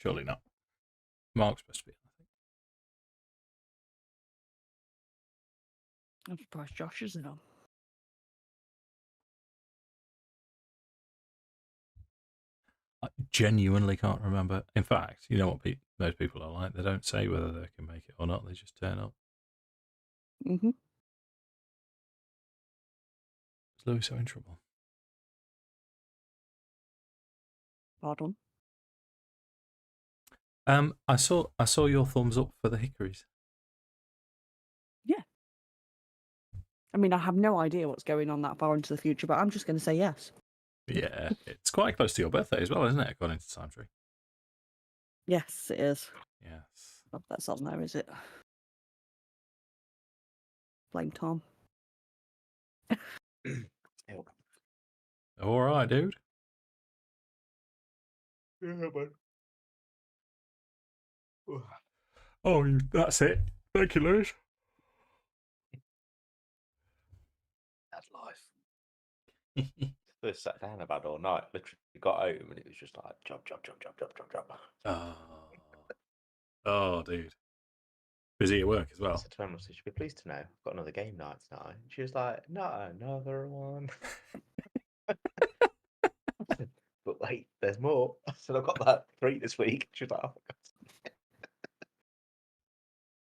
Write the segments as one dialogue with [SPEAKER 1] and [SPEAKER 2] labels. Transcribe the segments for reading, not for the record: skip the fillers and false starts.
[SPEAKER 1] Surely not. Mark's supposed to be.
[SPEAKER 2] I'm surprised Josh isn't on.
[SPEAKER 1] I genuinely can't remember. In fact, you know what most people are like? They don't say whether they can make it or not. They just turn up.
[SPEAKER 2] Mm-hmm.
[SPEAKER 1] Is Louis so in trouble?
[SPEAKER 2] Pardon?
[SPEAKER 1] I saw your thumbs up for the hickories.
[SPEAKER 2] Yeah. I mean, I have no idea what's going on that far into the future, but I'm just going to say yes.
[SPEAKER 1] Yeah, it's quite close to your birthday as well, isn't it? According to Time Tree.
[SPEAKER 2] Yes, it is.
[SPEAKER 1] Yes.
[SPEAKER 2] Oh, that's on there, is it? Blame Tom.
[SPEAKER 1] All right, dude.
[SPEAKER 3] Yeah, man.
[SPEAKER 1] Oh, that's it. Thank you, Lewis.
[SPEAKER 3] That's life. First sat down about all night. Literally got home and it was just like job.
[SPEAKER 1] Oh, dude. Busy at work as
[SPEAKER 3] I
[SPEAKER 1] well.
[SPEAKER 3] said to her, "You should be pleased to know I've got another game night tonight." And she was like, "Not another one." But wait, there's more. I said, "I've got that 3 this week." She was like, "Oh my god."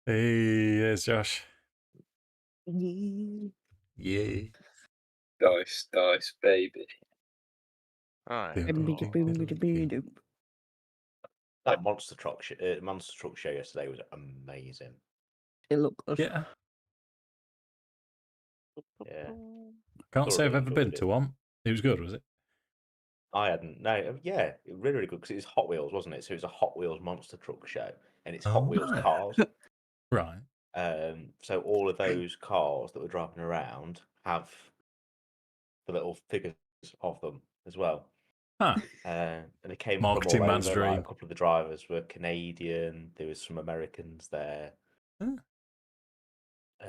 [SPEAKER 1] Hey, there's Josh.
[SPEAKER 2] Yeah.
[SPEAKER 1] Yeah.
[SPEAKER 4] Dice, baby.
[SPEAKER 5] Alright.
[SPEAKER 3] That monster truck show yesterday was amazing.
[SPEAKER 2] It looked good.
[SPEAKER 1] Yeah.
[SPEAKER 3] Yeah.
[SPEAKER 1] Can't say I've
[SPEAKER 3] Thoroughly
[SPEAKER 1] ever been
[SPEAKER 3] enjoyed
[SPEAKER 1] to
[SPEAKER 3] it.
[SPEAKER 1] one. It was good, was it?
[SPEAKER 3] I hadn't. No, yeah, it was really good because it was Hot Wheels, wasn't it? So it was a Hot Wheels monster truck show, and it's Hot Wheels
[SPEAKER 1] right.
[SPEAKER 3] cars.
[SPEAKER 1] Right.
[SPEAKER 3] So all of those cars that were driving around have the little figures of them as well.
[SPEAKER 1] Huh.
[SPEAKER 3] And they came
[SPEAKER 1] Marketing
[SPEAKER 3] from all
[SPEAKER 1] man's
[SPEAKER 3] over. Like,
[SPEAKER 1] dream.
[SPEAKER 3] a couple of the drivers were Canadian. There was some Americans there, and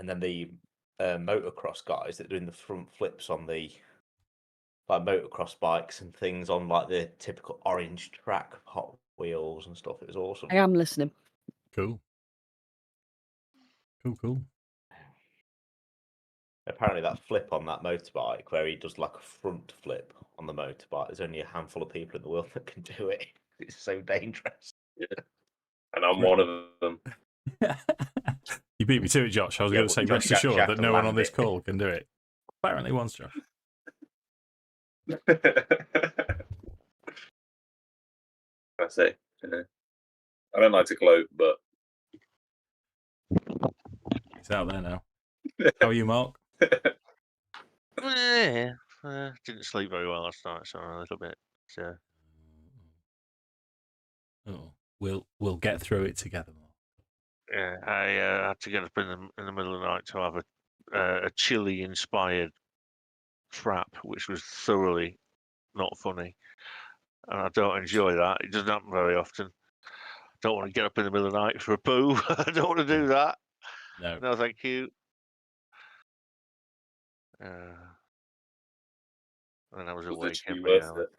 [SPEAKER 3] then the motocross guys that are doing the front flips on the like motocross bikes and things on like the typical orange track Hot Wheels and stuff. It was awesome.
[SPEAKER 2] I am listening.
[SPEAKER 1] Cool. Cool.
[SPEAKER 3] Apparently, that flip on that motorbike, where he does like a front flip on the motorbike, there's only a handful of people in the world that can do it. It's so dangerous.
[SPEAKER 4] Yeah. And I'm one of them.
[SPEAKER 1] You beat me to it, Josh. I was going to say,
[SPEAKER 3] Josh,
[SPEAKER 1] rest
[SPEAKER 3] you
[SPEAKER 1] assured
[SPEAKER 3] have
[SPEAKER 1] that
[SPEAKER 3] to
[SPEAKER 1] no one on
[SPEAKER 3] land
[SPEAKER 1] this
[SPEAKER 3] it.
[SPEAKER 1] call can do it. Apparently once, Josh.
[SPEAKER 4] I say, I don't like to gloat, but
[SPEAKER 1] It's out there now. How are you, Mark?
[SPEAKER 5] Yeah, didn't sleep very well last night, so a little bit. So
[SPEAKER 1] Oh, we'll get through it together, Mark.
[SPEAKER 5] yeah, I had to get up in the middle of the night to have a chili-inspired frap, which was thoroughly not funny, and I don't enjoy that. It doesn't happen very often. Don't want to get up in the middle of the night for a poo. I don't want to do that. No, thank you. And I was awake every hour.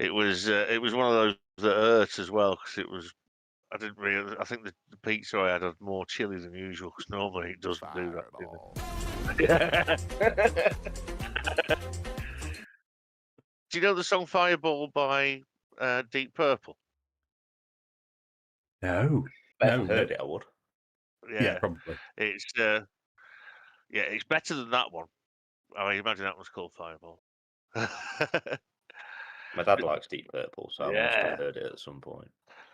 [SPEAKER 5] It was one of those that hurt as well because it was. I didn't really. I think the pizza I had more chili than usual because normally it doesn't do that. Do you know the song "Fireball" by Deep Purple?
[SPEAKER 1] No.
[SPEAKER 3] If I heard it, I would.
[SPEAKER 1] Yeah, probably.
[SPEAKER 5] It's it's better than that one. I imagine that one's called Fireball.
[SPEAKER 3] My dad likes Deep Purple, so I must have heard it at some point.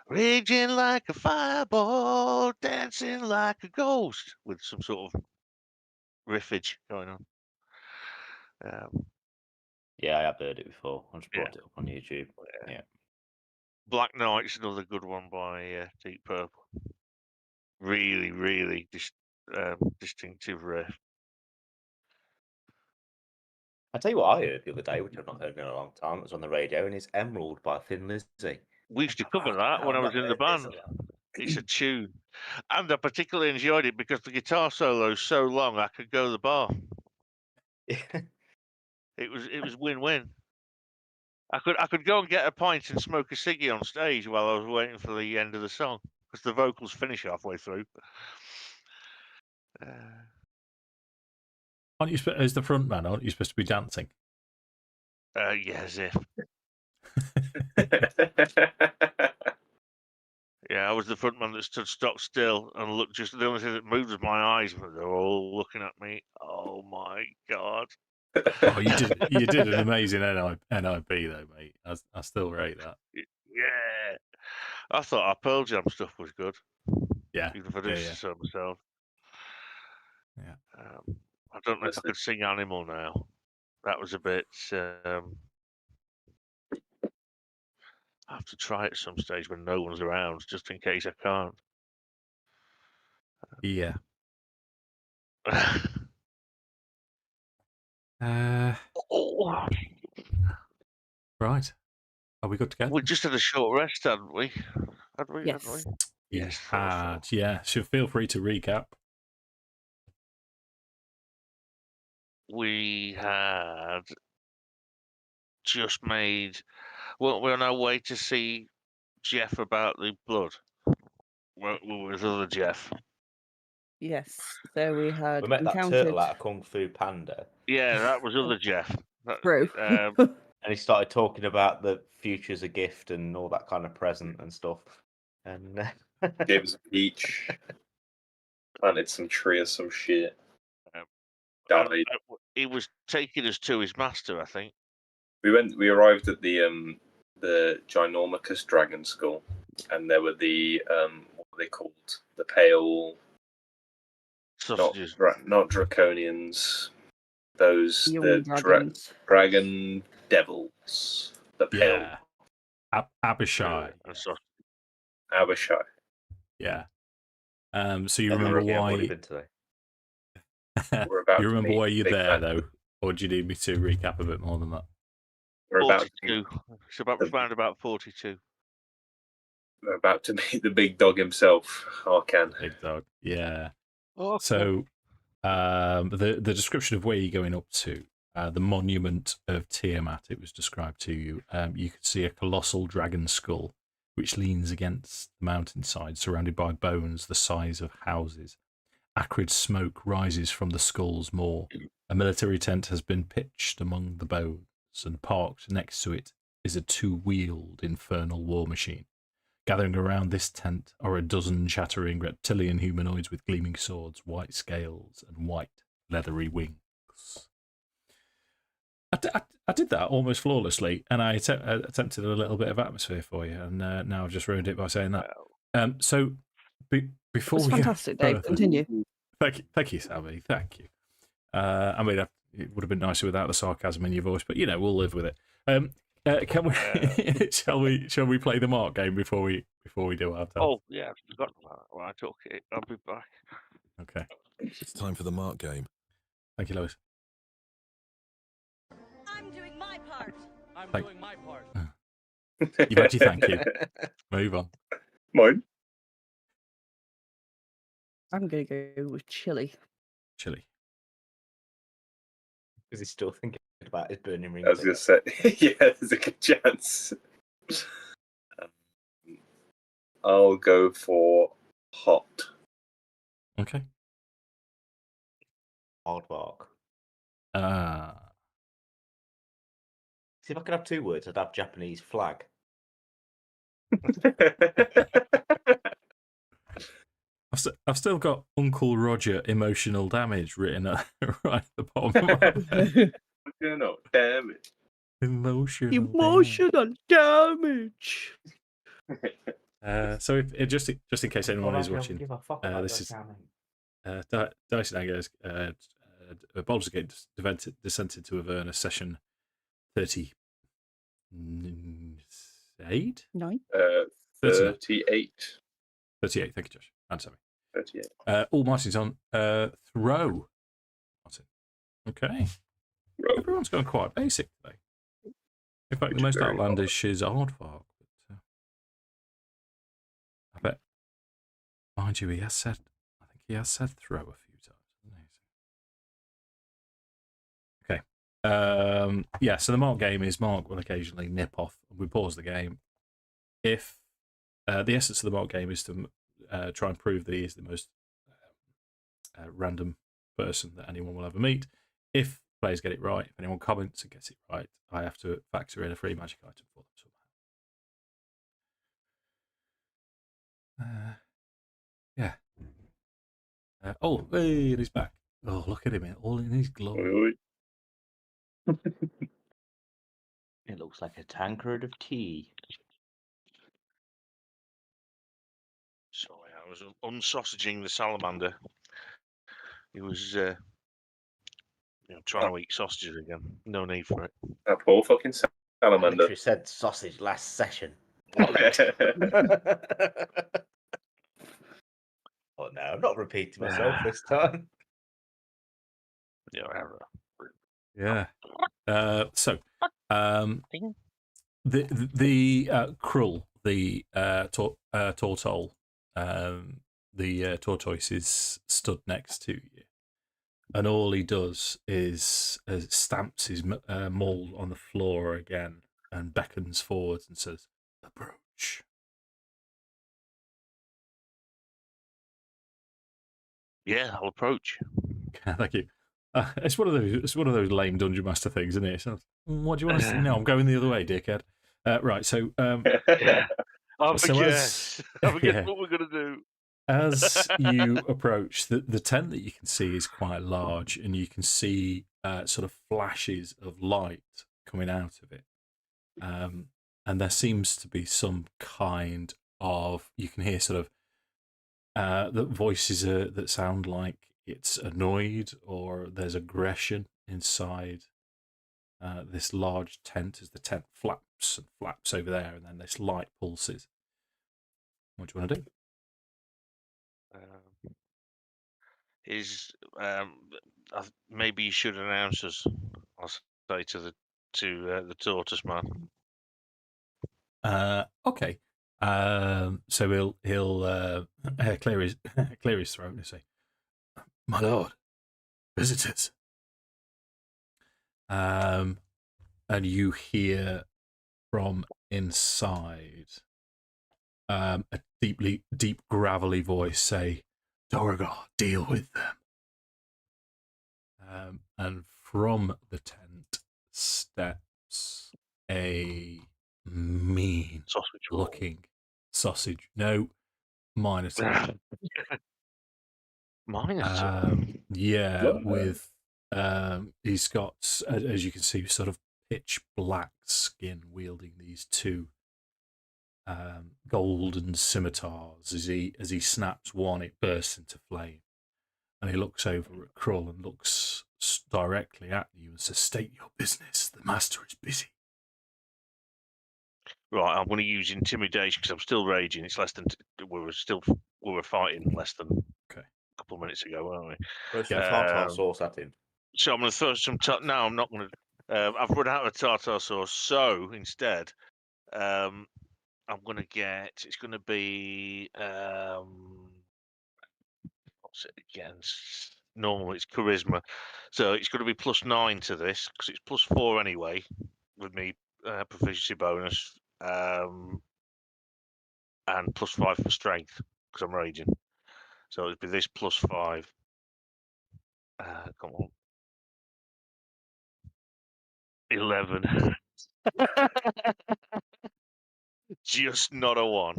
[SPEAKER 5] Raging like a fireball, dancing like a ghost, with some sort of riffage going on.
[SPEAKER 3] Yeah, I have heard it before. I just brought it up on YouTube. Yeah.
[SPEAKER 5] Black Knight's another good one by Deep Purple. Really, really distinctive riff.
[SPEAKER 3] I tell you what I heard the other day, which I've not heard in a long time. It was on the radio, and it's Emerald by Thin Lizzy.
[SPEAKER 5] We used to cover that when I was in the band. It's a tune. And I particularly enjoyed it because the guitar solo is so long I could go to the bar. It was win-win. I could go and get a pint and smoke a ciggy on stage while I was waiting for the end of the song because the vocals finish halfway through.
[SPEAKER 1] Aren't you as the front man? Aren't you supposed to be dancing?
[SPEAKER 5] Yeah, as if. Yeah, I was the front man that stood stock still and looked. Just the only thing that moved was my eyes, but they were all looking at me. Oh my god!
[SPEAKER 1] Oh, you did an amazing NIP though, mate. I still rate that.
[SPEAKER 5] Yeah, I thought our Pearl Jam stuff was good.
[SPEAKER 1] Yeah,
[SPEAKER 5] Even if I do
[SPEAKER 1] yeah.
[SPEAKER 5] so myself.
[SPEAKER 1] Yeah.
[SPEAKER 5] I don't know if I could sing Animal now. That was a bit. I have to try it at some stage when no one's around, just in case I can't.
[SPEAKER 1] Yeah.
[SPEAKER 5] Oh,
[SPEAKER 1] Right. Are we good to go?
[SPEAKER 5] we just had a short rest, hadn't we? Had we?
[SPEAKER 2] Yes.
[SPEAKER 5] Had we?
[SPEAKER 1] You
[SPEAKER 5] Yes, thought so.
[SPEAKER 1] had, yeah. So feel free to recap.
[SPEAKER 5] We had just made. Well, we're on our way to see Jeff about the blood. We're with other Jeff.
[SPEAKER 2] Yes. So we had
[SPEAKER 3] We met that
[SPEAKER 2] encountered
[SPEAKER 3] turtle out of Kung Fu Panda,
[SPEAKER 5] Yeah, that was other Jeff.
[SPEAKER 2] Brew.
[SPEAKER 3] and he started talking about the future's a gift and all that kind of present and stuff. And
[SPEAKER 4] Gave us a peach. Planted some tree or some shit. Died.
[SPEAKER 5] He was taking us to his master, I think.
[SPEAKER 4] We arrived at the ginormous dragon skull, and there were the what were they called? The pale,
[SPEAKER 5] Sausages.
[SPEAKER 4] not draconians. Those
[SPEAKER 2] Young
[SPEAKER 4] the
[SPEAKER 2] dragons.
[SPEAKER 4] dragon devils. The pale
[SPEAKER 1] Yeah. Abishai.
[SPEAKER 5] And sausage.
[SPEAKER 4] Abishai.
[SPEAKER 1] Yeah. So you
[SPEAKER 3] Never
[SPEAKER 1] remember
[SPEAKER 3] again, I've already
[SPEAKER 1] why?
[SPEAKER 3] been today.
[SPEAKER 4] We're about
[SPEAKER 1] You
[SPEAKER 4] to
[SPEAKER 1] remember
[SPEAKER 4] meet
[SPEAKER 1] why you're
[SPEAKER 4] Big
[SPEAKER 1] there
[SPEAKER 4] Mac.
[SPEAKER 1] though, or do you need me to recap a bit more than that?
[SPEAKER 4] We're about
[SPEAKER 5] 42. It's around about 42.
[SPEAKER 4] we're about to meet the big dog himself, Arkan.
[SPEAKER 1] Big dog. Yeah.
[SPEAKER 5] Okay.
[SPEAKER 1] So the description of where you're going up to, the monument of Tiamat, it was described to you. You could see a colossal dragon skull which leans against the mountainside, surrounded by bones the size of houses. Acrid smoke rises from the skull's maw. A military tent has been pitched among the bones, and parked next to it is a two-wheeled infernal war machine. Gathering around this tent are a dozen chattering reptilian humanoids with gleaming swords, white scales, and white leathery wings. I did that almost flawlessly, and I attempted a little bit of atmosphere for you, and now I've just ruined it by saying that. So before
[SPEAKER 2] It's
[SPEAKER 1] we
[SPEAKER 2] fantastic,
[SPEAKER 1] go
[SPEAKER 2] Dave.
[SPEAKER 1] further,
[SPEAKER 2] Continue.
[SPEAKER 1] Thank you, Sammy. Thank you. I mean, it would have been nicer without the sarcasm in your voice, but we'll live with it. Can we? Shall we play the mark game before we do our time?
[SPEAKER 5] Oh yeah, I forgot about that. Right, okay, I'll be back.
[SPEAKER 1] Okay.
[SPEAKER 6] It's time for the mark game.
[SPEAKER 1] Thank you, Lois.
[SPEAKER 7] I'm doing my part.
[SPEAKER 1] Doing my part. You've had your thank you. Move on.
[SPEAKER 4] Mine.
[SPEAKER 2] I'm going to go with chili.
[SPEAKER 1] Chili.
[SPEAKER 3] Because he's still thinking about his burning ring.
[SPEAKER 4] I was going to say, yeah, there's a good chance. I'll go for hot.
[SPEAKER 1] Okay.
[SPEAKER 3] Aardvark. See, if I could have two words, I'd have Japanese flag.
[SPEAKER 1] I've still got Uncle Roger emotional damage written right at the bottom.
[SPEAKER 4] Damage.
[SPEAKER 1] Emotional
[SPEAKER 2] damage.
[SPEAKER 1] So if just in case anyone is watching,
[SPEAKER 3] Give a fuck
[SPEAKER 1] this
[SPEAKER 3] about
[SPEAKER 1] is
[SPEAKER 3] Dice
[SPEAKER 1] Dyson Anger's Baldur's Gate descended to Avernus session 38.
[SPEAKER 2] 9.
[SPEAKER 4] 38.
[SPEAKER 1] 38. Thank you, Josh. And Sammy.
[SPEAKER 4] 38.
[SPEAKER 1] All Martin's on throw. Martin. Okay.
[SPEAKER 4] Row.
[SPEAKER 1] Everyone's gone quite basic today. In fact, the most
[SPEAKER 4] very
[SPEAKER 1] outlandish is Aardvark. But, I bet. Mind you, I think he has said throw a few times. Hasn't he? Yeah, so the mark game is Mark will occasionally nip off. We pause the game. If the essence of the mark game is to try and prove that he is the most random person that anyone will ever meet. If players get it right, if anyone comments and gets it right, I have to factor in a free magic item for them somehow. Yeah. Hey, and he's back. Oh, look at him, all in his glory.
[SPEAKER 3] It looks like a tankard of tea.
[SPEAKER 5] Sorry, I was unsausaging the salamander. He was trying to eat sausages again. No need for it.
[SPEAKER 4] That poor fucking
[SPEAKER 3] I
[SPEAKER 4] salamander.
[SPEAKER 3] literally said sausage last session. Oh no, I'm not repeating myself this time.
[SPEAKER 1] Yeah. So, the Krull, the Tortoll, the tortoise is stood next to you, and all he does is stamps his maul on the floor again and beckons forwards and says, "Approach."
[SPEAKER 5] Yeah, I'll approach.
[SPEAKER 1] Thank you. It's one of those lame dungeon master things, isn't it? So, what do you want to see? No, I'm going the other way, dickhead. Right. So,
[SPEAKER 5] I guess what we're gonna do.
[SPEAKER 1] As you approach, the tent that you can see is quite large, and you can see sort of flashes of light coming out of it. And there seems to be some kind of, you can hear sort of the voices that sound like it's annoyed or there's aggression inside this large tent as the tent flaps and flaps over there, and then this light pulses. What do you want to do?
[SPEAKER 5] Maybe you should announce us. I'll say to the tortoise man.
[SPEAKER 1] Okay. So he'll clear his throat and say, "My lord, visitors." And you hear from inside a deep gravelly voice say, "Dorigar, deal with them." And from the tent steps a mean looking sausage. No, Minotaur.
[SPEAKER 5] Minotaur.
[SPEAKER 1] Yeah, with he's got, as you can see, sort of pitch black skin, wielding these two golden scimitars. As he snaps one, it bursts into flame, and he looks over at Krull and looks directly at you and says, "State your business. The master is busy."
[SPEAKER 5] Right, I'm going to use intimidation because I'm still raging. It's less than we were fighting less than a couple of minutes ago, weren't we?
[SPEAKER 3] Throw some tartar sauce at him.
[SPEAKER 5] So I'm going to throw some. No, I'm not going to. I've run out of tartar sauce, so instead, I'm going to get. It's going to be. What's it against? Normally it's charisma, so it's going to be +9 to this because it's +4 anyway with me proficiency bonus. And +5 for strength because I'm raging. So it'd be this +5. Come on. 11. Just not a 1.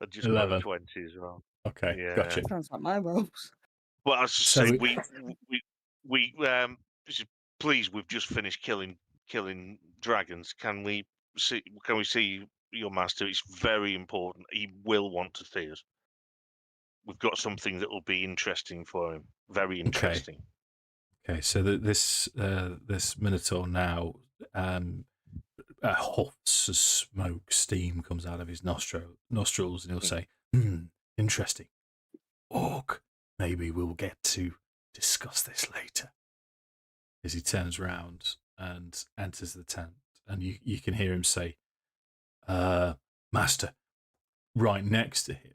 [SPEAKER 5] I just
[SPEAKER 1] 11.
[SPEAKER 5] got a 20 as well.
[SPEAKER 1] Okay,
[SPEAKER 5] yeah.
[SPEAKER 1] gotcha.
[SPEAKER 2] Sounds like my rolls.
[SPEAKER 5] Well, I was just saying, we please, we've just finished killing dragons. Can we see your master? It's very important. He will want to see us. We've got something that will be interesting for him. Very interesting.
[SPEAKER 1] Okay, so this Minotaur now huffs as smoke, steam comes out of his nostrils, and he'll say, "Interesting. Orc, maybe we'll get to discuss this later." As he turns round and enters the tent, and you can hear him say, "Master," right next to him.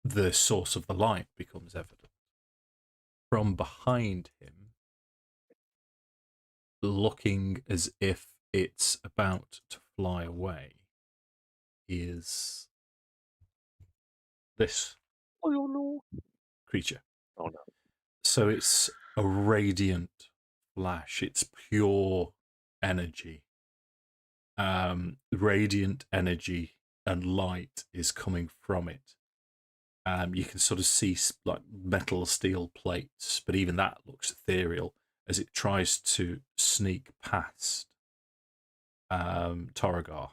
[SPEAKER 1] The source of the light becomes evident. From behind him, looking as if it's about to fly away is this
[SPEAKER 5] Oh no!
[SPEAKER 1] creature.
[SPEAKER 5] Oh no!
[SPEAKER 1] So it's a radiant flash. It's pure energy. Radiant energy and light is coming from it. You can sort of see like metal steel plates, but even that looks ethereal as it tries to sneak past Torrigar.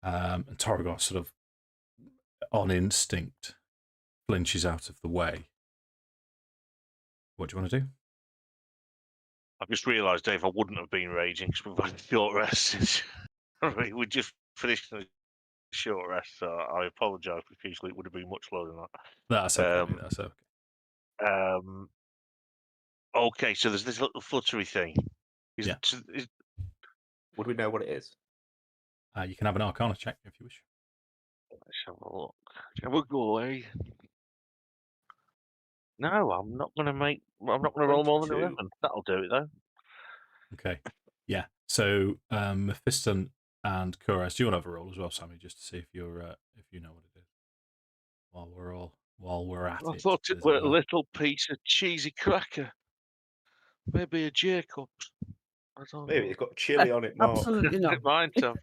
[SPEAKER 1] And Torrigar sort of on instinct flinches out of the way. What do you want to do?
[SPEAKER 5] I've just realised, Dave, I wouldn't have been raging because we've had a short rest. We just finished a short rest, so I apologise profusely. It would have been much lower than that.
[SPEAKER 1] That's okay. That's okay.
[SPEAKER 5] Okay, so there's this little fluttery thing.
[SPEAKER 1] Yeah.
[SPEAKER 3] Would we know what it is?
[SPEAKER 1] You can have an Arcana check if you wish.
[SPEAKER 5] Let's have a look. We'll go away. No, I'm not going to roll more than
[SPEAKER 3] 22.
[SPEAKER 5] 11. That'll do it though.
[SPEAKER 1] Okay. Yeah. So Mephiston and Kuras, do you want to have a roll as well, Sammy, just to see if you know what it is? While we're at
[SPEAKER 5] I
[SPEAKER 1] it.
[SPEAKER 5] thought it
[SPEAKER 1] as
[SPEAKER 5] were a
[SPEAKER 1] well.
[SPEAKER 5] little piece of cheesy cracker. Maybe a Jacob's. I don't
[SPEAKER 3] Maybe
[SPEAKER 5] know.
[SPEAKER 3] it's got chili on it, Mark.
[SPEAKER 2] Absolutely not.
[SPEAKER 5] It might have.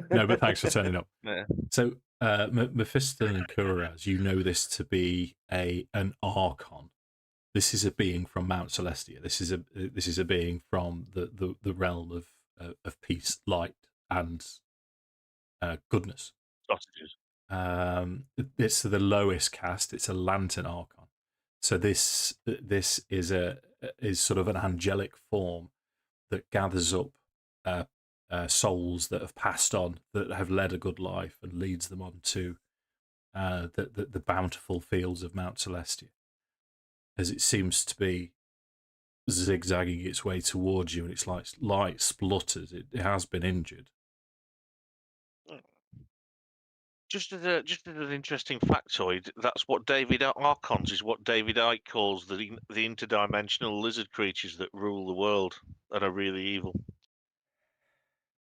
[SPEAKER 1] No, but thanks for turning up.
[SPEAKER 5] Yeah.
[SPEAKER 1] So Mephiston and Kuras, you know this to be an Archon. This is a being from Mount Celestia. This is a being from the realm of peace, light, and goodness.
[SPEAKER 5] Sausages.
[SPEAKER 1] It's the lowest caste. It's a Lantern Archon. So this is sort of an angelic form that gathers up souls that have passed on, that have led a good life, and leads them on to the bountiful fields of Mount Celestia. As it seems to be zigzagging its way towards you, and its light splutters. It has been injured.
[SPEAKER 5] Just as an interesting factoid, that's what Archons is what David Icke calls the interdimensional lizard creatures that rule the world and are really evil.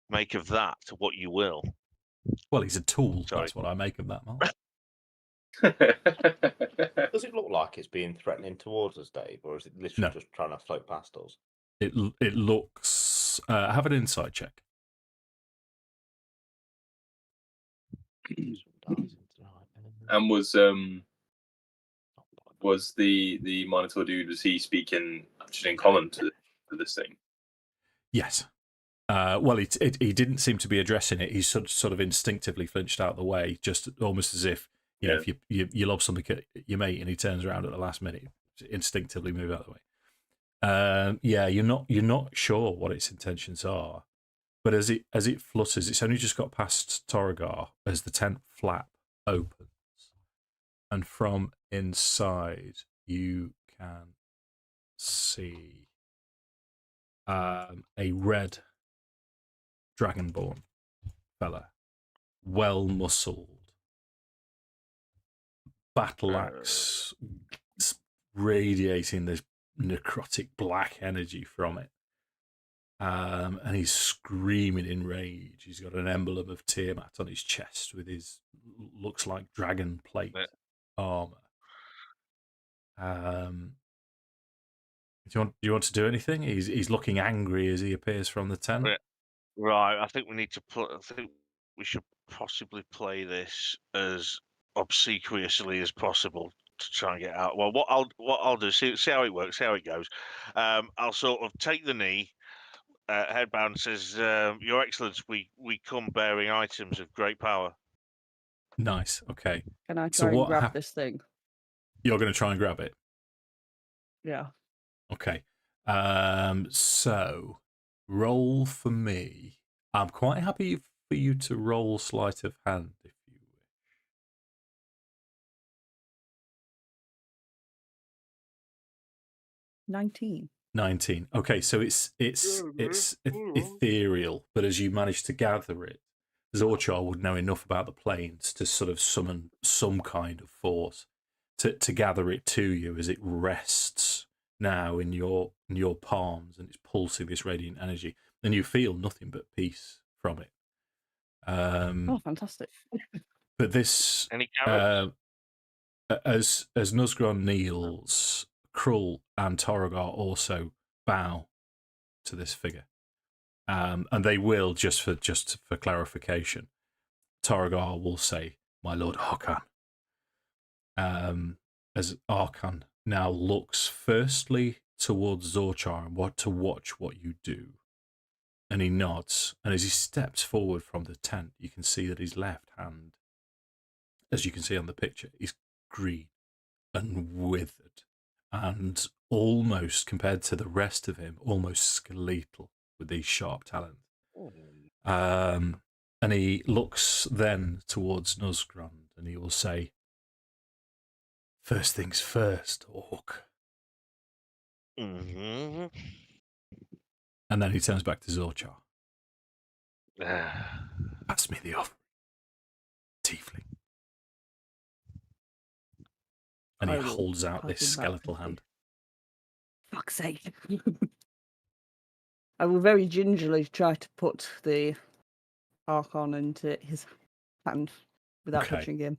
[SPEAKER 5] Make of that what you will.
[SPEAKER 1] Well, he's a tool.
[SPEAKER 5] Sorry.
[SPEAKER 1] That's what I make of that, Mark.
[SPEAKER 3] Does it look like it's being threatening towards us, Dave, or is it literally just trying to float past us?
[SPEAKER 1] It looks. Have an insight check.
[SPEAKER 4] And was the Minotaur dude, was he speaking just in common to this thing?
[SPEAKER 1] Yes. Well, he didn't seem to be addressing it. He sort of instinctively flinched out of the way, just almost as if know if you lob something at your mate and he turns around at the last minute, instinctively move out of the way. Yeah, you're not sure what its intentions are, but as it flutters, it's only just got past Torrigar as the tent flap opens, and from inside you can see a red dragonborn fella, well muscled, battle axe radiating this necrotic black energy from it. And he's screaming in rage. He's got an emblem of Tiamat on his chest with his looks like dragon plate armor. Do you want to do anything? He's looking angry as he appears from the tent.
[SPEAKER 5] Right, I think we need to I think we should possibly play this as obsequiously as possible to try and get out. Well, what I'll do, see how it works, see how it goes. I'll sort of take the knee. Headbound says, "Your Excellence, we come bearing items of great power."
[SPEAKER 1] Nice. Okay.
[SPEAKER 2] Can I try and grab this thing?
[SPEAKER 1] You're going to try and grab it.
[SPEAKER 2] Yeah.
[SPEAKER 1] Okay. So roll for me. I'm quite happy for you to roll sleight of hand if you wish.
[SPEAKER 2] 19.
[SPEAKER 1] 19. Okay, so it's ethereal, but as you manage to gather it, Zorchar would know enough about the planes to sort of summon some kind of force to gather it to you as it rests now in your palms, and it's pulsing this radiant energy, and you feel nothing but peace from it.
[SPEAKER 2] Oh, fantastic.
[SPEAKER 1] But this,
[SPEAKER 5] Any carrots?
[SPEAKER 1] as Nuzgron kneels, Krull and Torgar also bow to this figure, and they will, just for clarification, Torgar will say, "My Lord Arkan." As Arkan now looks firstly towards Zorchar and to watch what you do, and he nods. And as he steps forward from the tent, you can see that his left hand, as you can see on the picture, is green and withered, and almost, compared to the rest of him, almost skeletal with these sharp talons. And he looks then towards Nuzgrand, and he will say, "First things first, Orc."
[SPEAKER 5] Mm-hmm.
[SPEAKER 1] And then he turns back to Zorchar. "Pass me the offering, tiefling." And he
[SPEAKER 2] I will
[SPEAKER 1] holds out
[SPEAKER 2] pass
[SPEAKER 1] this
[SPEAKER 2] him back
[SPEAKER 1] skeletal
[SPEAKER 2] quickly.
[SPEAKER 1] hand.
[SPEAKER 2] Fuck's sake. I will very gingerly try to put the Archon into his hand without
[SPEAKER 1] Okay.
[SPEAKER 2] touching him.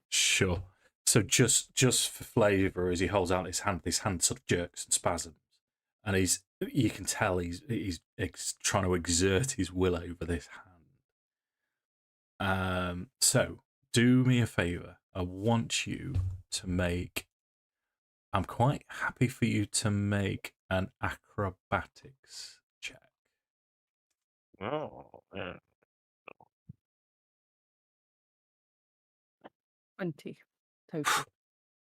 [SPEAKER 1] Sure. So just for flavour, as he holds out his hand sort of jerks and spasms, and you can tell he's trying to exert his will over this hand. So do me a favour. I want you to make. I'm quite happy for you to make an acrobatics check.
[SPEAKER 5] Oh, yeah.
[SPEAKER 2] 20 total.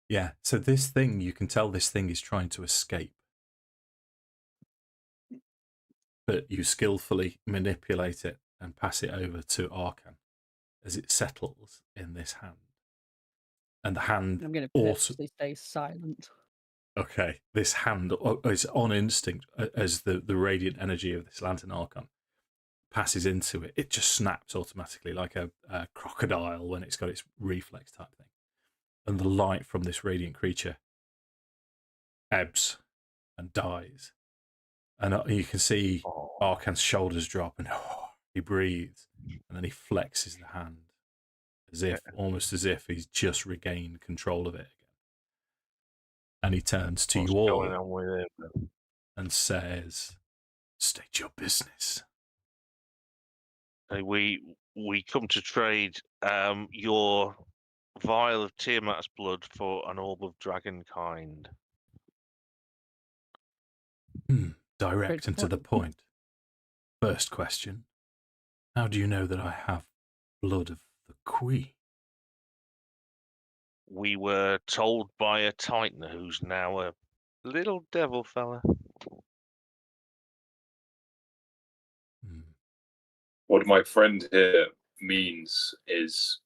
[SPEAKER 1] Yeah. So this thing, you can tell this thing is trying to escape, but you skillfully manipulate it and pass it over to Arkan as it settles in this hand. And the hand
[SPEAKER 2] I'm going to
[SPEAKER 1] also.
[SPEAKER 2] purposely stay silent.
[SPEAKER 1] Okay, this hand is on instinct as the radiant energy of this lantern Archon passes into it. It just snaps automatically like a crocodile when it's got its reflex type thing. And the light from this radiant creature ebbs and dies. And you can see Arkan's shoulders drop and he breathes. And then he flexes the hand almost as if he's just regained control of it again. And he turns to
[SPEAKER 5] What's
[SPEAKER 1] you
[SPEAKER 5] going
[SPEAKER 1] all
[SPEAKER 5] on with it?
[SPEAKER 1] and says, "State your business."
[SPEAKER 5] We come to trade your vial of Tiamat's blood for an orb of dragonkind.
[SPEAKER 1] Direct
[SPEAKER 2] Straight
[SPEAKER 1] and to the point. First question, how do you know that I have blood of the Queen?
[SPEAKER 5] We were told by a Titan who's now a little devil fella.
[SPEAKER 4] What my friend here means is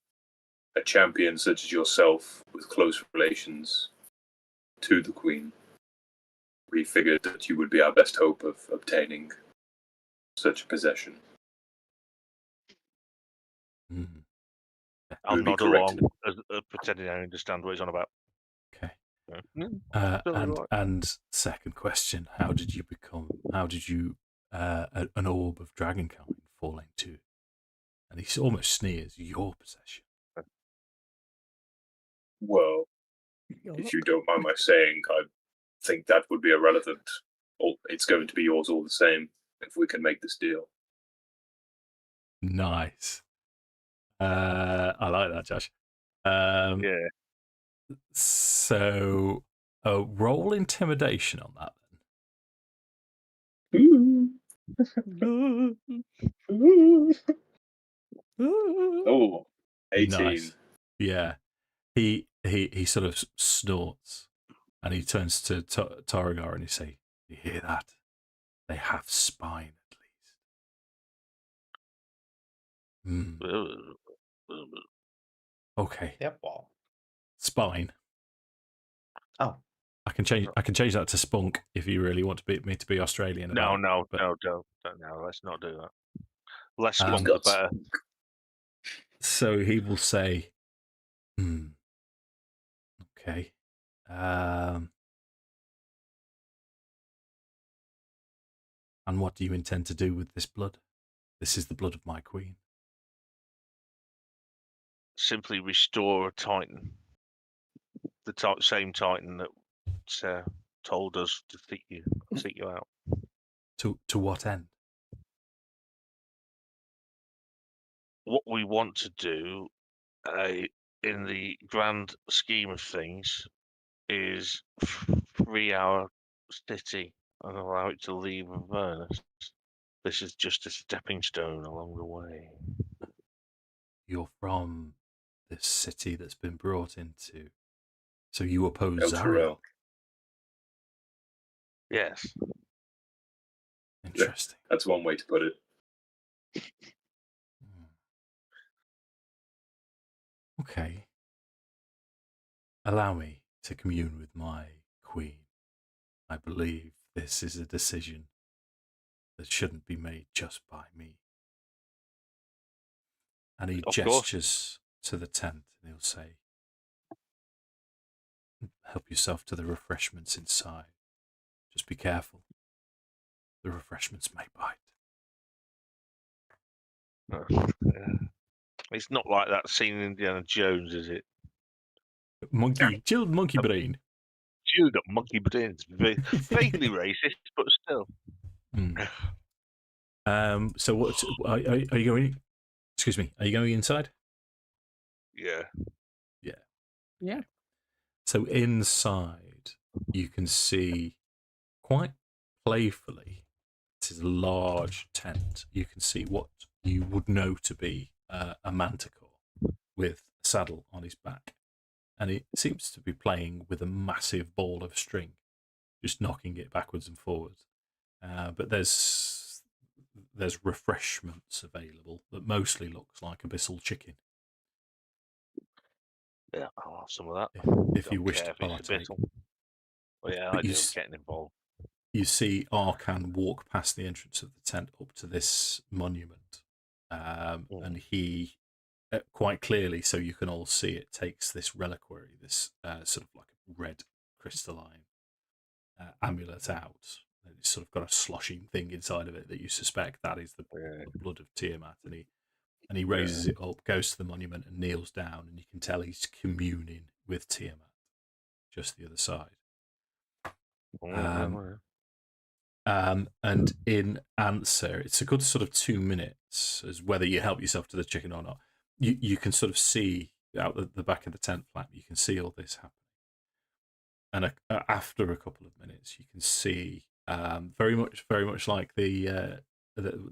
[SPEAKER 4] a champion such as yourself with close relations to the Queen. We figured that you would be our best hope of obtaining such a possession.
[SPEAKER 5] I'll
[SPEAKER 4] would be
[SPEAKER 5] nod
[SPEAKER 4] corrected.
[SPEAKER 5] along, pretending I understand what he's on about.
[SPEAKER 1] Okay.
[SPEAKER 5] Totally right.
[SPEAKER 1] And second question, how did you an orb of dragonkind fall into? And he almost sneers, your possession.
[SPEAKER 4] Well, if you don't mind my saying, I think that would be irrelevant. It's going to be yours all the same if we can make this deal.
[SPEAKER 1] Nice. I like that, Josh.
[SPEAKER 5] Yeah.
[SPEAKER 1] So, roll intimidation on that
[SPEAKER 4] Oh, 18.
[SPEAKER 1] Nice. Yeah. He sort of snorts and he turns to Torgar and he say, "You hear that? They have spine at least." Okay.
[SPEAKER 3] Yep. What?
[SPEAKER 1] Spine.
[SPEAKER 3] Oh.
[SPEAKER 1] I can change that to spunk if you really want me to be Australian.
[SPEAKER 5] No,
[SPEAKER 1] about it, but,
[SPEAKER 5] no, let's not do that. Less
[SPEAKER 1] Um,
[SPEAKER 5] spunk, the better.
[SPEAKER 1] So he will say, okay. And what do you intend to do with this blood? This is the blood of my queen.
[SPEAKER 5] Simply restore a Titan. The same Titan that told us to seek you out.
[SPEAKER 1] To what end?
[SPEAKER 5] What we want to do, in the grand scheme of things, is free our city and allow it to leave Avernus. This is just a stepping stone along the way.
[SPEAKER 1] You're from this city that's been brought into. So you oppose
[SPEAKER 4] El
[SPEAKER 1] Zariel?
[SPEAKER 4] Terrell.
[SPEAKER 5] Yes.
[SPEAKER 1] Interesting.
[SPEAKER 4] That's one way to put it.
[SPEAKER 1] Okay. Allow me to commune with my queen. I believe this is a decision that shouldn't be made just by me. And he
[SPEAKER 5] Of
[SPEAKER 1] gestures to the tent and he'll say, help yourself to the refreshments inside. Just be careful. The refreshments may bite.
[SPEAKER 5] Yeah. It's not like that scene in Indiana Jones, is it?
[SPEAKER 1] Chilled monkey brain.
[SPEAKER 5] Dude, that monkey brains. Vaguely racist, but still.
[SPEAKER 1] So what are you going? Excuse me. Are you going inside?
[SPEAKER 5] Yeah.
[SPEAKER 2] Yeah.
[SPEAKER 1] So inside, you can see quite playfully. It is a large tent. You can see what you would know to be a manticore with a saddle on his back, and it seems to be playing with a massive ball of string, just knocking it backwards and forwards. But there's refreshments available that mostly looks like abyssal chicken.
[SPEAKER 5] Yeah, I'll have some of that.
[SPEAKER 1] If you wish to partake.
[SPEAKER 5] Well, yeah,
[SPEAKER 1] But
[SPEAKER 5] I do. Getting involved.
[SPEAKER 1] You see Arkan walk past the entrance of the tent up to this monument, and he quite clearly, so you can all see it, takes this reliquary, this sort of like a red crystalline amulet out. And it's sort of got a sloshing thing inside of it that you suspect that is the blood of Tiamat, and he raises it up, goes to the monument and kneels down, and you can tell he's communing with Tiamat just the other side. And in answer, it's a good sort of 2 minutes as whether you help yourself to the chicken or not. You can sort of see out the back of the tent flap, you can see all this happening. And after a couple of minutes, you can see very much like the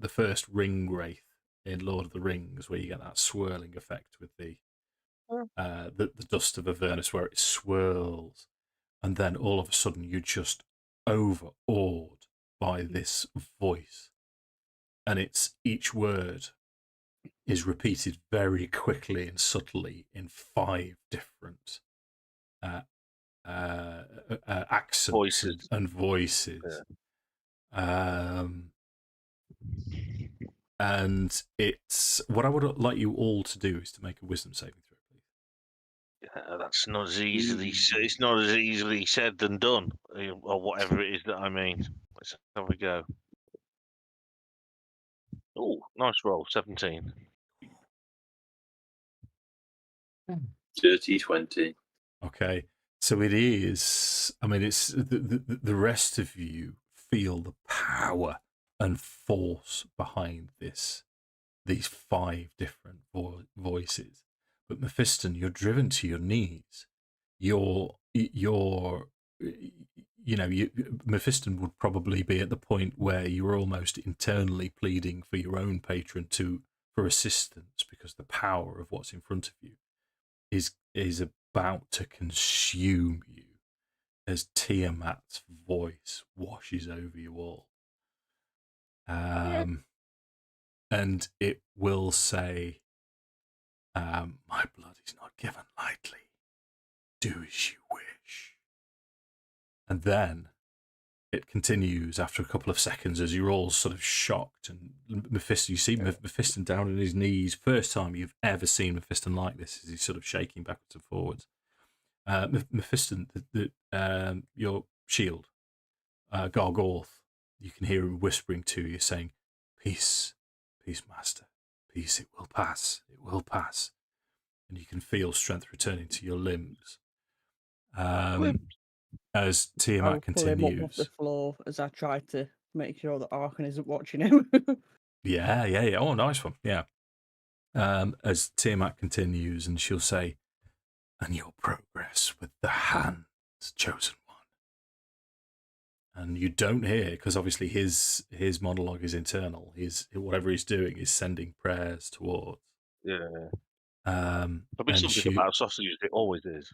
[SPEAKER 1] first ring wraith in Lord of the Rings, where you get that swirling effect with the dust of Avernus, where it swirls, and then all of a sudden you're just overawed by this voice, and it's each word is repeated very quickly and subtly in 5 different accents and voices. And it's what I would like you all to do is to make a wisdom saving throw, please.
[SPEAKER 5] Yeah, that's not as easily. It's not as easily said than done, or whatever it is that I mean. Let's have a go. Oh, nice roll, 17.
[SPEAKER 4] Dirty 20.
[SPEAKER 1] Okay, so it is. I mean, it's the rest of you feel the power and force behind these 5 different voices. But Mephiston, you're driven to your knees. Mephiston would probably be at the point where you're almost internally pleading for your own patron for assistance, because the power of what's in front of you is about to consume you as Tiamat's voice washes over you all. And it will say, my blood is not given lightly. Do as you wish. And then it continues after a couple of seconds as you're all sort of shocked. And Mephiston, you see Mephiston down on his knees. First time you've ever seen Mephiston like this, as he's sort of shaking backwards and forwards. Mephiston, your shield, Gargorth, you can hear him whispering to you, saying, "Peace, peace, master. Peace, it will pass. It will pass." And you can feel strength returning to your limbs. As
[SPEAKER 2] I
[SPEAKER 1] Tiamat
[SPEAKER 2] will pull him up off the
[SPEAKER 1] continues.
[SPEAKER 2] floor as I try to make sure that Arkan isn't watching him.
[SPEAKER 1] Yeah. Oh, nice one. Yeah. As Tiamat continues, and she'll say, "And your progress with the hands, chosen one." And you don't hear, because obviously his monologue is internal. Whatever he's doing is sending prayers towards.
[SPEAKER 5] Yeah.
[SPEAKER 1] There'll
[SPEAKER 5] There'll be something about sausages. It always is.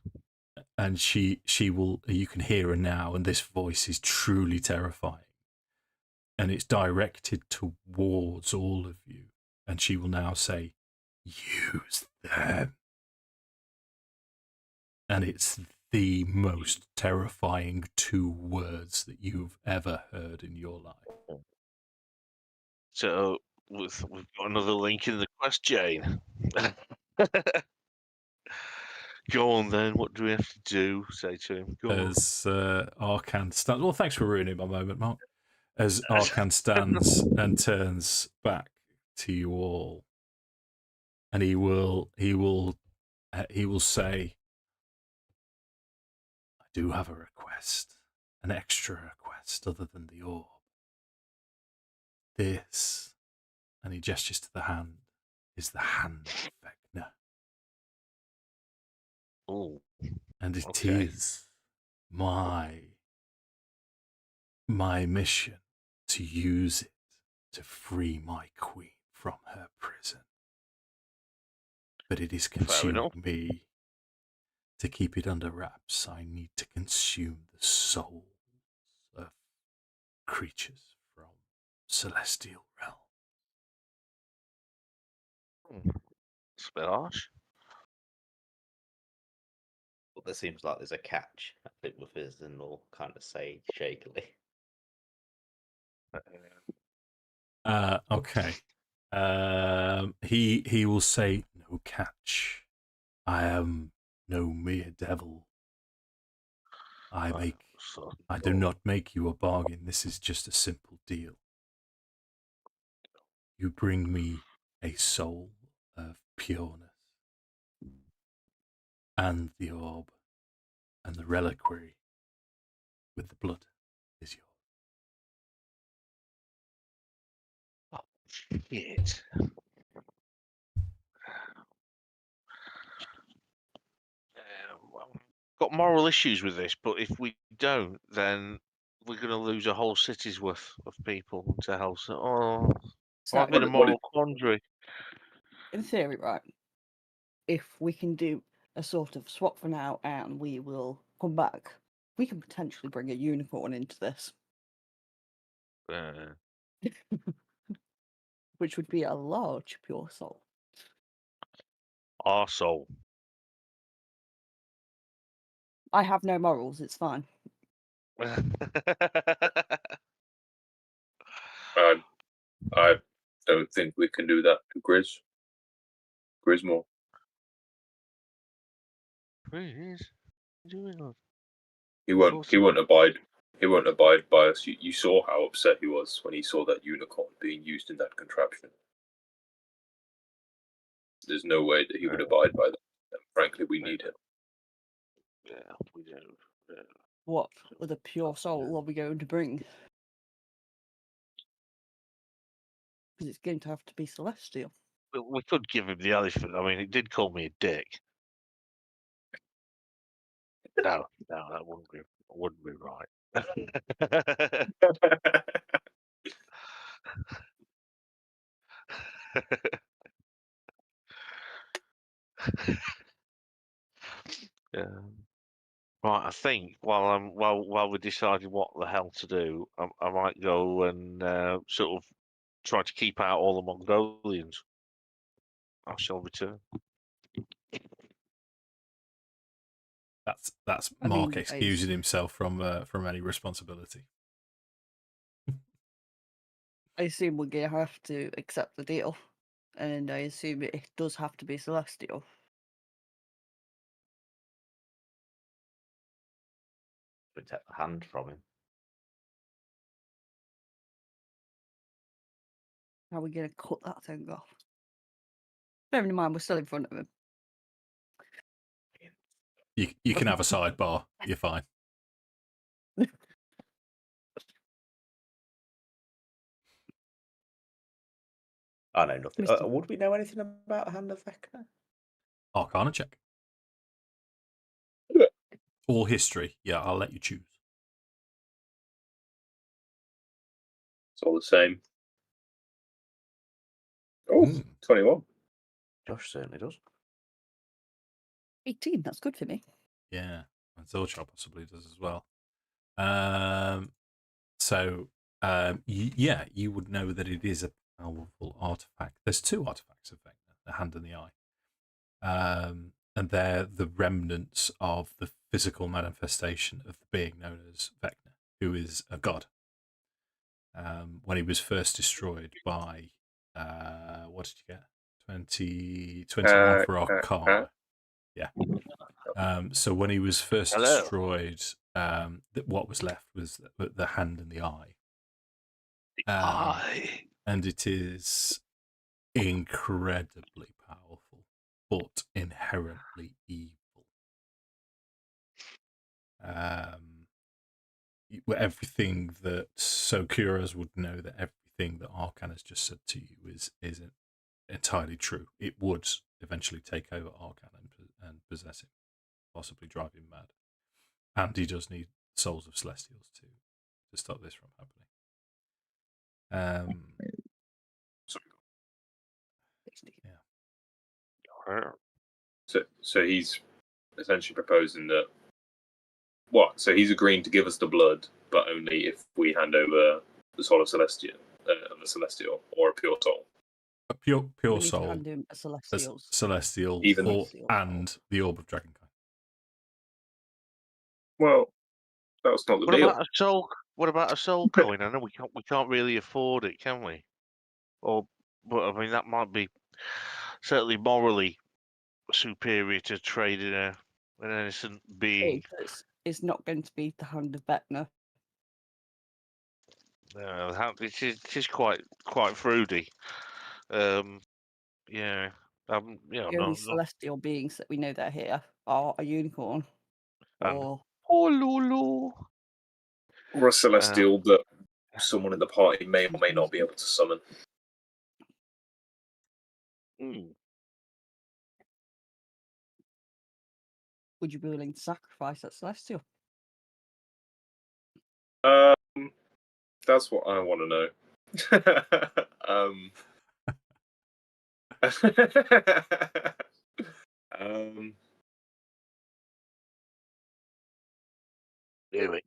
[SPEAKER 1] And she will. You can hear her now, and this voice is truly terrifying. And it's directed towards all of you. And she will now say, "Use them." And it's the most terrifying 2 words that you've ever heard in your life.
[SPEAKER 5] So we've got another link in the quest chain. Go on then. What do we have to do? Say to him. Go on.
[SPEAKER 1] As Arkan stands, well, thanks for ruining my moment, Mark. As Arkan stands and turns back to you all, and he will say, "I do have a request, an extra request other than the orb. This," and he gestures to the hand, "is the hand of Vecna.
[SPEAKER 5] Oh,
[SPEAKER 1] And it
[SPEAKER 5] okay.
[SPEAKER 1] is my mission to use it to free my queen from her prison. But it is consuming
[SPEAKER 5] enough.
[SPEAKER 1] me. To keep it under wraps, I need to consume the souls of creatures from celestial realm."
[SPEAKER 5] It's a bit harsh.
[SPEAKER 3] But there seems like there's a catch. I think Mephiston will kind of say shakily.
[SPEAKER 1] Okay. He will say, "No catch. I am no mere devil. I do not make you a bargain. This is just a simple deal. You bring me a soul of pureness, and the orb and the reliquary with the blood is yours."
[SPEAKER 5] Oh, shit. Well, got moral issues with this, but if we don't, then we're going to lose a whole city's worth of people to hell. So,
[SPEAKER 2] So,
[SPEAKER 5] I'm in a
[SPEAKER 4] What
[SPEAKER 5] moral quandary.
[SPEAKER 2] in theory, right, if we can do a sort of swap for now and we will come back, we can potentially bring a unicorn into this, which would be a large pure soul.
[SPEAKER 5] Arsehole.
[SPEAKER 2] I have no morals, it's fine.
[SPEAKER 4] I don't think we can do that to Grismore.
[SPEAKER 5] Please, doing it.
[SPEAKER 4] He won't abide. He won't abide by us. You saw how upset he was when he saw that unicorn being used in that contraption. There's no way that he would abide by that. And frankly, we need him.
[SPEAKER 5] Yeah, we do. Yeah.
[SPEAKER 2] What other pure soul are we going to bring? Because it's going to have to be celestial.
[SPEAKER 5] We could give him the elephant. I mean, it did call me a dick. No, that wouldn't be right. Yeah. Right, I think while we're deciding what the hell to do, I might go and sort of try to keep out all the Mongolians. I shall return.
[SPEAKER 1] That's
[SPEAKER 2] I
[SPEAKER 1] Mark
[SPEAKER 2] mean,
[SPEAKER 1] excusing himself from any responsibility.
[SPEAKER 2] I assume we're going to have to accept the deal. And I assume it does have to be celestial.
[SPEAKER 3] We take the hand from him.
[SPEAKER 2] How are we going to cut that thing off? Bearing in mind, we're still in front of him.
[SPEAKER 1] You can have a sidebar. You're fine.
[SPEAKER 3] I know nothing.
[SPEAKER 2] Mr.
[SPEAKER 3] Would we know anything about Hand of Vecna?
[SPEAKER 1] Arcana check.
[SPEAKER 4] Yeah.
[SPEAKER 1] Or history. Yeah, I'll let you choose.
[SPEAKER 4] It's all the same. Oh,
[SPEAKER 1] Mm.
[SPEAKER 4] 21.
[SPEAKER 3] Josh certainly does.
[SPEAKER 2] 18, that's good for me.
[SPEAKER 1] Yeah, and Zolchar possibly does as well. Yeah, you would know that it is a powerful artifact. There's two artifacts of Vecna, the Hand and the Eye. And they're the remnants of the physical manifestation of the being known as Vecna, who is a god. When he was first destroyed by, what did you get? 21 for Arcana. Yeah. So when he was first
[SPEAKER 5] Hello.
[SPEAKER 1] destroyed, what was left was the Hand and the Eye.
[SPEAKER 5] Aye.
[SPEAKER 1] And it is incredibly powerful, but inherently evil. Everything that Kuras would know, that everything that Arcan has just said to you is entirely true. It would eventually take over Arcan and possess him, possibly drive him mad. And he does need souls of Celestials to stop this from happening.
[SPEAKER 4] So he's essentially proposing that. What? So he's agreeing to give us the blood, but only if we hand over the soul of Celestial, or a pure soul.
[SPEAKER 1] A pure
[SPEAKER 2] We need to
[SPEAKER 1] soul,
[SPEAKER 2] hand him a
[SPEAKER 1] a
[SPEAKER 2] Celestials.
[SPEAKER 1] celestial,
[SPEAKER 4] Even-
[SPEAKER 1] and the orb of Dragonkind.
[SPEAKER 4] Well, that's not the
[SPEAKER 5] What
[SPEAKER 4] deal.
[SPEAKER 5] about a soul? What about a soul coin? I know we can't really afford it, can we? But I mean that might be certainly morally superior to trading an innocent being.
[SPEAKER 2] It's not going to be the Hand of Vecna.
[SPEAKER 5] It is quite fruity. Yeah.
[SPEAKER 2] The only celestial beings that we know that are here are a unicorn
[SPEAKER 5] And-
[SPEAKER 2] or
[SPEAKER 5] Oh, Lulu.
[SPEAKER 4] Or a celestial that someone in the party may or may not be able to summon.
[SPEAKER 2] would you be willing to sacrifice that celestial?
[SPEAKER 4] That's what I want to know.
[SPEAKER 5] Really?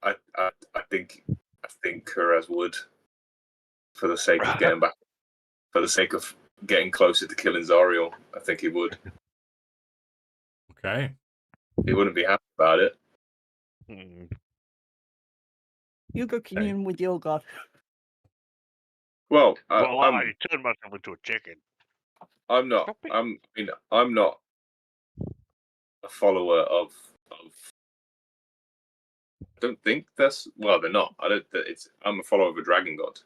[SPEAKER 4] I think Kuraz would, for the sake of getting back, for the sake of getting closer to killing Zariel. I think he would.
[SPEAKER 1] Okay.
[SPEAKER 4] He wouldn't be happy about it.
[SPEAKER 2] You go commune with your god.
[SPEAKER 4] Well,
[SPEAKER 5] I turned myself into a chicken.
[SPEAKER 4] I'm not.
[SPEAKER 5] Stop it.
[SPEAKER 4] I'm not a follower of. I don't think that's. Well, they're not. I don't. I'm a follower of a dragon god.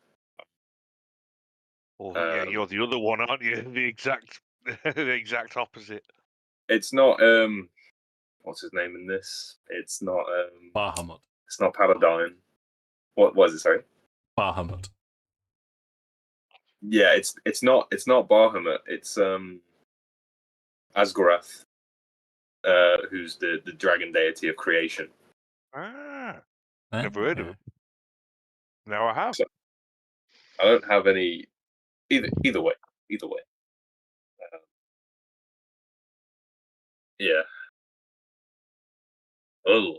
[SPEAKER 5] Oh, yeah, you're the other one, aren't you? The exact opposite.
[SPEAKER 4] It's not. What's his name in this? It's not.
[SPEAKER 1] Bahamut.
[SPEAKER 4] It's not Paladin. What was it? Sorry.
[SPEAKER 1] Bahamut.
[SPEAKER 4] Yeah, it's not Bahamut. It's Asgorath, who's the dragon deity of creation.
[SPEAKER 5] Never heard of him. Now I have.
[SPEAKER 4] So, I don't have any. Either way. Yeah. Oh,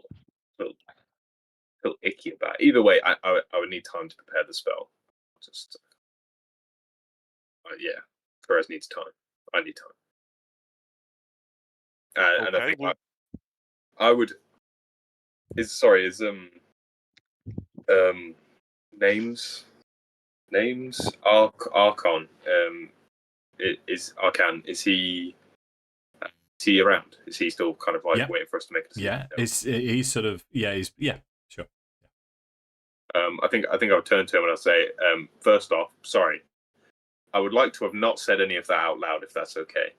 [SPEAKER 4] feel icky about it. Either way, I would need time to prepare the spell. Just yeah, Perez needs time. I need time. And I think I would. Is names Archon. Is Arcan? Is he around? Is he still kind of like waiting for us to make a decision?
[SPEAKER 1] Yeah, he's sort of sure.
[SPEAKER 4] I think I would turn to him and I'd say, first off, sorry. I would like to have not said any of that out loud, if that's okay.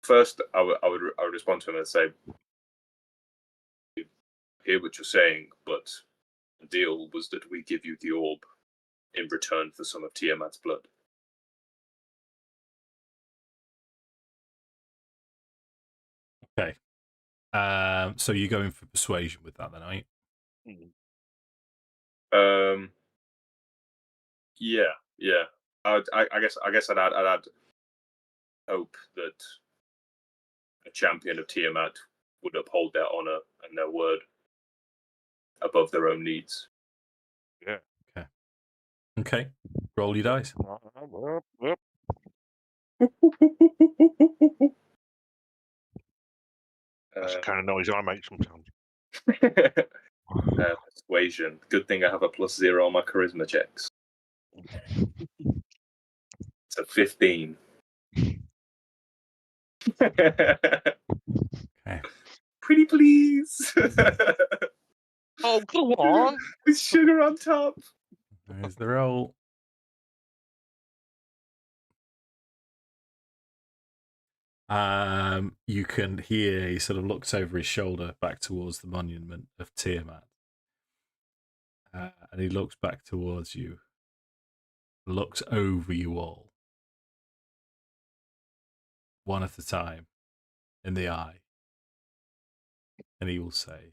[SPEAKER 4] First, I would respond to him and say, I hear what you're saying, but the deal was that we give you the orb in return for some of Tiamat's blood.
[SPEAKER 1] Okay. So you're going for persuasion with that, then, are you?
[SPEAKER 4] Yeah. I guess I'd add hope that a champion of Tiamat would uphold their honor and their word above their own needs.
[SPEAKER 5] Yeah.
[SPEAKER 1] Okay. Roll your dice.
[SPEAKER 5] That's the kind of noise I make sometimes.
[SPEAKER 4] Persuasion. Good thing I have a +0 on my charisma checks. It's a 15.
[SPEAKER 1] Okay.
[SPEAKER 4] Pretty please.
[SPEAKER 5] Oh, come on!
[SPEAKER 4] With sugar on top.
[SPEAKER 1] There's the roll. You can hear he sort of looks over his shoulder back towards the monument of Tiamat. And he looks back towards you, looks over you all, one at a time, in the eye. And he will say,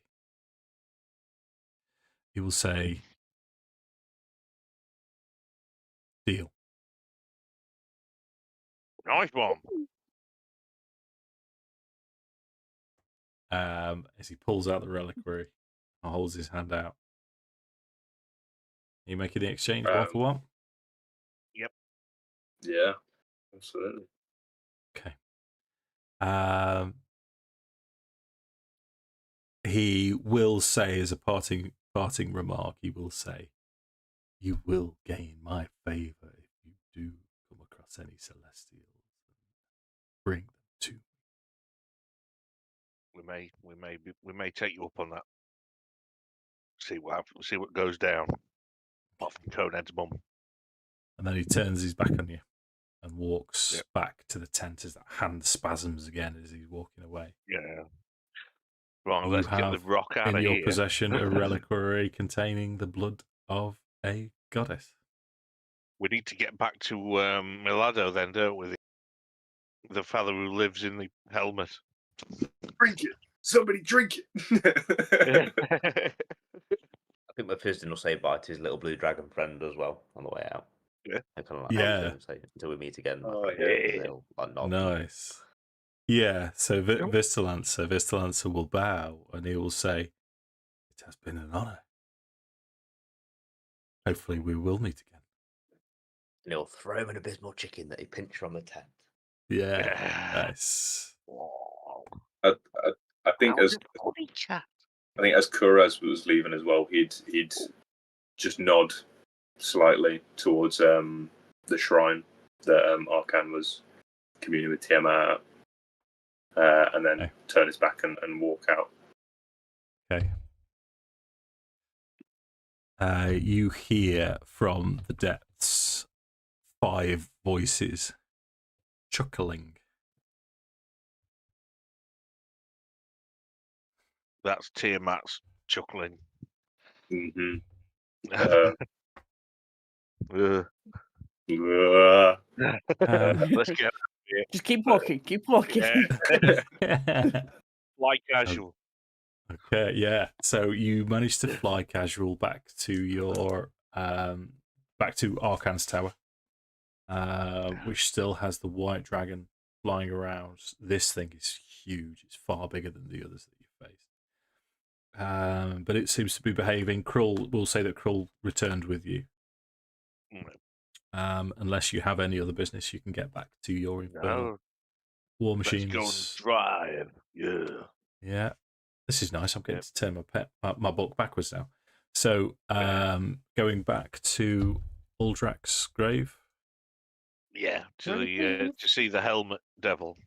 [SPEAKER 1] deal.
[SPEAKER 5] Nice one.
[SPEAKER 1] As he pulls out the reliquary and holds his hand out. Are you making the exchange 1 for 1?
[SPEAKER 5] Yep.
[SPEAKER 4] Yeah, absolutely.
[SPEAKER 1] Okay. He will say, as a parting remark, he will say, you will gain my favor if you do come across any Celestials. Bring them to me.
[SPEAKER 5] We may take you up on that. See what happens. See what goes down. Apart from Conan's mum.
[SPEAKER 1] And then he turns his back on you and walks back to the tent as that hand spasms again as he's walking away.
[SPEAKER 5] Yeah. Right,
[SPEAKER 1] You
[SPEAKER 5] let's get
[SPEAKER 1] have
[SPEAKER 5] the rock out
[SPEAKER 1] in
[SPEAKER 5] of
[SPEAKER 1] your
[SPEAKER 5] here.
[SPEAKER 1] possession a reliquary containing the blood of a goddess.
[SPEAKER 5] We need to get back to Milado then, don't we? The fellow who lives in the helmet.
[SPEAKER 4] Drink it. Somebody drink it.
[SPEAKER 3] I think Mephiston will say bye to his little blue dragon friend as well on the way out.
[SPEAKER 5] Yeah.
[SPEAKER 3] Kind of
[SPEAKER 1] Yeah.
[SPEAKER 3] say, until we meet again.
[SPEAKER 4] Oh,
[SPEAKER 3] my friend.
[SPEAKER 5] yeah.
[SPEAKER 3] And they'll, like, nod.
[SPEAKER 1] Nice. Yeah, so Vistalancer will bow and he will say, it has been an honour. Hopefully we will meet again.
[SPEAKER 3] And he'll throw him an abysmal chicken that he pinched from the tent.
[SPEAKER 1] Yeah, nice.
[SPEAKER 4] I think as Kuraz was leaving as well, he'd just nod slightly towards the shrine that Arcan was communing with Tiamat at, and then turn his back and walk out.
[SPEAKER 1] Okay. You hear from the depths 5 voices chuckling.
[SPEAKER 5] That's Tiamat's chuckling.
[SPEAKER 4] Mm-hmm.
[SPEAKER 5] Let's get
[SPEAKER 2] Just keep walking, keep walking.
[SPEAKER 5] like casual.
[SPEAKER 1] Okay, yeah. So you managed to fly casual back to your back to Arcan's tower, which still has the white dragon flying around. This thing is huge. It's far bigger than the others that you faced. But it seems to be behaving. Krull will say that Krull returned with you. Unless you have any other business, you can get back to your infernal war machines.
[SPEAKER 5] Let's go and drive. Yeah.
[SPEAKER 1] Yeah. This is nice. I'm getting to turn my book backwards now. So, going back to Uldrak's grave.
[SPEAKER 5] Yeah, to see the helmet devil.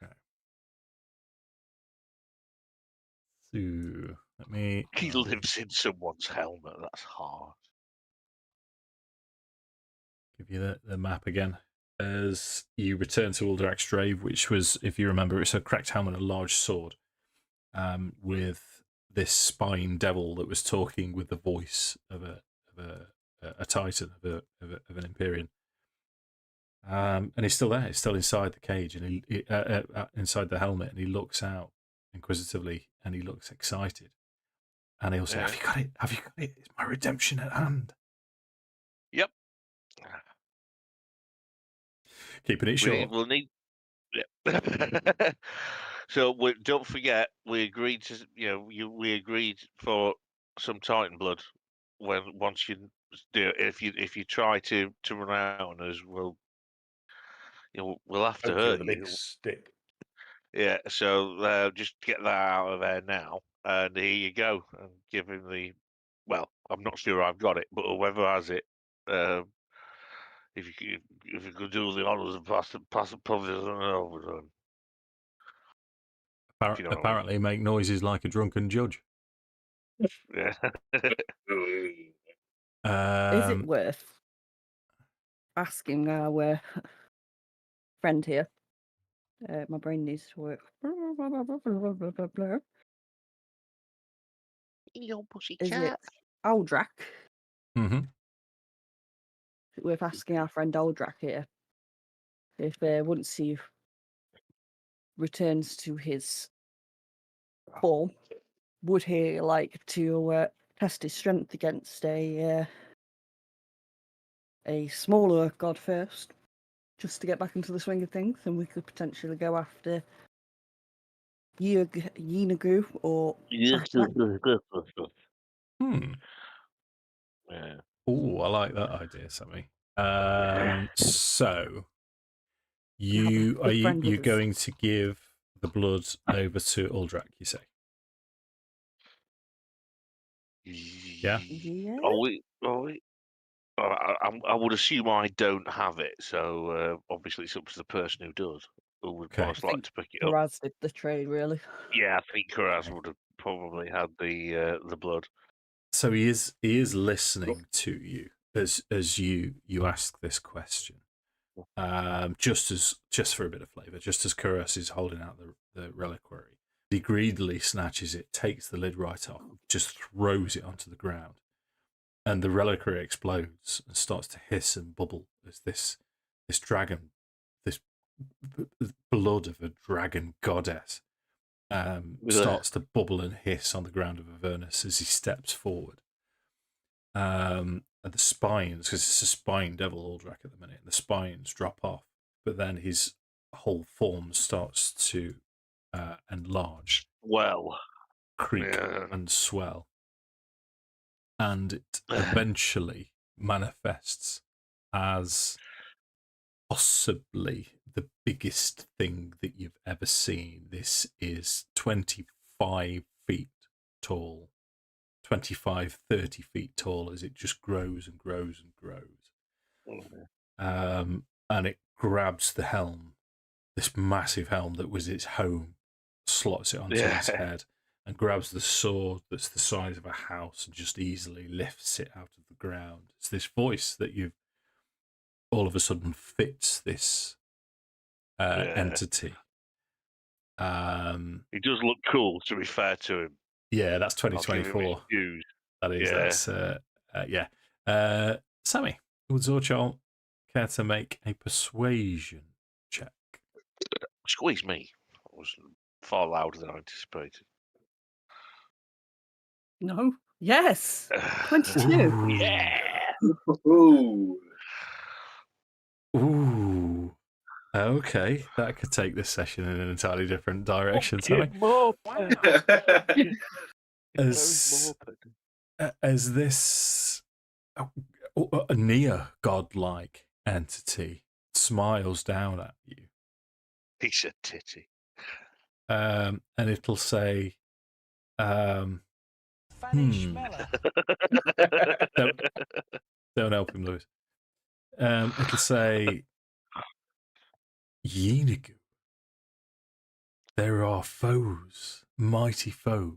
[SPEAKER 1] Okay. So, Let me.
[SPEAKER 5] He lives in someone's helmet. That's hard.
[SPEAKER 1] Give you the map again. As you return to Uldrach's Drave, which was, if you remember, it's a cracked helmet and a large sword, with this spine devil that was talking with the voice of a titan of an Empyrean. And he's still there. He's still inside the cage, and he inside the helmet, and he looks out inquisitively, and he looks excited, and he'll say, "Have you got it? Have you got it? It's my redemption at hand."
[SPEAKER 5] Yep.
[SPEAKER 1] Keeping it short.
[SPEAKER 5] We'll need. Yeah. So don't forget, we agreed to. We agreed for some Titan blood. Once you do, if you try to run out on us, we'll have to
[SPEAKER 3] Hopefully
[SPEAKER 5] hurt
[SPEAKER 3] with a big
[SPEAKER 5] you.
[SPEAKER 3] stick.
[SPEAKER 5] Yeah. So just get that out of there now, and here you go, and give him the. Well, I'm not sure I've got it, but whoever has it, if you could do the honours and pass it over to him. If you know what I mean.
[SPEAKER 1] Apparently, make noises like a drunken judge.
[SPEAKER 5] Yeah.
[SPEAKER 2] Is it worth asking our friend here? My brain needs to work.
[SPEAKER 5] Your pussy
[SPEAKER 2] Is it
[SPEAKER 5] cat.
[SPEAKER 2] Aldrak?
[SPEAKER 1] Mm-hmm.
[SPEAKER 2] Is it worth asking our friend Aldrak here if once he returns to his form, would he like to test his strength against a smaller god first, just to get back into the swing of things, and we could potentially go after Yinagu or
[SPEAKER 5] Yeah.
[SPEAKER 1] Oh, I like that idea, Sammy. So
[SPEAKER 2] Have a
[SPEAKER 1] you
[SPEAKER 2] good friend with
[SPEAKER 1] you
[SPEAKER 2] us.
[SPEAKER 1] going to give the blood over to Uldrak? You say? Yeah.
[SPEAKER 2] Yeah.
[SPEAKER 5] I would assume I don't have it, so obviously it's up to the person who does, who would
[SPEAKER 1] Okay.
[SPEAKER 5] most like to pick it up.
[SPEAKER 2] Raz did the trade, really.
[SPEAKER 5] Yeah, I think Karaz
[SPEAKER 1] Okay.
[SPEAKER 5] would have probably had the blood.
[SPEAKER 1] So he is listening to you as you ask this question. Just for a bit of flavour, just as Kuras is holding out the reliquary, he greedily snatches it, takes the lid right off, just throws it onto the ground, and the reliquary explodes and starts to hiss and bubble as this dragon, this blood of a dragon goddess, starts to bubble and hiss on the ground of Avernus as he steps forward. And the spines, because it's a spine devil Aldrak at the minute, the spines drop off, but then his whole form starts to enlarge, creak, and swell. And it eventually manifests as possibly the biggest thing that you've ever seen. This is 25 feet tall. 25, 30 feet tall as it just grows and grows and grows. And it grabs the helm, this massive helm that was its home, slots it onto its head, and grabs the sword that's the size of a house and just easily lifts it out of the ground. It's this voice that you've all of a sudden fits this entity.
[SPEAKER 5] He does look cool, to be fair to him.
[SPEAKER 1] Yeah, that's 2024. That is, that's, yeah. Sammy, would Zorchal care to make a persuasion check?
[SPEAKER 5] Squeeze me. It was far louder than I anticipated.
[SPEAKER 2] No. Yes. 22.
[SPEAKER 5] Yeah.
[SPEAKER 1] Ooh. Okay, that could take this session in an entirely different direction, Sammy. As this a near godlike entity smiles down at you,
[SPEAKER 5] He's a titty.
[SPEAKER 1] and it'll say, don't help him, Lewis. It'll say, Yinagu, there are foes, mighty foes,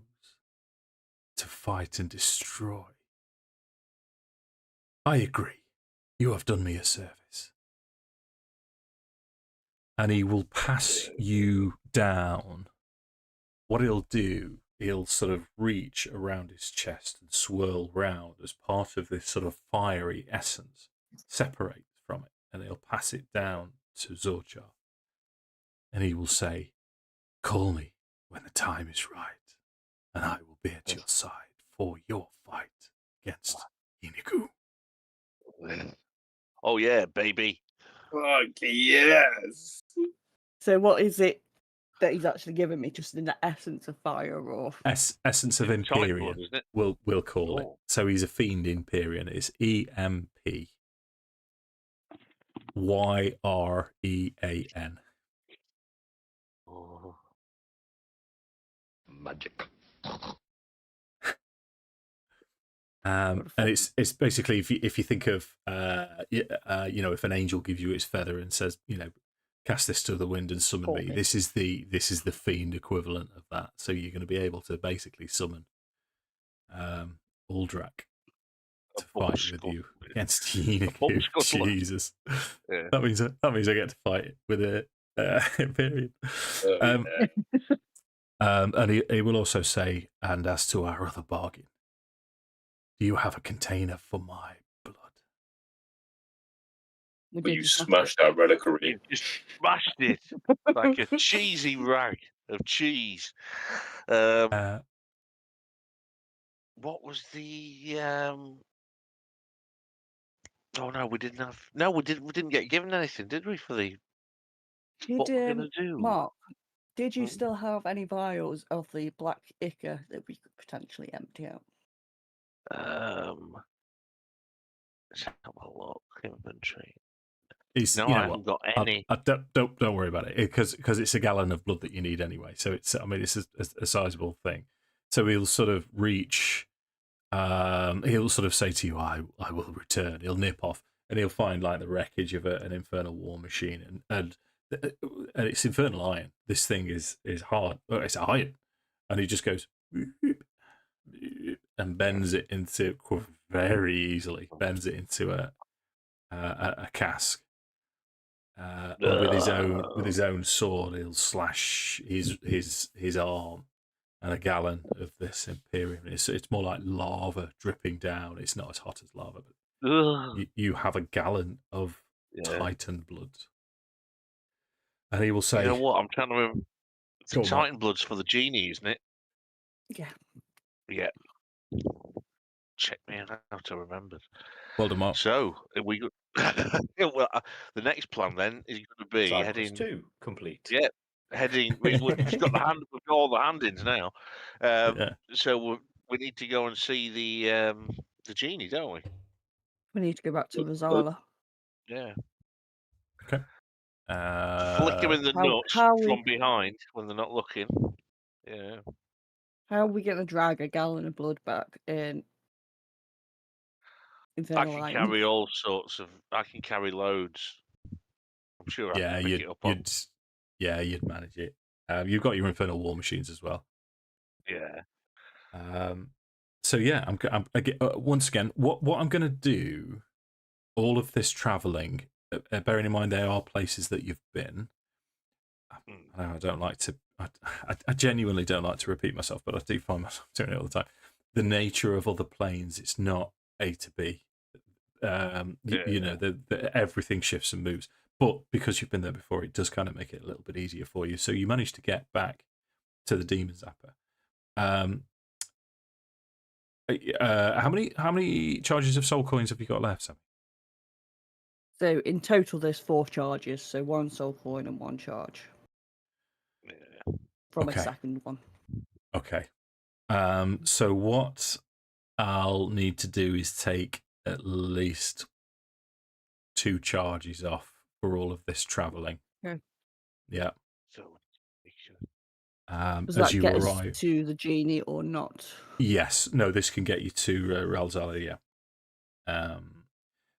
[SPEAKER 1] to fight and destroy. I agree. You have done me a service. And he will pass you down. What he'll do, he'll sort of reach around his chest and swirl round as part of this sort of fiery essence separates from it, and he'll pass it down to Zorchar. And he will say, call me when the time is right, and I will be at your side for your fight against Inigu.
[SPEAKER 5] Oh yeah, baby.
[SPEAKER 4] Fuck yes.
[SPEAKER 2] So what is it that he's actually given me? Just in the essence of fire, or
[SPEAKER 1] Essence of
[SPEAKER 5] It's Tonic
[SPEAKER 1] Empyrean,
[SPEAKER 5] blood, isn't it?
[SPEAKER 1] we'll call it.
[SPEAKER 5] Oh.
[SPEAKER 1] So he's a fiend Empyrean. It's EMPYREAN.
[SPEAKER 5] Oh.
[SPEAKER 7] Magic.
[SPEAKER 1] And it's basically if you think of if an angel gives you its feather and says, cast this to the wind and summon me. This is the fiend equivalent of that. So you're going to be able to basically summon Uldrak to fight with you against Inigu. Jesus,
[SPEAKER 5] Yeah.
[SPEAKER 1] that means I get to fight with a Empyrean. And he will also say, and as to our other bargain, do you have a container for my blood?
[SPEAKER 4] But you smashed that reliquary.
[SPEAKER 5] You just smashed it like a cheesy rag of cheese. What was the? Oh no, we didn't have. No, we didn't get given anything, did we? For the what we're gonna do?
[SPEAKER 2] Mark, did you
[SPEAKER 5] Hmm?
[SPEAKER 2] still have any vials of the black ichor that we could potentially empty out?
[SPEAKER 5] Let's have a look. Inventory.
[SPEAKER 1] It's,
[SPEAKER 5] No,
[SPEAKER 1] you
[SPEAKER 5] I
[SPEAKER 1] know
[SPEAKER 5] haven't
[SPEAKER 1] what?
[SPEAKER 5] got any.
[SPEAKER 1] Don't worry about it because it's a gallon of blood that you need anyway. So it's a sizable thing. So he'll sort of reach. He'll sort of say to you, "I will return." He'll nip off and he'll find like the wreckage of an infernal war machine and it's infernal iron. This thing is hard. Oh, it's iron, and he just goes and bends it into very easily. Bends it into a cask. And with his own sword, he'll slash his arm, and a gallon of this Imperium. It's more like lava dripping down. It's not as hot as lava, but you have a gallon of Titan blood. And he will say,
[SPEAKER 5] "You know what? I'm trying to remember. The
[SPEAKER 1] Go on, Mark.
[SPEAKER 5] Titan blood's for the genie, isn't it?"
[SPEAKER 2] Yeah.
[SPEAKER 5] Yeah. Check me out how to remember.
[SPEAKER 1] Well done, Mark.
[SPEAKER 5] So we well, the next plan then is going to be
[SPEAKER 3] Side
[SPEAKER 5] heading.
[SPEAKER 3] quest 2 complete.
[SPEAKER 5] Yeah, we've got all the hand-ins now.
[SPEAKER 1] Yeah.
[SPEAKER 5] So we need to go and see the genie, don't we?
[SPEAKER 2] We need to go back to Rosala.
[SPEAKER 5] Yeah.
[SPEAKER 1] Okay.
[SPEAKER 5] Flick him in the nuts
[SPEAKER 2] how
[SPEAKER 5] from behind when they're not looking. Yeah.
[SPEAKER 2] How are we going to drag a gallon of blood back in
[SPEAKER 5] I
[SPEAKER 2] Infernal
[SPEAKER 5] can
[SPEAKER 2] Iron?
[SPEAKER 5] carry all sorts of. I can carry loads. I'm sure I can pick it up on.
[SPEAKER 1] You'd manage it. You've got your infernal war machines as well.
[SPEAKER 5] Yeah.
[SPEAKER 1] So yeah, once again, what I'm going to do, all of this traveling, bearing in mind there are places that you've been. I don't like to. I genuinely don't like to repeat myself, but I do find myself doing it all the time. The nature of other planes, it's not A to B. Everything shifts and moves. But because you've been there before, it does kind of make it a little bit easier for you. So you managed to get back to the Demon Zapper. How many charges of soul coins have you got left, Sammy?
[SPEAKER 2] So in total, there's 4 charges. So 1 soul coin and 1 charge.
[SPEAKER 5] Yeah.
[SPEAKER 2] From
[SPEAKER 1] Okay.
[SPEAKER 2] a second one.
[SPEAKER 1] Okay. So what I'll need to do is take at least 2 charges off for all of this traveling.
[SPEAKER 2] Okay.
[SPEAKER 1] Yeah.
[SPEAKER 5] So
[SPEAKER 2] Does
[SPEAKER 1] as
[SPEAKER 2] that
[SPEAKER 1] you
[SPEAKER 2] get
[SPEAKER 1] arrive.
[SPEAKER 2] us to the genie or not?
[SPEAKER 1] Yes. No, this can get you to Ralzala, yeah.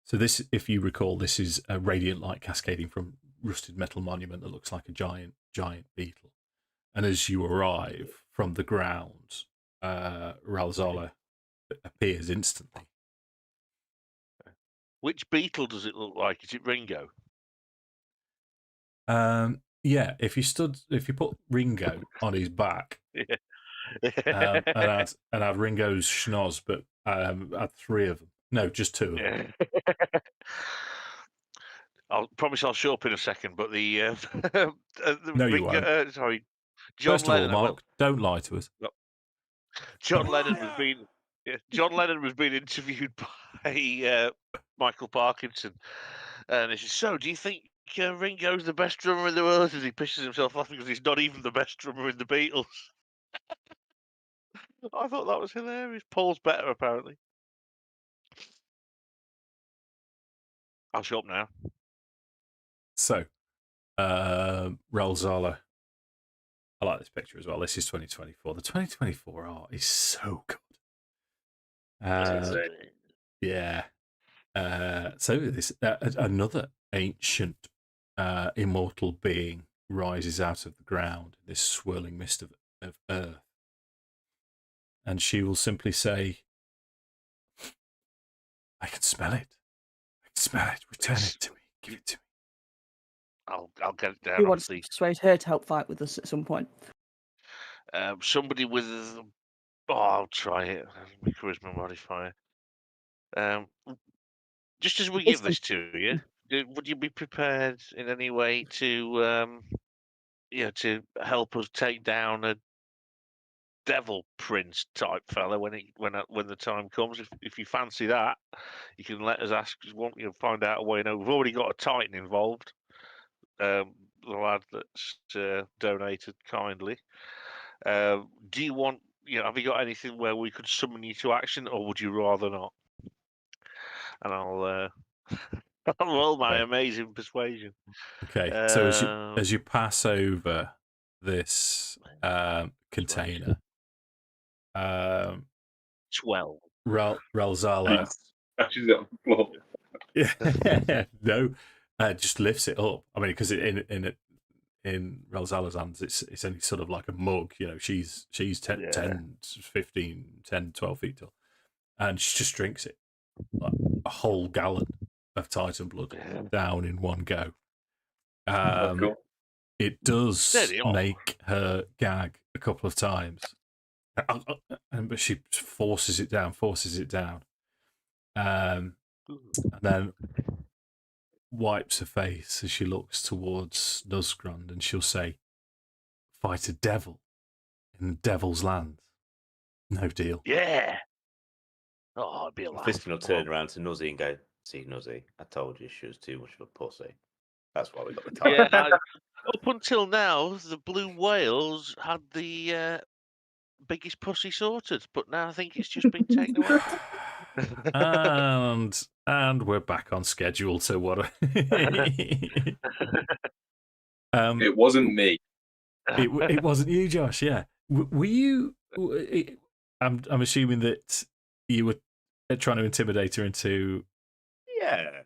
[SPEAKER 1] So this, if you recall, this is a radiant light cascading from rusted metal monument that looks like a giant beetle. And as you arrive from the ground, Ralzala appears instantly.
[SPEAKER 5] Which beetle does it look like? Is it Ringo?
[SPEAKER 1] Yeah, if you put Ringo on his back, and had Ringo's schnoz, but had 3 of them. No, just 2 of them.
[SPEAKER 5] I'll promise I'll show up in a second, but the
[SPEAKER 1] No, you
[SPEAKER 5] Ringo,
[SPEAKER 1] won't.
[SPEAKER 5] sorry, John
[SPEAKER 1] First of all,
[SPEAKER 5] Lennon.
[SPEAKER 1] Mark, don't lie to us.
[SPEAKER 5] John Lennon was being John Lennon was being interviewed by Michael Parkinson, and he says, "So, do you think Ringo's the best drummer in the world?" As he pisses himself laughing because he's not even the best drummer in the Beatles. I thought that was hilarious. Paul's better, apparently. I'll show up now.
[SPEAKER 1] So, Ralzala. I like this picture as well. This is 2024. The 2024 art is so good. Yeah. So this another ancient immortal being rises out of the ground, this swirling mist of earth, and she will simply say, "I can smell it. I can smell it. Return it to me. Give it to me."
[SPEAKER 5] I'll get it down.
[SPEAKER 2] Who wants to persuade her to help fight with us at some point?
[SPEAKER 5] Somebody with. I'll try it. My charisma modifier. Just as we give this to you, would you be prepared in any way to, to help us take down a devil prince type fella when the time comes? If you fancy that, you can let us ask. Want you to find out a way? We've already got a Titan involved. The lad that's donated kindly. Do you want? Have you got anything where we could summon you to action, or would you rather not? And I'll roll my amazing persuasion.
[SPEAKER 1] Okay, so as you pass over this container,
[SPEAKER 5] 12.
[SPEAKER 1] Ralzala.
[SPEAKER 4] Actually, on the floor.
[SPEAKER 1] Yeah, no, just lifts it up. I mean, because in Ralzala's hands, it's only sort of like a mug. She's 10, 15, 10, 12 feet tall, and she just drinks it, like a whole gallon of Titan blood down in one go.
[SPEAKER 4] Cool.
[SPEAKER 1] It does make her gag a couple of times, but she forces it down, and then wipes her face as she looks towards Nuzgrund, and she'll say, "Fight a devil in the devil's land. No deal."
[SPEAKER 5] Yeah. Oh, it'd be a laugh.
[SPEAKER 3] Mephiston will turn around to Nuzzy and go, "See, Nuzzy, I told you she was too much of a pussy. That's why we got the time."
[SPEAKER 5] Yeah, up until now, the blue whales had the biggest pussy sorted, but now I think it's just been taken away.
[SPEAKER 1] and we're back on schedule to what?
[SPEAKER 4] It wasn't me.
[SPEAKER 1] It wasn't you, Josh. Yeah, were you? I'm assuming that you were trying to intimidate her into.
[SPEAKER 3] Yeah.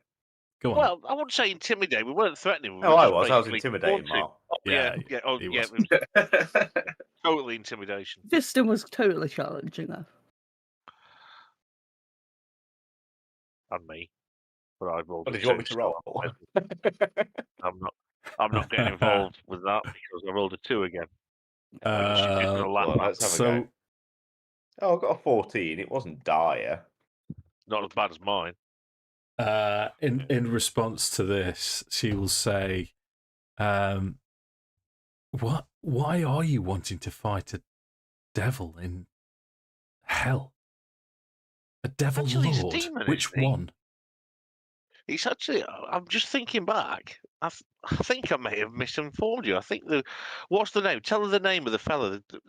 [SPEAKER 1] Go on.
[SPEAKER 5] Well, I wouldn't say intimidate. We weren't threatening. We
[SPEAKER 3] No,
[SPEAKER 5] were
[SPEAKER 3] I
[SPEAKER 5] just
[SPEAKER 3] was. I was
[SPEAKER 5] basically
[SPEAKER 3] intimidating
[SPEAKER 5] taunting.
[SPEAKER 3] Mark.
[SPEAKER 5] Yeah. Oh,
[SPEAKER 1] he
[SPEAKER 5] yeah.
[SPEAKER 1] was.
[SPEAKER 5] It was totally intimidation.
[SPEAKER 2] Fiston was totally challenging her.
[SPEAKER 5] And me. But I rolled.
[SPEAKER 3] What did you want me to roll?
[SPEAKER 5] I'm not getting involved with that because I rolled a 2 again.
[SPEAKER 3] Let's have a go. Oh, I got a 14. It wasn't dire.
[SPEAKER 5] Not as bad as mine.
[SPEAKER 1] In response to this, she will say, "What? Why are you wanting to fight a devil in hell? A devil
[SPEAKER 5] Actually,
[SPEAKER 1] lord?
[SPEAKER 5] he's a demon,
[SPEAKER 1] Which
[SPEAKER 5] isn't he?
[SPEAKER 1] one?"
[SPEAKER 5] He's actually. I'm just thinking back. I think I may have misinformed you. I think what's the name? Tell her the name of the fella that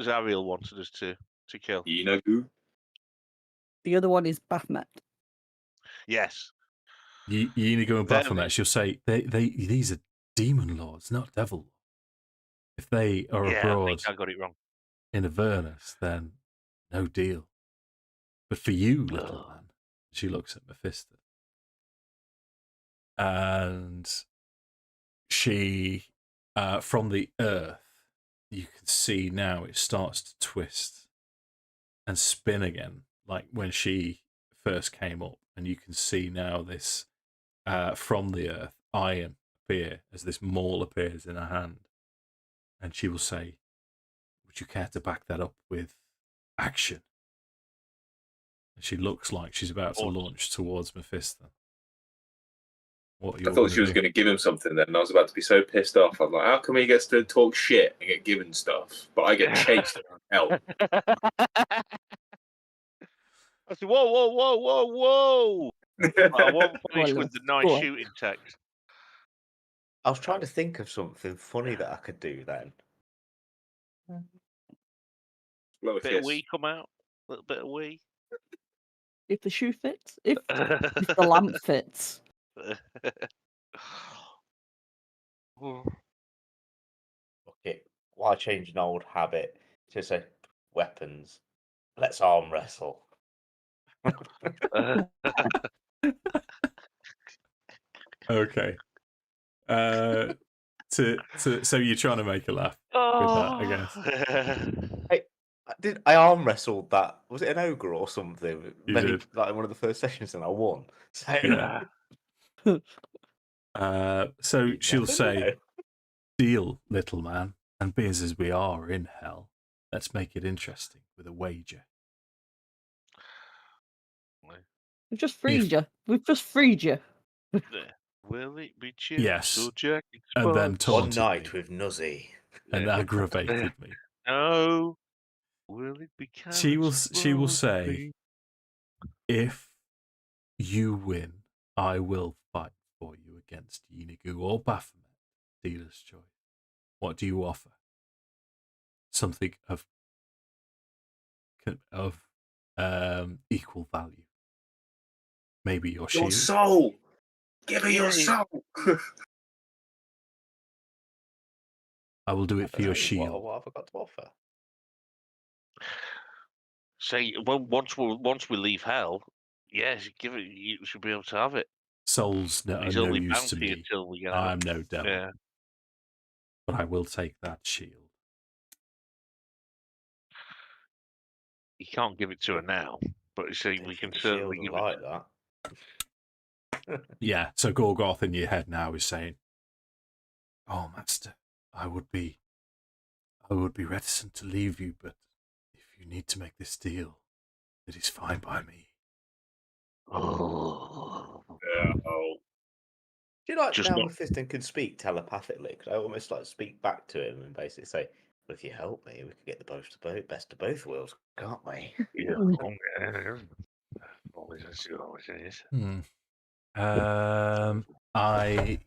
[SPEAKER 5] Zariel wanted us to kill.
[SPEAKER 4] Inagu?
[SPEAKER 2] The other one is Baphomet.
[SPEAKER 5] Yes.
[SPEAKER 1] Inigo and Baphomet. She'll say, these are demon lords, not devil. If they are abroad,
[SPEAKER 5] I got it wrong.
[SPEAKER 1] in Avernus, then no deal. But for you, little man, she looks at Mephiston, and she, from the earth, you can see now it starts to twist and spin again, like when she first came up. And you can see now this from the earth iron appear as this maul appears in her hand. And she will say, "Would you care to back that up with action?" And she looks like she's about to launch towards Mephiston. What
[SPEAKER 4] I thought she was going to give him something then, and I was about to be so pissed off. I'm like, how come he gets to talk shit and get given stuff, but I get chased around hell?
[SPEAKER 5] I said, whoa, whoa, whoa, whoa, whoa! I won't finish with the nice
[SPEAKER 2] Go on.
[SPEAKER 5] shooting text.
[SPEAKER 3] I was trying to think of something funny that I could do then.
[SPEAKER 4] Blow a
[SPEAKER 5] Bit of
[SPEAKER 4] kiss.
[SPEAKER 5] wee come out. A little bit of wee.
[SPEAKER 2] If the shoe fits, if the lamp fits.
[SPEAKER 3] Okay, why change an old habit to say weapons? Let's arm wrestle.
[SPEAKER 1] Okay. So you're trying to make a laugh with that, I guess.
[SPEAKER 3] I arm wrestled that? Was it an ogre or something?
[SPEAKER 1] You did.
[SPEAKER 3] Like in one of the first sessions, and I won. So,
[SPEAKER 1] Yeah. So
[SPEAKER 3] you
[SPEAKER 1] she'll
[SPEAKER 3] never
[SPEAKER 1] say,
[SPEAKER 3] know.
[SPEAKER 1] "Deal, little man, and be as we are in hell. Let's make it interesting with a wager."
[SPEAKER 2] We've just freed you. We've just freed you.
[SPEAKER 5] Will it be chips
[SPEAKER 1] Yes.
[SPEAKER 5] or Jack and
[SPEAKER 1] And then
[SPEAKER 5] Spice?
[SPEAKER 3] One
[SPEAKER 1] taunted
[SPEAKER 3] night
[SPEAKER 1] me
[SPEAKER 3] with Nuzzy.
[SPEAKER 1] and aggravated me.
[SPEAKER 5] No. Will it be
[SPEAKER 1] She will
[SPEAKER 5] carrots,
[SPEAKER 1] say,
[SPEAKER 5] broccoli?
[SPEAKER 1] "If you win, I will fight for you against Yenigu or Baphomet. Dealer's choice. What do you offer? Something of equal value. Maybe your shield."
[SPEAKER 4] Your soul! Give her your
[SPEAKER 5] Yeah.
[SPEAKER 4] soul!
[SPEAKER 1] I will do it
[SPEAKER 3] I
[SPEAKER 1] for
[SPEAKER 3] don't
[SPEAKER 1] your
[SPEAKER 3] know,
[SPEAKER 1] shield.
[SPEAKER 3] What have I got to offer?
[SPEAKER 5] Say, once we leave hell, yes, give it. You should be able to have it.
[SPEAKER 1] Souls are
[SPEAKER 5] He's
[SPEAKER 1] no
[SPEAKER 5] only
[SPEAKER 1] use to
[SPEAKER 5] bounty
[SPEAKER 1] me.
[SPEAKER 5] until we get
[SPEAKER 1] I'm
[SPEAKER 5] out.
[SPEAKER 1] no devil,
[SPEAKER 5] Yeah.
[SPEAKER 1] but I will take that shield.
[SPEAKER 5] You can't give it to her now, but you see, we can
[SPEAKER 3] The
[SPEAKER 5] certainly
[SPEAKER 3] shield
[SPEAKER 5] give
[SPEAKER 3] are
[SPEAKER 5] it.
[SPEAKER 3] like that.
[SPEAKER 1] Yeah, so Gorgoth in your head now is saying, "Oh, master, I would be reticent to leave you, but if you need to make this deal, it is fine by me."
[SPEAKER 5] Oh.
[SPEAKER 4] Yeah, oh.
[SPEAKER 3] Do you like
[SPEAKER 5] Just
[SPEAKER 3] now
[SPEAKER 5] not-
[SPEAKER 3] Mephiston can speak telepathically? Could I almost like speak back to him and basically say, "Well, if you help me, we could get the best of both worlds, can't we?"
[SPEAKER 5] Yeah. Always is.
[SPEAKER 1] You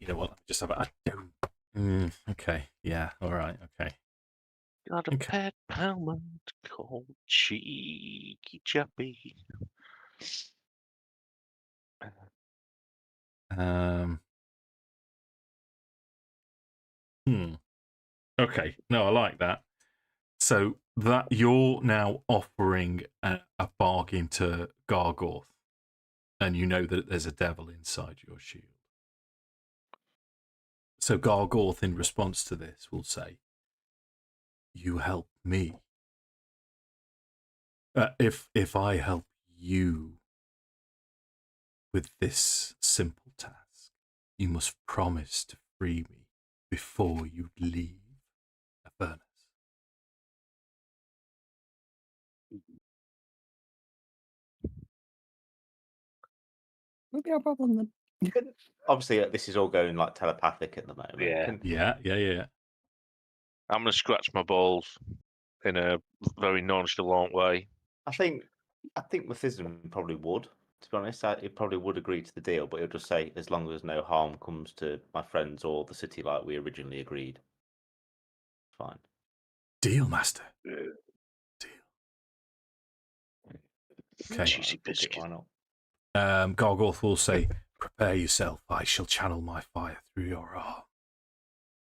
[SPEAKER 1] know what? Let me just have a. I don't. Okay. Yeah. All right. Okay.
[SPEAKER 5] Got a
[SPEAKER 1] Okay.
[SPEAKER 5] pet helmet called Cheeky Chappy.
[SPEAKER 1] Okay. No, I like that. So that you're now offering a bargain to Gargorth, and you know that there's a devil inside your shield. So Gargorth, in response to this, will say, "You help me. If I help you with this simple task, you must promise to free me before you leave Avernus."
[SPEAKER 2] Maybe our problem then.
[SPEAKER 3] Obviously, this is all going like telepathic at the moment.
[SPEAKER 5] Yeah.
[SPEAKER 1] Yeah.
[SPEAKER 5] I'm going to scratch my balls in a very nonchalant way.
[SPEAKER 3] I think Mephiston probably would. To be honest, he probably would agree to the deal, but he'll just say, "As long as no harm comes to my friends or the city, like we originally agreed." Fine.
[SPEAKER 1] Deal, master.
[SPEAKER 4] Yeah.
[SPEAKER 1] Deal. Okay.
[SPEAKER 5] Juicy
[SPEAKER 3] Book it,
[SPEAKER 5] biscuit.
[SPEAKER 3] why not?
[SPEAKER 1] Gargorth will say, "Prepare yourself. I shall channel my fire through your arm.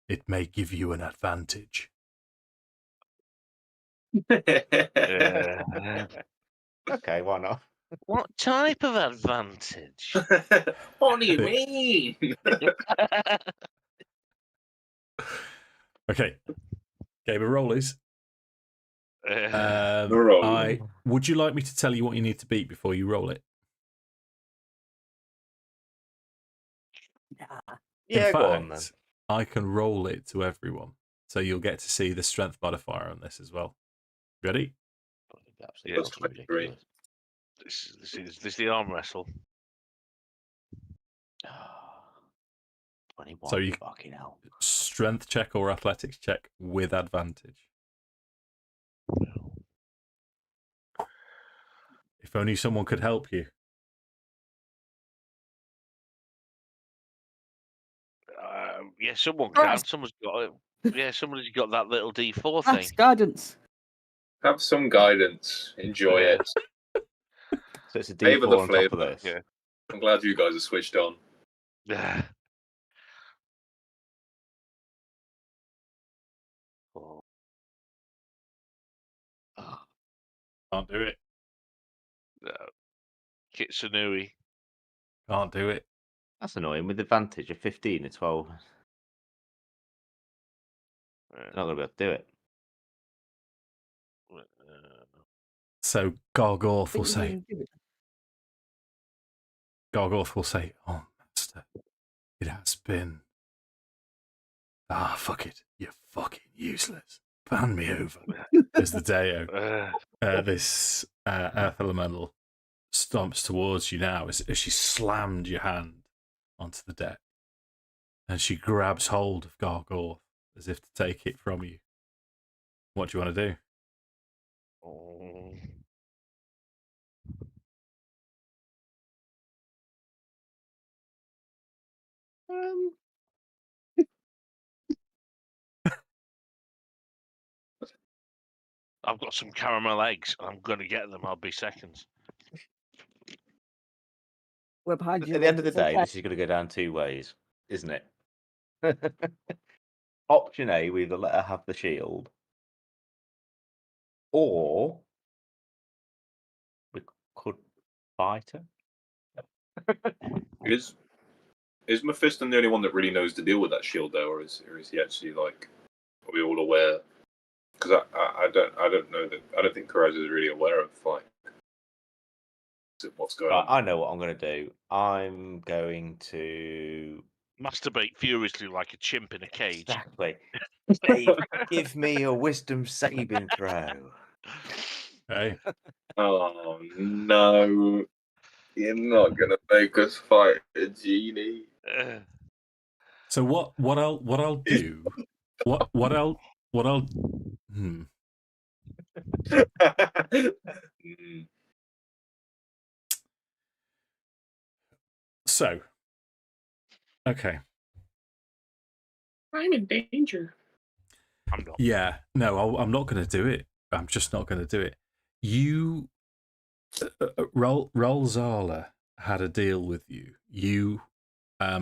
[SPEAKER 1] It may give you an advantage."
[SPEAKER 5] Yeah.
[SPEAKER 3] Okay, why not?
[SPEAKER 5] What type of advantage?
[SPEAKER 4] What do you mean?
[SPEAKER 1] Okay. Game of rollies.
[SPEAKER 4] Roll.
[SPEAKER 1] Would you like me to tell you what you need to beat before you roll it?
[SPEAKER 3] Yeah,
[SPEAKER 1] In
[SPEAKER 3] go on then.
[SPEAKER 1] fact, I can roll it to everyone, so you'll get to see the strength modifier on this as well. Ready?
[SPEAKER 3] Absolutely
[SPEAKER 4] That's
[SPEAKER 3] fucking
[SPEAKER 4] 23.
[SPEAKER 3] ridiculous.
[SPEAKER 5] This is the arm wrestle.
[SPEAKER 3] 21.
[SPEAKER 1] So you-
[SPEAKER 3] Fucking hell.
[SPEAKER 1] Strength check or athletics check with advantage. If only someone could help you.
[SPEAKER 5] Yeah, someone can.
[SPEAKER 2] Right.
[SPEAKER 5] Someone's got it. Yeah, somebody's got that little D4
[SPEAKER 2] That's
[SPEAKER 5] thing.
[SPEAKER 2] guidance.
[SPEAKER 4] Have some guidance. Enjoy it.
[SPEAKER 3] So it's a
[SPEAKER 4] Favour
[SPEAKER 3] D4
[SPEAKER 4] the
[SPEAKER 3] on top
[SPEAKER 4] flavour.
[SPEAKER 3] of this.
[SPEAKER 5] Yeah.
[SPEAKER 4] I'm glad you guys are switched on.
[SPEAKER 5] Yeah.
[SPEAKER 1] Can't do it.
[SPEAKER 5] Kitsunui.
[SPEAKER 1] Can't do it.
[SPEAKER 3] That's annoying. With advantage of 15 or 12. Not going to be able to do it.
[SPEAKER 1] So Gargorth will
[SPEAKER 2] Think you
[SPEAKER 1] say,
[SPEAKER 2] can do it.
[SPEAKER 1] "Oh, master, it has been. Ah, fuck it. You're fucking useless. Ban me over." As the Deo, this Earth Elemental stomps towards you now as she slammed your hand onto the deck. And she grabs hold of Gargorth as if to take it from you. What do you want to do?
[SPEAKER 5] Oh. I've got some caramel eggs. I'm going to get them. I'll be seconds.
[SPEAKER 2] We're behind you.
[SPEAKER 3] At the end of the
[SPEAKER 2] it's
[SPEAKER 3] day,
[SPEAKER 2] okay.
[SPEAKER 3] this is going to go down two ways, isn't it? Option A, we either let her have the shield, or we could fight her.
[SPEAKER 4] Is Mephiston the only one that really knows to deal with that shield, though, or is he actually like? Are we all aware? Because I don't know that. I don't think Karaz is really aware of like what's going
[SPEAKER 3] Right,
[SPEAKER 4] on.
[SPEAKER 3] I know what I'm going to do. I'm going to
[SPEAKER 5] Masturbate furiously like a chimp in a cage.
[SPEAKER 3] exactly. Dave, give me a wisdom saving throw.
[SPEAKER 1] Hey,
[SPEAKER 4] Oh no! You're not gonna make us fight a genie.
[SPEAKER 1] so what I'll do? What I'll So, okay.
[SPEAKER 4] I'm in danger.
[SPEAKER 5] I'm not.
[SPEAKER 1] Yeah, no, I'm not going to do it. I'm just not going to do it. You, Rolzala had a deal with you. You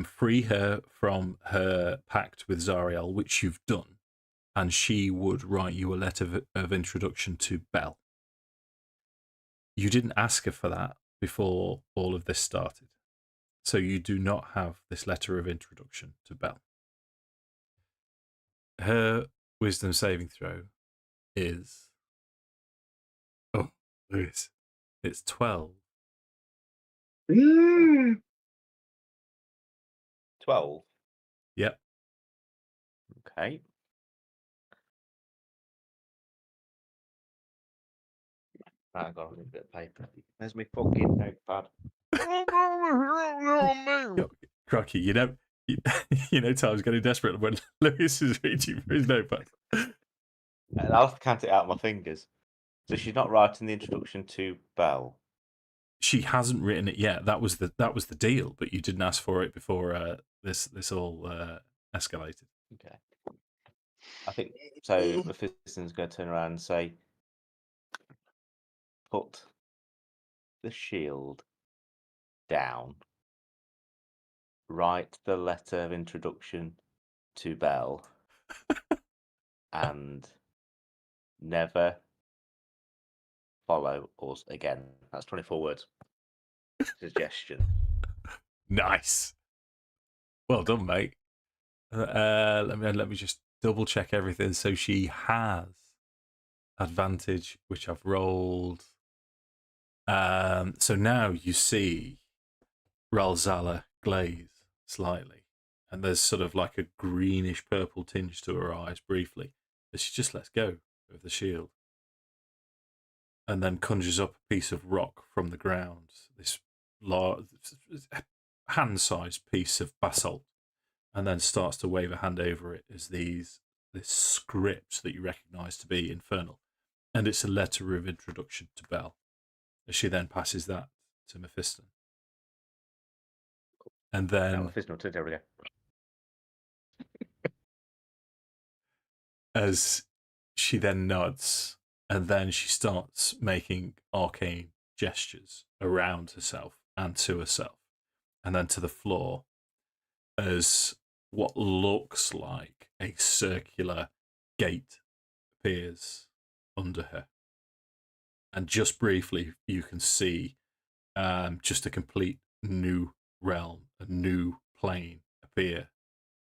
[SPEAKER 1] free her from her pact with Zariel, which you've done, and she would write you a letter of introduction to Bel. You didn't ask her for that before all of this started. So you do not have this letter of introduction to Bel. Her wisdom saving throw is... Oh, Lewis. It's 12.
[SPEAKER 3] 12.
[SPEAKER 1] Yep.
[SPEAKER 3] Okay. Right, I've got a little bit of paper. There's my fucking notepad.
[SPEAKER 1] Crocky, you know time's getting desperate when Lewis is reaching for his notepad.
[SPEAKER 3] And I'll have to count it out of my fingers. So she's not writing the introduction to Bel.
[SPEAKER 1] She hasn't written it yet. That was the deal, but you didn't ask for it before this all escalated.
[SPEAKER 3] Okay. I think so. Mephiston's going to turn around and say, "Put the shield down. Write the letter of introduction to Bel, and never follow us again." That's 24 words. Suggestion.
[SPEAKER 1] Nice. Well done, mate. Let me just double check everything. So she has advantage, which I've rolled. So now you see Ralzala glaze slightly, and there's sort of like a greenish purple tinge to her eyes briefly, as she just lets go of the shield, and then conjures up a piece of rock from the ground, this large, hand-sized piece of basalt, and then starts to wave a hand over it as this script that you recognise to be infernal, and it's a letter of introduction to Bel, as she then passes that to Mephiston. And then
[SPEAKER 3] Mephiston to ttrpg.
[SPEAKER 1] as she then nods, and then she starts making arcane gestures around herself and to herself, and then to the floor, as what looks like a circular gate appears under her. And just briefly, you can see just a complete new realm, a new plane appear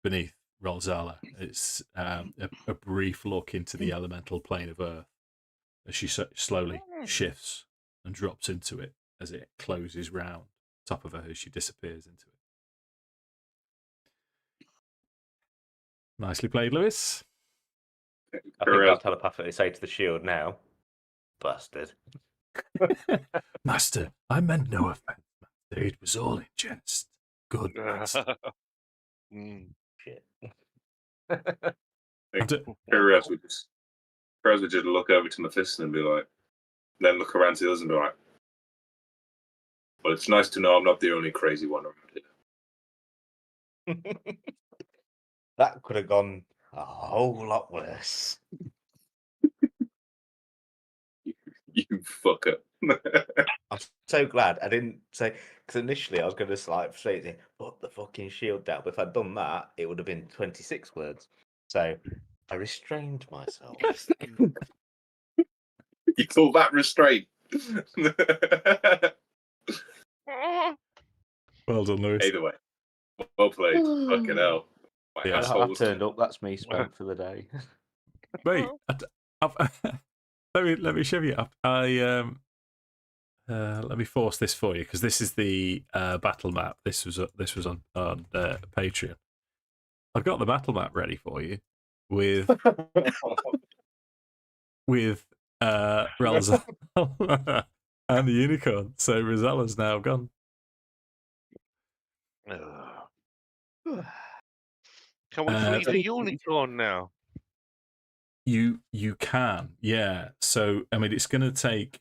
[SPEAKER 1] beneath Ralzala. It's a brief look into the elemental plane of Earth as she slowly shifts and drops into it as it closes round top of her as she disappears into it. Nicely played, Lewis.
[SPEAKER 3] I think I'll telepathically say to the shield now, bastard.
[SPEAKER 1] Master, I meant no offense, Master. It was all in jest. Good master.
[SPEAKER 3] Shit.
[SPEAKER 4] Perez would just look over to Mephiston and be like, then look around to the others and be like, well, it's nice to know I'm not the only crazy one around here.
[SPEAKER 3] That could have gone a whole lot worse.
[SPEAKER 4] You fucker.
[SPEAKER 3] I'm so glad I didn't say, because initially I was going to like say, put the fucking shield down. But if I'd done that, it would have been 26 words. So I restrained myself.
[SPEAKER 4] You call that restraint?
[SPEAKER 1] Well done, Lewis.
[SPEAKER 4] Either way, well played. Fucking hell. My
[SPEAKER 1] Yeah.
[SPEAKER 3] I've turned up. That's me spent for the day.
[SPEAKER 1] Wait, let me show you. Let me force this for you, because this is the battle map. This was on Patreon. I've got the battle map ready for you with Ralzala and the unicorn. So Rosella's now gone.
[SPEAKER 5] Can we free the unicorn now?
[SPEAKER 1] You can, yeah. So I mean, it's going to take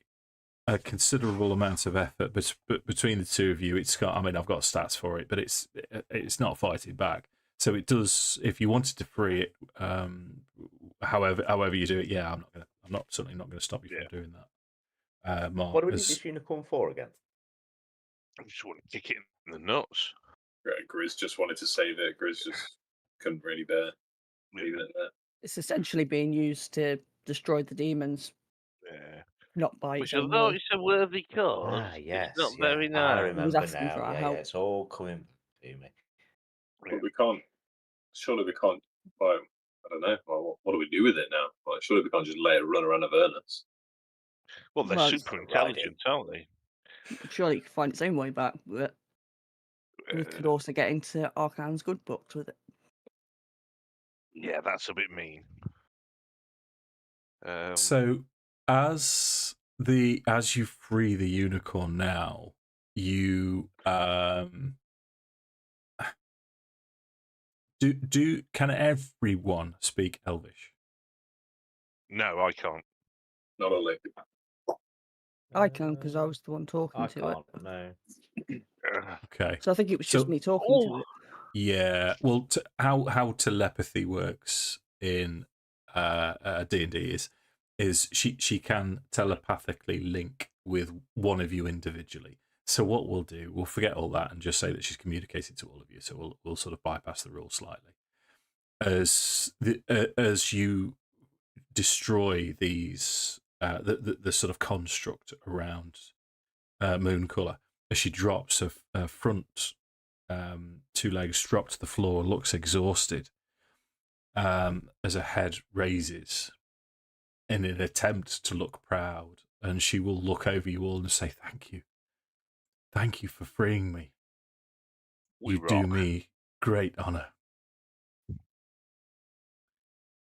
[SPEAKER 1] a considerable amount of effort, but between the two of you, it's got. I mean, I've got stats for it, but it's not fighting back. So it does. If you wanted to free it, however you do it, yeah, I'm certainly not going to stop you from doing that. Mark,
[SPEAKER 3] What do we need this unicorn for again?
[SPEAKER 5] I just want to kick it in the nuts.
[SPEAKER 4] Right, Grizz just wanted to save it. Grizz just couldn't really bear leaving it there.
[SPEAKER 2] It's essentially being used to destroy the demons,
[SPEAKER 5] Yeah.
[SPEAKER 2] not by its
[SPEAKER 5] Which,
[SPEAKER 2] own
[SPEAKER 5] although
[SPEAKER 2] will.
[SPEAKER 5] it's a worthy cause,
[SPEAKER 3] Yes,
[SPEAKER 5] it's not
[SPEAKER 3] yeah,
[SPEAKER 5] very
[SPEAKER 3] I
[SPEAKER 5] nice.
[SPEAKER 3] remember
[SPEAKER 2] asking
[SPEAKER 3] now.
[SPEAKER 2] for our
[SPEAKER 3] Yeah,
[SPEAKER 2] help.
[SPEAKER 3] it's all coming to me.
[SPEAKER 4] But we can't. Surely we can't. Like, I don't know. Well, what do we do with it now? Like, surely we can't just let it run around Avernus.
[SPEAKER 5] Well, they're
[SPEAKER 2] Well, it's
[SPEAKER 5] super
[SPEAKER 3] not
[SPEAKER 5] intelligent, aren't they?
[SPEAKER 2] Surely it can find its own way back with it. We could also get into Arcane's good books with it.
[SPEAKER 5] Yeah, that's a bit mean.
[SPEAKER 1] So as you free the unicorn now, you can everyone speak Elvish?
[SPEAKER 5] No, I can't.
[SPEAKER 4] Not only.
[SPEAKER 2] I can, because I was the one talking
[SPEAKER 3] I
[SPEAKER 2] to
[SPEAKER 3] can't.
[SPEAKER 2] it.
[SPEAKER 3] No.
[SPEAKER 1] Okay.
[SPEAKER 2] So I think it was just
[SPEAKER 1] So-
[SPEAKER 2] me talking to it.
[SPEAKER 1] Yeah. Well, how telepathy works in D&D is she can telepathically link with one of you individually. So what we'll do, we'll forget all that and just say that she's communicating to all of you. So we'll sort of bypass the rule slightly. As you destroy these the sort of construct around Mooncolor, as she drops her front two legs drop to the floor, looks exhausted. as her head raises in an attempt to look proud, and she will look over you all and say, "Thank you. Thank you for freeing me.
[SPEAKER 5] We
[SPEAKER 1] You do
[SPEAKER 5] rock.
[SPEAKER 1] me great honor.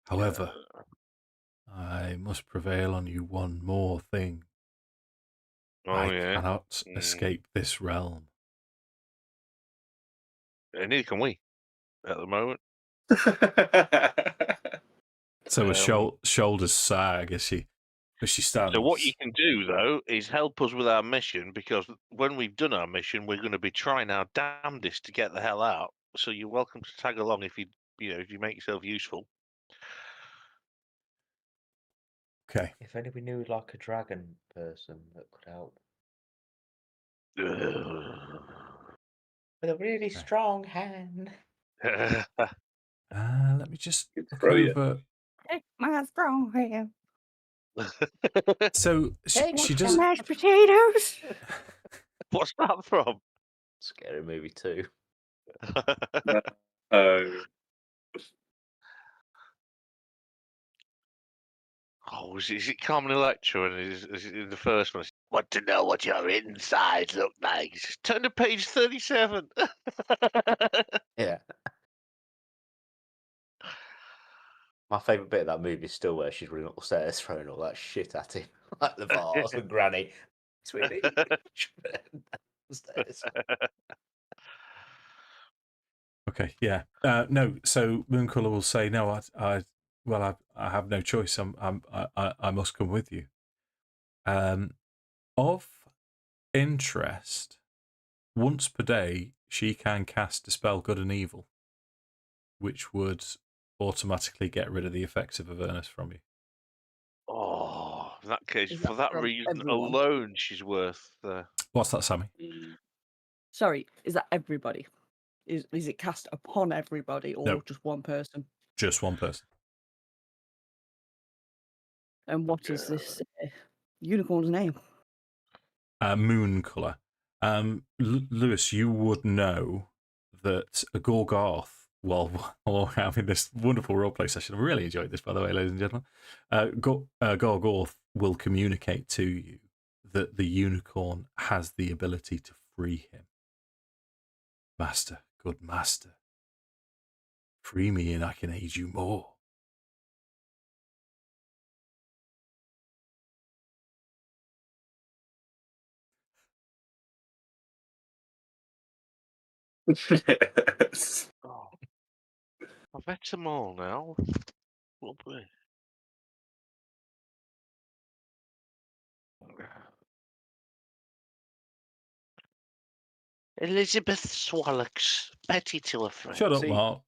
[SPEAKER 1] However, I must prevail on you one more thing.
[SPEAKER 5] Oh
[SPEAKER 1] I
[SPEAKER 5] yeah.
[SPEAKER 1] cannot escape this realm."
[SPEAKER 5] And neither can we at the moment.
[SPEAKER 1] So her
[SPEAKER 5] Um,
[SPEAKER 1] shoulders sag as she stands.
[SPEAKER 5] So what you can do though is help us with our mission, because when we've done our mission, we're going to be trying our damnedest to get the hell out. So you're welcome to tag along if you make yourself useful.
[SPEAKER 1] Okay.
[SPEAKER 3] If only we knew like a dragon person that could help. With a really strong hand.
[SPEAKER 1] Let me just
[SPEAKER 4] Good
[SPEAKER 1] look
[SPEAKER 4] throw you.
[SPEAKER 1] over.
[SPEAKER 2] Take my strong hand.
[SPEAKER 1] So she does.
[SPEAKER 2] Mashed potatoes.
[SPEAKER 5] What's that from?
[SPEAKER 3] Scary movie too.
[SPEAKER 4] Oh,
[SPEAKER 5] Oh, is it Carmen Electra? And is it in the first one? Want to know what your insides look like? Just turn to page 37.
[SPEAKER 3] Yeah. My favourite bit of that movie is still where she's running upstairs throwing all that shit at him. Like the vase and Granny. Sweetie. Upstairs.
[SPEAKER 1] Okay, yeah. No, so Mooncolor will say, "No, I have no choice. I must come with you." Of interest, once per day, she can cast Dispel Good and Evil, which would automatically get rid of the effects of Avernus from you.
[SPEAKER 5] Oh, in that case,
[SPEAKER 2] Is
[SPEAKER 5] for
[SPEAKER 2] that
[SPEAKER 5] that
[SPEAKER 2] from
[SPEAKER 5] reason
[SPEAKER 2] everyone?
[SPEAKER 5] alone, she's worth.
[SPEAKER 1] What's that, Sammy?
[SPEAKER 2] Sorry, is that everybody? Is it cast upon everybody or
[SPEAKER 1] No.
[SPEAKER 2] just one person?
[SPEAKER 1] Just one person.
[SPEAKER 2] And what is this unicorn's name?
[SPEAKER 1] Mooncolor. Lewis, you would know that a Gorgoth, while having this wonderful roleplay session, I really enjoyed this, by the way, ladies and gentlemen, Gorgoth will communicate to you that the unicorn has the ability to free him. Master, good master, free me and I can aid you more.
[SPEAKER 5] Oh, I've met them all now. Lovely. Elizabeth Swallocks, Betty to a friend.
[SPEAKER 1] Shut up,
[SPEAKER 3] See-
[SPEAKER 1] Mark.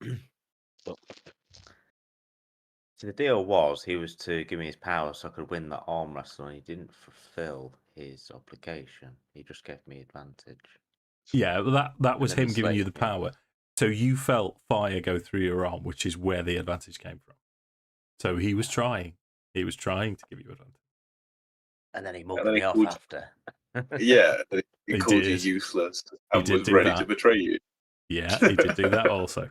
[SPEAKER 3] So the deal was he was to give me his power so I could win the arm wrestle, and he didn't fulfill his obligation. He just gave me advantage.
[SPEAKER 1] Yeah, that was
[SPEAKER 3] then
[SPEAKER 1] him giving you the
[SPEAKER 3] enslaved me.
[SPEAKER 1] power. So you felt fire go through your arm, which is where the advantage came from. So he was trying. He was trying to give you advantage.
[SPEAKER 3] And then he
[SPEAKER 4] And
[SPEAKER 3] mugged
[SPEAKER 4] then
[SPEAKER 3] me
[SPEAKER 4] he
[SPEAKER 3] off
[SPEAKER 4] called-
[SPEAKER 3] after.
[SPEAKER 4] yeah, he
[SPEAKER 1] He
[SPEAKER 4] called you
[SPEAKER 1] did.
[SPEAKER 4] useless
[SPEAKER 1] He
[SPEAKER 4] and
[SPEAKER 1] did
[SPEAKER 4] was
[SPEAKER 1] do
[SPEAKER 4] ready
[SPEAKER 1] that.
[SPEAKER 4] to betray you.
[SPEAKER 1] Yeah, he did do that also.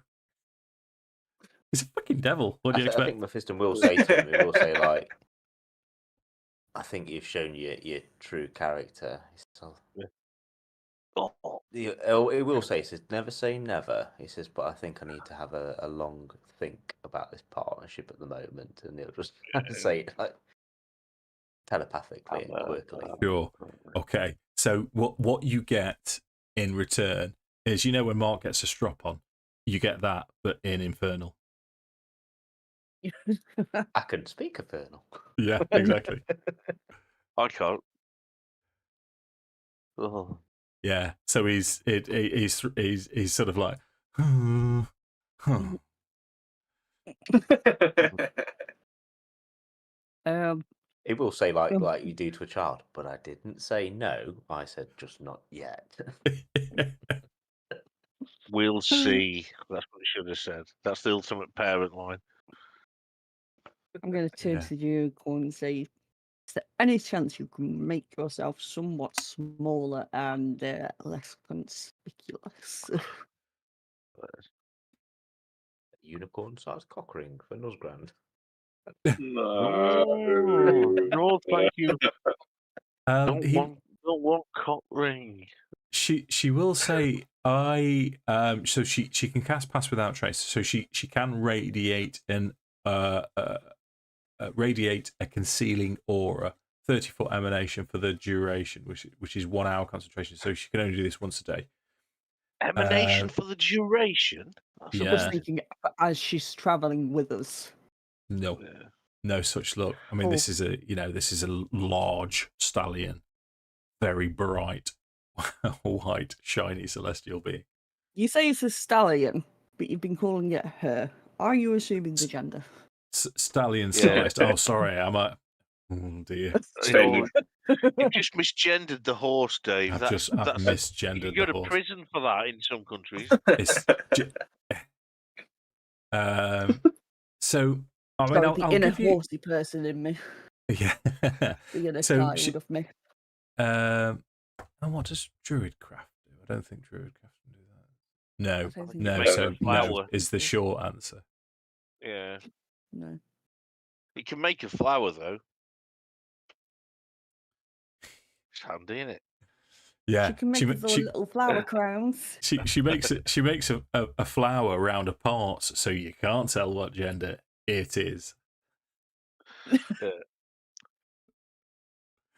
[SPEAKER 1] He's a fucking devil. What do you
[SPEAKER 3] I
[SPEAKER 1] expect?
[SPEAKER 3] think Mephiston will say to him, he will say, like, I think you've shown your true character. So,
[SPEAKER 5] Oh,
[SPEAKER 3] he will say, he says, never say never. He says, but I think I need to have a long think about this partnership at the moment. And he'll just say it like telepathically and quirkily.
[SPEAKER 1] Sure. Okay. So what you get in return is, you know, when Mark gets a strop on, you get that, but in Infernal.
[SPEAKER 3] I can speak Infernal.
[SPEAKER 1] Yeah, exactly.
[SPEAKER 5] I can't. Oh.
[SPEAKER 1] Yeah. So he's sort of like, huh.
[SPEAKER 3] He will say like you do to a child, but I didn't say no. I said just not yet.
[SPEAKER 5] We'll see. That's what he should have said. That's the ultimate parent line.
[SPEAKER 2] I'm going to turn
[SPEAKER 1] Yeah.
[SPEAKER 2] to the unicorn and say, is there any chance you can make yourself somewhat smaller and less conspicuous?
[SPEAKER 3] unicorn-sized cock ring for Nuzgrand.
[SPEAKER 4] No.
[SPEAKER 5] No, thank you.
[SPEAKER 1] Um, he,
[SPEAKER 5] Don't want cock ring.
[SPEAKER 1] she will say so she can cast Pass Without Trace, so she can radiate radiate a concealing aura, 30-foot emanation for the duration, which is 1 hour concentration. So she can only do this once a day.
[SPEAKER 5] Emanation for the duration? That's
[SPEAKER 2] I
[SPEAKER 1] Yeah.
[SPEAKER 2] was thinking as she's travelling with us.
[SPEAKER 1] No,
[SPEAKER 5] Yeah.
[SPEAKER 1] no such luck. I mean,
[SPEAKER 2] Oh.
[SPEAKER 1] this is a large stallion, very bright, white, shiny celestial being.
[SPEAKER 2] You say it's a stallion, but you've been calling it her. Are you assuming the gender?
[SPEAKER 1] Stallion
[SPEAKER 5] Yeah.
[SPEAKER 1] sized. Oh, sorry. Oh dear.
[SPEAKER 4] Standard.
[SPEAKER 5] You've just misgendered the horse, Dave.
[SPEAKER 1] I've
[SPEAKER 5] That's
[SPEAKER 1] misgendered
[SPEAKER 5] you go
[SPEAKER 1] the
[SPEAKER 5] to
[SPEAKER 1] horse.
[SPEAKER 5] prison for that in some countries.
[SPEAKER 1] It's so I mean,
[SPEAKER 2] Sorry,
[SPEAKER 1] I'll
[SPEAKER 2] the inner
[SPEAKER 1] give you.
[SPEAKER 2] horsey person in me.
[SPEAKER 1] Yeah.
[SPEAKER 2] The inner
[SPEAKER 1] So
[SPEAKER 2] child of me.
[SPEAKER 1] And what does Druidcraft do? I don't think Druidcraft can do that. No,
[SPEAKER 2] I don't think
[SPEAKER 1] no.
[SPEAKER 5] it's
[SPEAKER 1] So
[SPEAKER 5] a
[SPEAKER 1] no
[SPEAKER 5] flower.
[SPEAKER 1] is the short answer.
[SPEAKER 5] Yeah.
[SPEAKER 2] No.
[SPEAKER 5] You can make a flower, though. It's handy, isn't it?
[SPEAKER 1] Yeah,
[SPEAKER 2] She can make us all little flower crowns.
[SPEAKER 1] she makes it. She makes a flower around a part, so you can't tell what gender it is.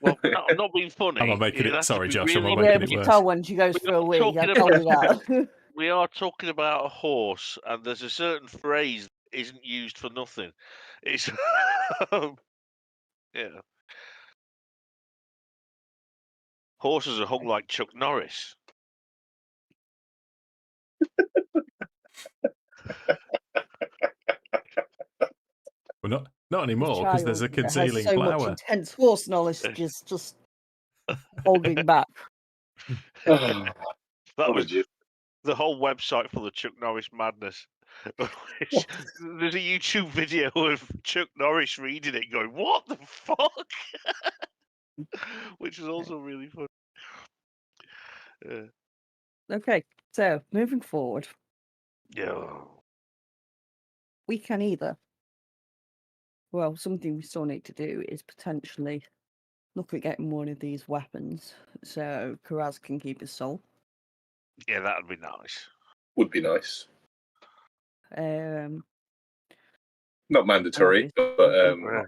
[SPEAKER 5] Well, I'm not being funny.
[SPEAKER 1] I'm not making it.
[SPEAKER 5] has to
[SPEAKER 1] Sorry,
[SPEAKER 5] be
[SPEAKER 1] Josh. I'm
[SPEAKER 5] really-
[SPEAKER 1] not
[SPEAKER 2] I'll be
[SPEAKER 1] making
[SPEAKER 2] able
[SPEAKER 1] it
[SPEAKER 2] to
[SPEAKER 1] worse.
[SPEAKER 2] tell when she goes for a wee.
[SPEAKER 5] talking
[SPEAKER 2] I'll tell you that.
[SPEAKER 5] We are talking about a horse, and there's a certain phrase that isn't used for nothing. It's yeah. Horses are hung like Chuck Norris.
[SPEAKER 1] Well, not anymore because there's a
[SPEAKER 2] Child that
[SPEAKER 1] concealing
[SPEAKER 2] has so much
[SPEAKER 1] flower.
[SPEAKER 2] intense horse knowledge, just holding back.
[SPEAKER 4] Oh,
[SPEAKER 5] That was
[SPEAKER 4] apologies.
[SPEAKER 5] the whole website for the Chuck Norris madness. There's a YouTube video of Chuck Norris reading it, going, "What the fuck?" Which is also really fun.
[SPEAKER 2] Okay, so moving forward,
[SPEAKER 5] Yeah.
[SPEAKER 2] we can either. Well, something we still need to do is potentially look at getting one of these weapons so Karaz can keep his soul.
[SPEAKER 5] Yeah, that'd be nice.
[SPEAKER 4] Would be nice.
[SPEAKER 2] Um,
[SPEAKER 4] Not mandatory,
[SPEAKER 2] Obviously.
[SPEAKER 4] but
[SPEAKER 5] Yeah.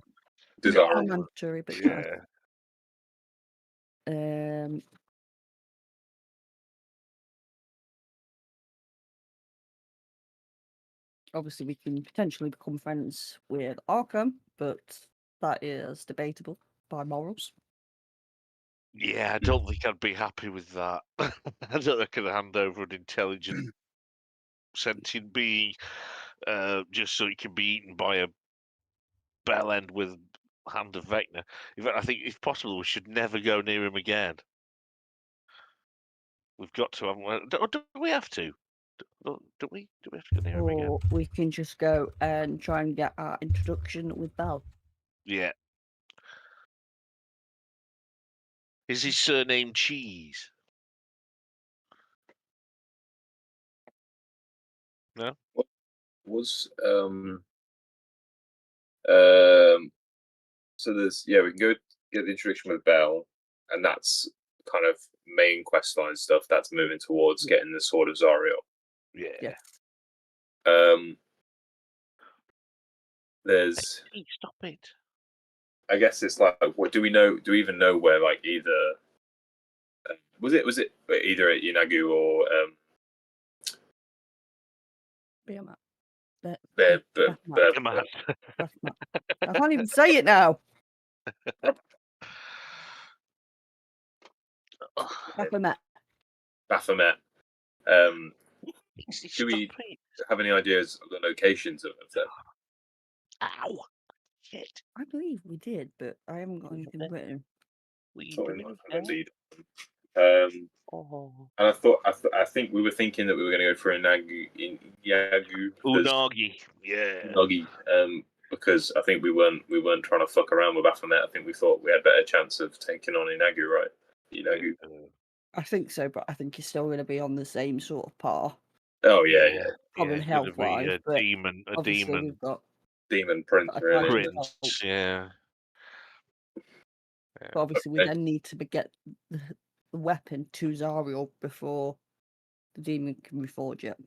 [SPEAKER 4] desirable.
[SPEAKER 2] mandatory, but
[SPEAKER 5] Yeah.
[SPEAKER 2] Obviously, we can potentially become friends with Arkham, but that is debatable by morals.
[SPEAKER 5] Yeah, I don't think I'd be happy with that. I don't think I could hand over an intelligent sentient being just so it can be eaten by a bell end with hand of Vecna. In fact, I think if possible, we should never go near him again. We've got to. Or do we have to? Do we? Do we have to go near him again?
[SPEAKER 2] Or we can just go and try and get our introduction with Bell.
[SPEAKER 5] Yeah. Is his surname Cheese? No.
[SPEAKER 4] Was so there's we can go get the introduction with Bell, and that's kind of main questline stuff. That's moving towards getting the Sword of Zariel.
[SPEAKER 5] Yeah.
[SPEAKER 4] There's
[SPEAKER 5] Hey, stop it.
[SPEAKER 4] I guess it's like, what do we know? Do we even know where like either was it either at Inagu or
[SPEAKER 2] Tiamat.
[SPEAKER 5] Tiamat.
[SPEAKER 2] I can't even say it now. Baphomet.
[SPEAKER 4] Baphomet. Do we have any ideas of the locations of them?
[SPEAKER 5] Ow! Shit.
[SPEAKER 2] I believe we did, but I haven't got anything written.
[SPEAKER 4] Thought we might have a lead.
[SPEAKER 5] Oh.
[SPEAKER 4] And I think we were thinking that we were going to go for Inagu.
[SPEAKER 5] Unagi. Yeah.
[SPEAKER 4] Unagi, because I think we weren't trying to fuck around with Baphomet. I think we thought we had a better chance of taking on Inagu, right? Inagu.
[SPEAKER 2] I think so, but I think he's still going to be on the same sort of par.
[SPEAKER 4] Oh yeah.
[SPEAKER 2] Common
[SPEAKER 5] it's going to
[SPEAKER 2] health
[SPEAKER 5] be
[SPEAKER 2] wise,
[SPEAKER 5] a
[SPEAKER 2] but
[SPEAKER 5] demon,
[SPEAKER 2] obviously we've got
[SPEAKER 4] Demon Prince,
[SPEAKER 2] a
[SPEAKER 4] really.
[SPEAKER 2] type
[SPEAKER 4] Isn't
[SPEAKER 2] of
[SPEAKER 4] it?
[SPEAKER 5] prince.
[SPEAKER 2] help.
[SPEAKER 5] Yeah.
[SPEAKER 2] But obviously we
[SPEAKER 4] Okay.
[SPEAKER 2] then need to get the weapon to Zariel before the demon can reforge it.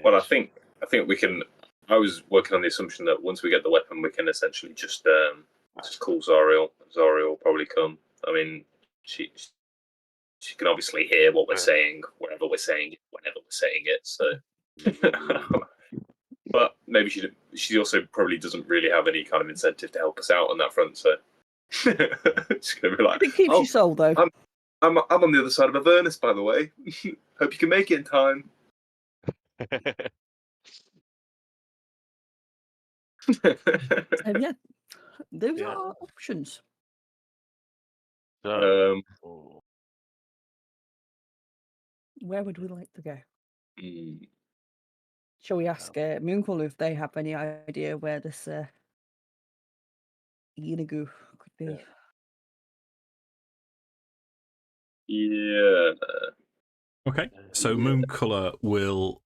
[SPEAKER 4] Well, I
[SPEAKER 5] Yes.
[SPEAKER 4] think we can. I was working on the assumption that once we get the weapon, we can essentially just call Zariel. Zariel will probably come. I mean, she can obviously hear what we're saying, wherever we're saying it, whenever we're saying it. So, but maybe she also probably doesn't really have any kind of incentive to help us out on that front. So, she's gonna be like,
[SPEAKER 2] It keeps
[SPEAKER 4] "Oh,
[SPEAKER 2] your soul though.
[SPEAKER 4] I'm on the other side of Avernus, by the way. Hope you can make it in time."
[SPEAKER 2] Yeah, those
[SPEAKER 5] Yeah.
[SPEAKER 2] are options.
[SPEAKER 5] So,
[SPEAKER 2] Where would we like to go?
[SPEAKER 4] mm,
[SPEAKER 2] Shall we ask Mooncall if they have any idea where this Yinagu could be?
[SPEAKER 4] yeah.
[SPEAKER 1] Okay, so Mooncolor will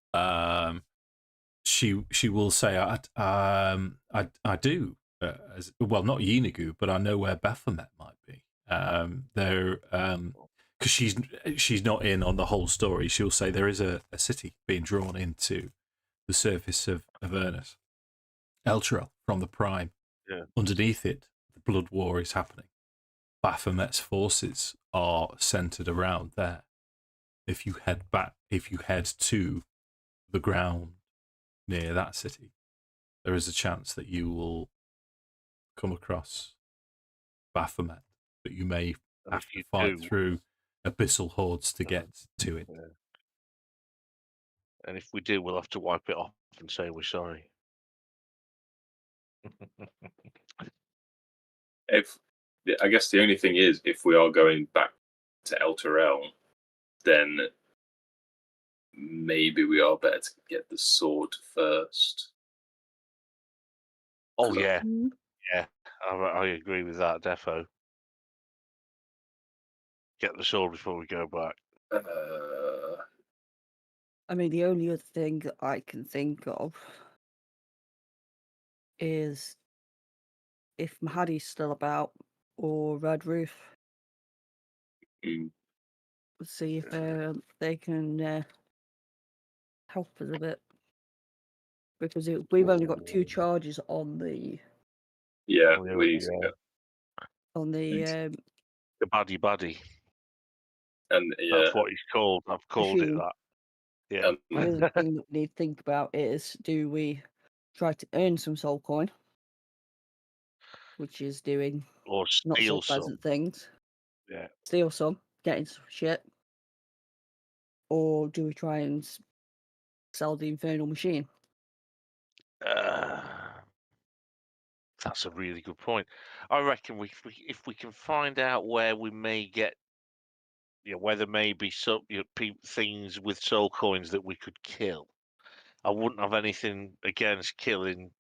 [SPEAKER 1] she will say I do well, not Yinagu, but I know where Baphomet might be. They're because she's not in on the whole story. She'll say there is a city being drawn into the surface of Avernus, Elturel from the Prime.
[SPEAKER 5] Yeah.
[SPEAKER 1] Underneath it, the blood war is happening. Baphomet's forces are centered around there. If you head to the ground near that city, there is a chance that you will come across Baphomet, but you may
[SPEAKER 5] and
[SPEAKER 1] have
[SPEAKER 5] if
[SPEAKER 1] to
[SPEAKER 5] you
[SPEAKER 1] fight
[SPEAKER 5] do,
[SPEAKER 1] through abyssal hordes to get to it.
[SPEAKER 5] and if we do, we'll have to wipe it off and say we're sorry.
[SPEAKER 4] I guess the only thing is, if we are going back to Elturel, then maybe we are better to get the sword first.
[SPEAKER 5] Oh yeah,
[SPEAKER 2] Mm.
[SPEAKER 5] yeah, I agree with that, defo. Get the sword before we go back.
[SPEAKER 2] I mean, the only other thing that I can think of is if Mahadi's still about or Red Roof.
[SPEAKER 4] Mm.
[SPEAKER 2] See if they can help us a bit. Because we've only got 2 charges on the
[SPEAKER 4] Yeah,
[SPEAKER 5] Oh, yeah,
[SPEAKER 4] we need to
[SPEAKER 5] yeah.
[SPEAKER 4] go.
[SPEAKER 2] on the
[SPEAKER 5] The baddie.
[SPEAKER 4] And yeah,
[SPEAKER 5] That's what he's called. I've called it
[SPEAKER 2] machine.
[SPEAKER 5] that. Yeah.
[SPEAKER 2] The other thing that we need to think about is, do we try to earn some soul coin, which is doing
[SPEAKER 5] Or
[SPEAKER 2] not so
[SPEAKER 5] steal some.
[SPEAKER 2] pleasant things,
[SPEAKER 5] Yeah.
[SPEAKER 2] steal some, getting some shit, or do we try and sell the infernal machine?
[SPEAKER 5] That's a really good point. I reckon if we can find out where we may get, where there may be some things with soul coins that we could kill. I wouldn't have anything against killing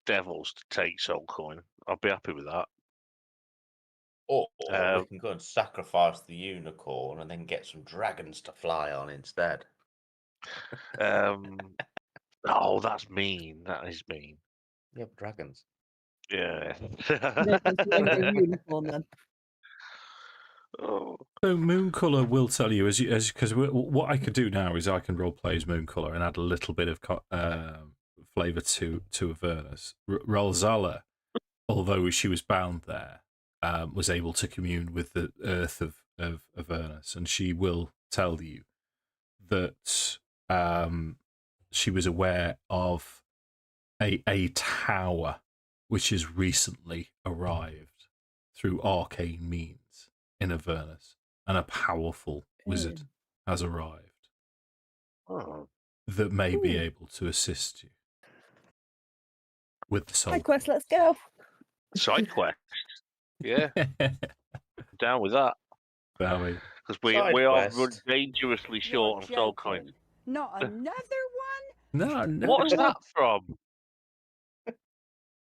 [SPEAKER 5] devils to take soul coin. I'd be happy with that.
[SPEAKER 3] Or we can go and sacrifice the unicorn and then get some dragons to fly on instead.
[SPEAKER 5] Oh, that's mean. That is mean.
[SPEAKER 3] Yeah, but dragons.
[SPEAKER 5] Yeah.
[SPEAKER 2] Make us an angry unicorn then.
[SPEAKER 5] Oh.
[SPEAKER 1] So Mooncolor will tell you because what I could do now is I can roleplay as Mooncolor and add a little bit of flavour to Avernus. Ralzala, although she was bound there, was able to commune with the earth of Avernus, and she will tell you that she was aware of a tower which has recently arrived through arcane means in Avernus, and a powerful wizard has arrived that may be able to assist you with the soul.
[SPEAKER 2] Side quest, let's go.
[SPEAKER 5] Side quest. Yeah. Down with that.
[SPEAKER 1] Bowie.
[SPEAKER 5] Because we are dangerously short on soul coins.
[SPEAKER 7] Not another
[SPEAKER 1] No.
[SPEAKER 5] What is that from?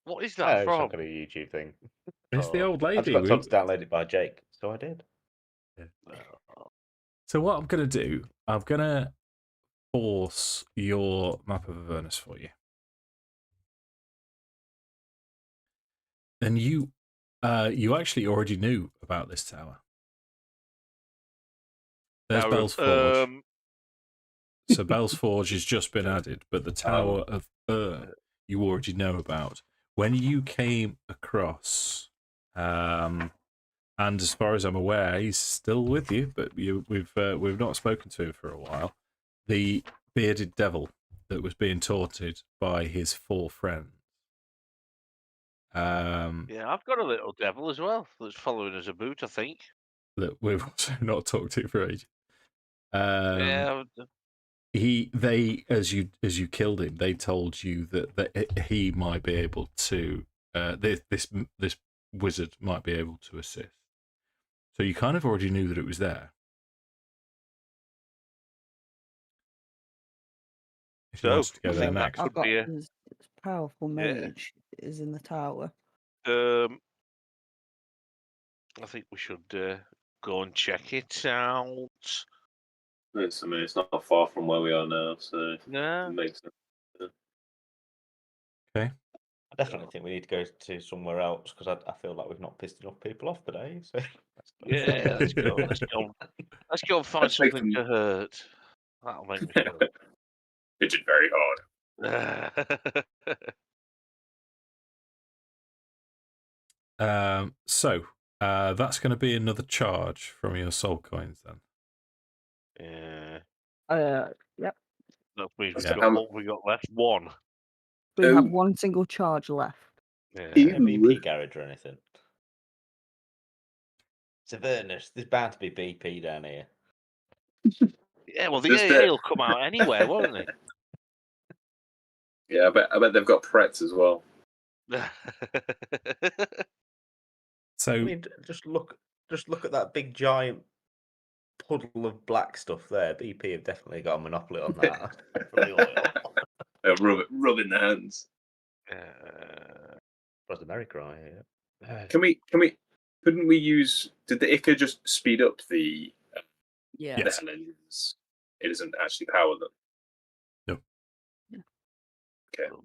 [SPEAKER 5] What is that
[SPEAKER 3] It's
[SPEAKER 5] from?
[SPEAKER 3] not going to be a YouTube thing.
[SPEAKER 1] It's the old
[SPEAKER 3] I
[SPEAKER 1] lady.
[SPEAKER 3] just got told to download it by Jake, so I did.
[SPEAKER 1] So what I'm going to do, I'm going to force your map of Avernus for you. And you actually already knew about this tower. There's
[SPEAKER 5] Tower
[SPEAKER 1] Bell's
[SPEAKER 5] of-
[SPEAKER 1] Forge. So Bell's Forge has just been added, but the Tower of you already know about. When you came across, and as far as I'm aware, he's still with you, but we've not spoken to him for a while. The bearded devil that was being taunted by his 4 friends.
[SPEAKER 5] Yeah, I've got a little devil as well that's following us about, I think.
[SPEAKER 1] That we've also not talked to for ages.
[SPEAKER 5] Yeah,
[SPEAKER 1] They as you killed him, they told you that he might be able to this wizard might be able to assist. So you kind of already knew that it was there. If you
[SPEAKER 5] So,
[SPEAKER 1] wanted to go
[SPEAKER 5] I
[SPEAKER 1] there
[SPEAKER 5] think that
[SPEAKER 1] next.
[SPEAKER 5] could
[SPEAKER 2] I've got
[SPEAKER 5] be a-
[SPEAKER 2] this powerful
[SPEAKER 5] Yeah.
[SPEAKER 2] mage is in the tower.
[SPEAKER 5] I think we should go and check it out.
[SPEAKER 4] It's not far from where we are now, so
[SPEAKER 5] Yeah.
[SPEAKER 4] it makes sense.
[SPEAKER 1] Okay.
[SPEAKER 3] I definitely think we need to go to somewhere else because I feel like we've not pissed enough people off today. So
[SPEAKER 5] Yeah, let's go. Let's go. Let's go and find
[SPEAKER 4] Let's make
[SPEAKER 5] something
[SPEAKER 4] them-
[SPEAKER 5] to hurt. That'll make me feel.
[SPEAKER 4] Fidget very hard.
[SPEAKER 1] So that's going to be another charge from your soul coins then.
[SPEAKER 5] Yeah.
[SPEAKER 2] Yep.
[SPEAKER 5] That means we've
[SPEAKER 1] Yeah.
[SPEAKER 5] got what we got left. 1.
[SPEAKER 2] We have
[SPEAKER 4] Oh.
[SPEAKER 2] one single charge left.
[SPEAKER 5] Yeah.
[SPEAKER 3] no BP garage or anything. It's Avernus. There's bound to be BP down here.
[SPEAKER 5] Yeah, well, the
[SPEAKER 4] Just,
[SPEAKER 5] AA will come out anywhere, won't it?
[SPEAKER 4] Yeah, I bet they've got Pretz as well.
[SPEAKER 1] So
[SPEAKER 3] I mean, just look at that big giant puddle of black stuff there. BP have definitely got a monopoly on that. For the oil.
[SPEAKER 4] Rub in the hands.
[SPEAKER 3] That's America, yeah.
[SPEAKER 4] Couldn't we use? Did the Ica just speed up the
[SPEAKER 2] Yeah.
[SPEAKER 1] Yes.
[SPEAKER 4] Hell engines? It doesn't actually power them.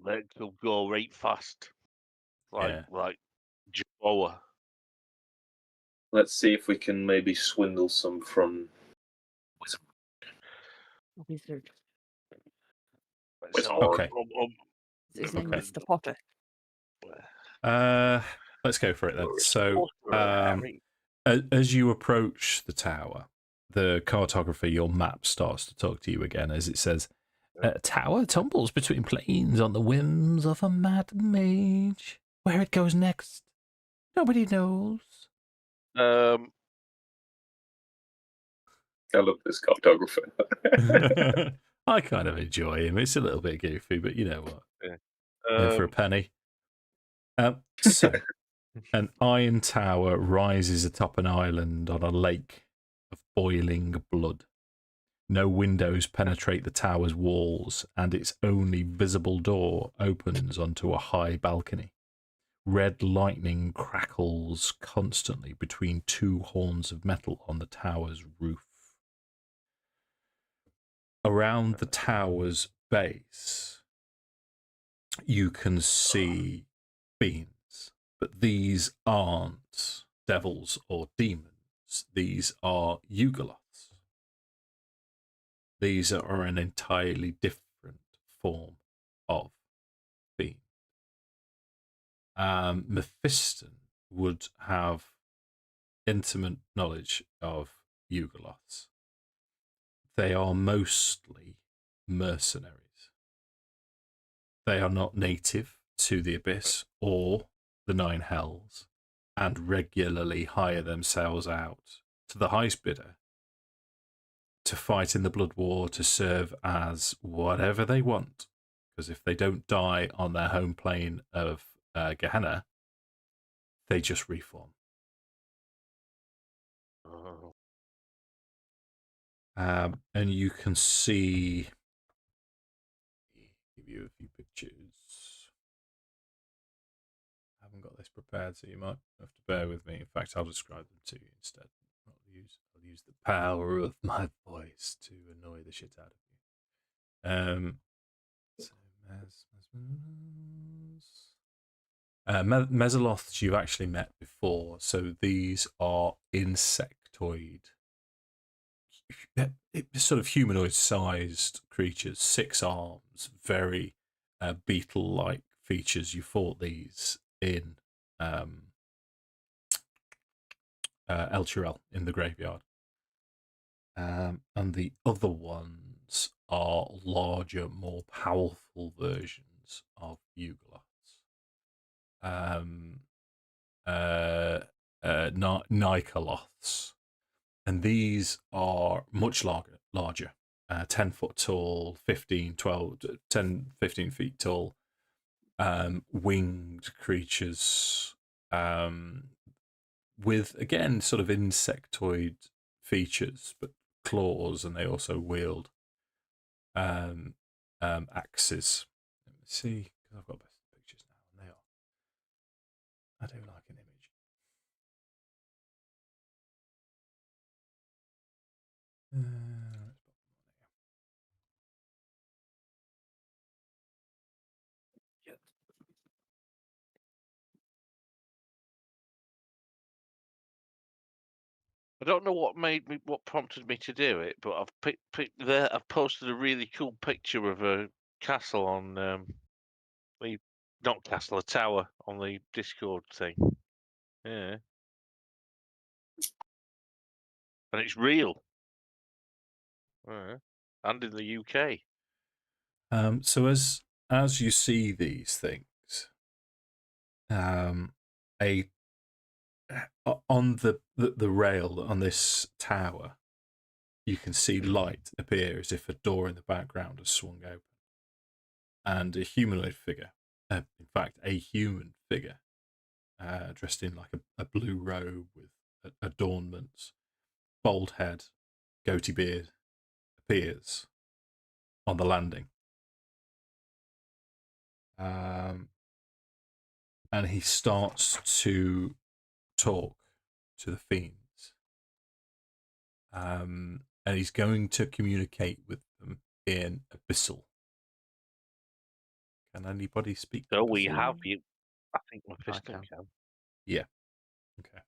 [SPEAKER 5] Let it go right fast.
[SPEAKER 1] Yeah.
[SPEAKER 5] Like Joa.
[SPEAKER 4] Let's see if we can maybe swindle some from.
[SPEAKER 2] Wizard.
[SPEAKER 1] Okay.
[SPEAKER 2] His name
[SPEAKER 1] Okay.
[SPEAKER 2] Mr. Potter.
[SPEAKER 1] Let's go for it then. So as you approach the tower, the cartographer, your map starts to talk to you again as it says, tower tumbles between planes on the whims of a mad mage. Where it goes next, nobody knows.
[SPEAKER 4] I love this cartographer.
[SPEAKER 1] I kind of enjoy him. It's a little bit goofy, but you know what? In for a penny. So, an iron tower rises atop an island on a lake of boiling blood. No windows penetrate the tower's walls, and its only visible door opens onto a high balcony. Red lightning crackles constantly between 2 horns of metal on the tower's roof. Around the tower's base, you can see beings, but these aren't devils or demons. These are Yugoloths. These are an entirely different form of being. Mephiston would have intimate knowledge of Yugoloths. They are mostly mercenaries. They are not native to the Abyss or the Nine Hells, and regularly hire themselves out to the highest bidder to fight in the Blood War, to serve as whatever they want. Because if they don't die on their home plane of Gehenna, they just reform. And you can see, give you a few pictures. I haven't got this prepared, so you might have to bear with me. In fact, I'll describe them to you instead. I'll use the power of my voice to annoy the shit out of you. So Mesoloths you've actually met before. So these are insectoid, sort of humanoid-sized creatures, 6 arms, very beetle-like features. You fought these in El Chirel in the graveyard. And the other ones are larger, more powerful versions of Yugoloths. Nikoloths. And these are much larger, 10 foot tall, 10, 15 feet tall, winged creatures, with, again, sort of insectoid features, but claws, and they also wield axes. Let me see, because I've got better pictures now, and they are. I do like an image.
[SPEAKER 5] I don't know what prompted me to do it, but I've posted a really cool picture of a castle on a tower on the Discord thing. Yeah, and it's real. And in the UK.
[SPEAKER 1] So as you see these things, on the rail on this tower, you can see light appear as if a door in the background has swung open, and a humanoid figure, in fact a human figure, dressed in like a blue robe with adornments, bald head, goatee beard, appears on the landing. And he starts to talk to the fiends. And he's going to communicate with them in Abyssal. Can anybody speak?
[SPEAKER 5] So
[SPEAKER 1] Abyssal?
[SPEAKER 5] we have you. I think Mephiston can.
[SPEAKER 1] Yeah. Okay.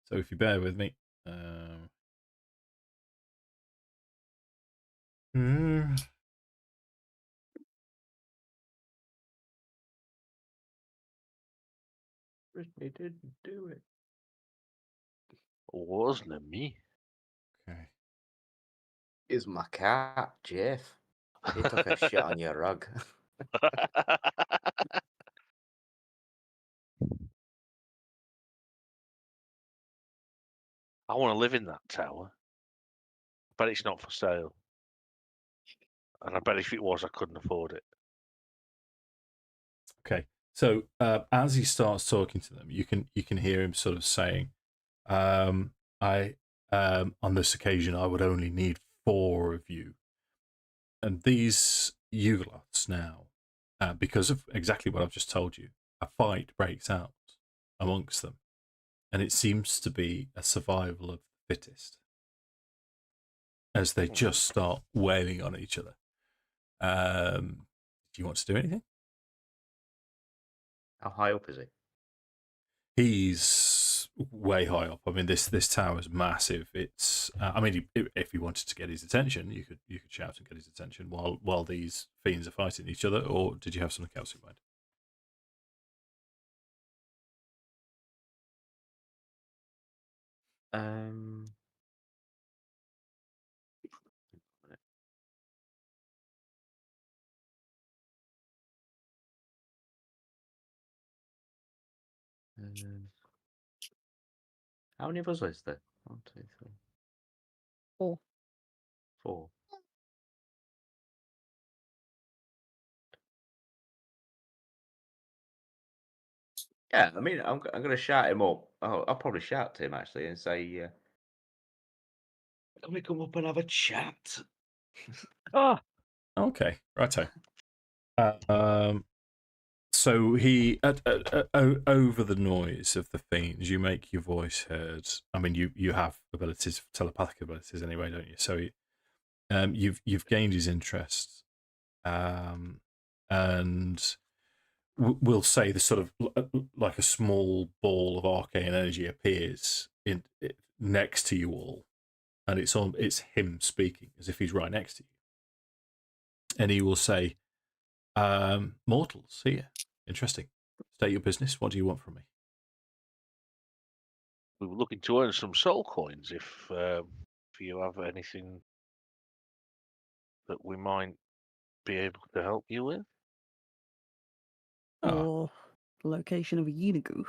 [SPEAKER 1] So if you bear with me.
[SPEAKER 3] Brittany didn't do it.
[SPEAKER 5] Wasn't it me?
[SPEAKER 1] Okay.
[SPEAKER 3] Is my cat, Jeff. He took a shit on your rug.
[SPEAKER 5] I want to live in that tower. But it's not for sale. And I bet if it was, I couldn't afford it.
[SPEAKER 1] Okay. So as he starts talking to them, you can hear him sort of saying, "I on this occasion I would only need 4 of you." And these Yugoloths now, because of exactly what I've just told you, a fight breaks out amongst them, and it seems to be a survival of the fittest as they just start wailing on each other. Do you want to do anything?
[SPEAKER 3] How high up is he?
[SPEAKER 1] He's way high up. I mean, this tower is massive. It's, I mean, if you wanted to get his attention, you could shout and get his attention while these fiends are fighting each other. Or did you have something else in mind?
[SPEAKER 3] How many of us is there? 1, 2, 3.
[SPEAKER 2] 4.
[SPEAKER 3] 4. Yeah, I mean, I'm going to shout him up. I'll probably shout to him actually and say, "Can we come up and have a chat?"
[SPEAKER 1] Okay, righto. So he, over the noise of the fiends, you make your voice heard. I mean, you have abilities, telepathic abilities anyway, don't you? So you've gained his interest, and we'll say the sort of like a small ball of arcane energy appears next to you all, and it's him speaking as if he's right next to you, and he will say, "Mortals here, interesting. State your business. What do you want from me?"
[SPEAKER 5] We were looking to earn some soul coins. If you have anything that we might be able to help you with.
[SPEAKER 1] Ah.
[SPEAKER 2] Or the location of a Unigu.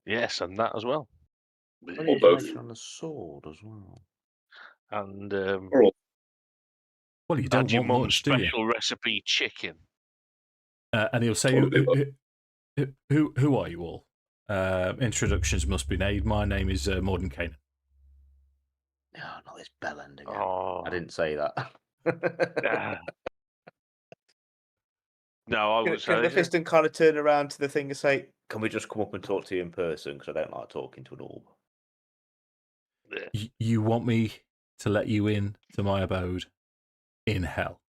[SPEAKER 5] Yes, and that as well.
[SPEAKER 4] Or both.
[SPEAKER 3] On the sword as well.
[SPEAKER 5] And
[SPEAKER 4] Or all.
[SPEAKER 1] Well, you don't
[SPEAKER 5] and your
[SPEAKER 1] want
[SPEAKER 5] mum's
[SPEAKER 1] much, do you?
[SPEAKER 5] special recipe chicken.
[SPEAKER 1] And he'll say,
[SPEAKER 4] All of the above.
[SPEAKER 1] who are you all? Introductions must be made. My name is Morden Kanan.
[SPEAKER 3] No, not this bell end again.
[SPEAKER 5] Oh,
[SPEAKER 3] I didn't say that.
[SPEAKER 5] ah. No, I
[SPEAKER 3] Can
[SPEAKER 5] would say
[SPEAKER 3] Mephiston kind of turn around to the thing and say, "Can we just come up and talk to you in person? Because I don't like talking to an orb."
[SPEAKER 1] You want me to let you in to my abode in hell?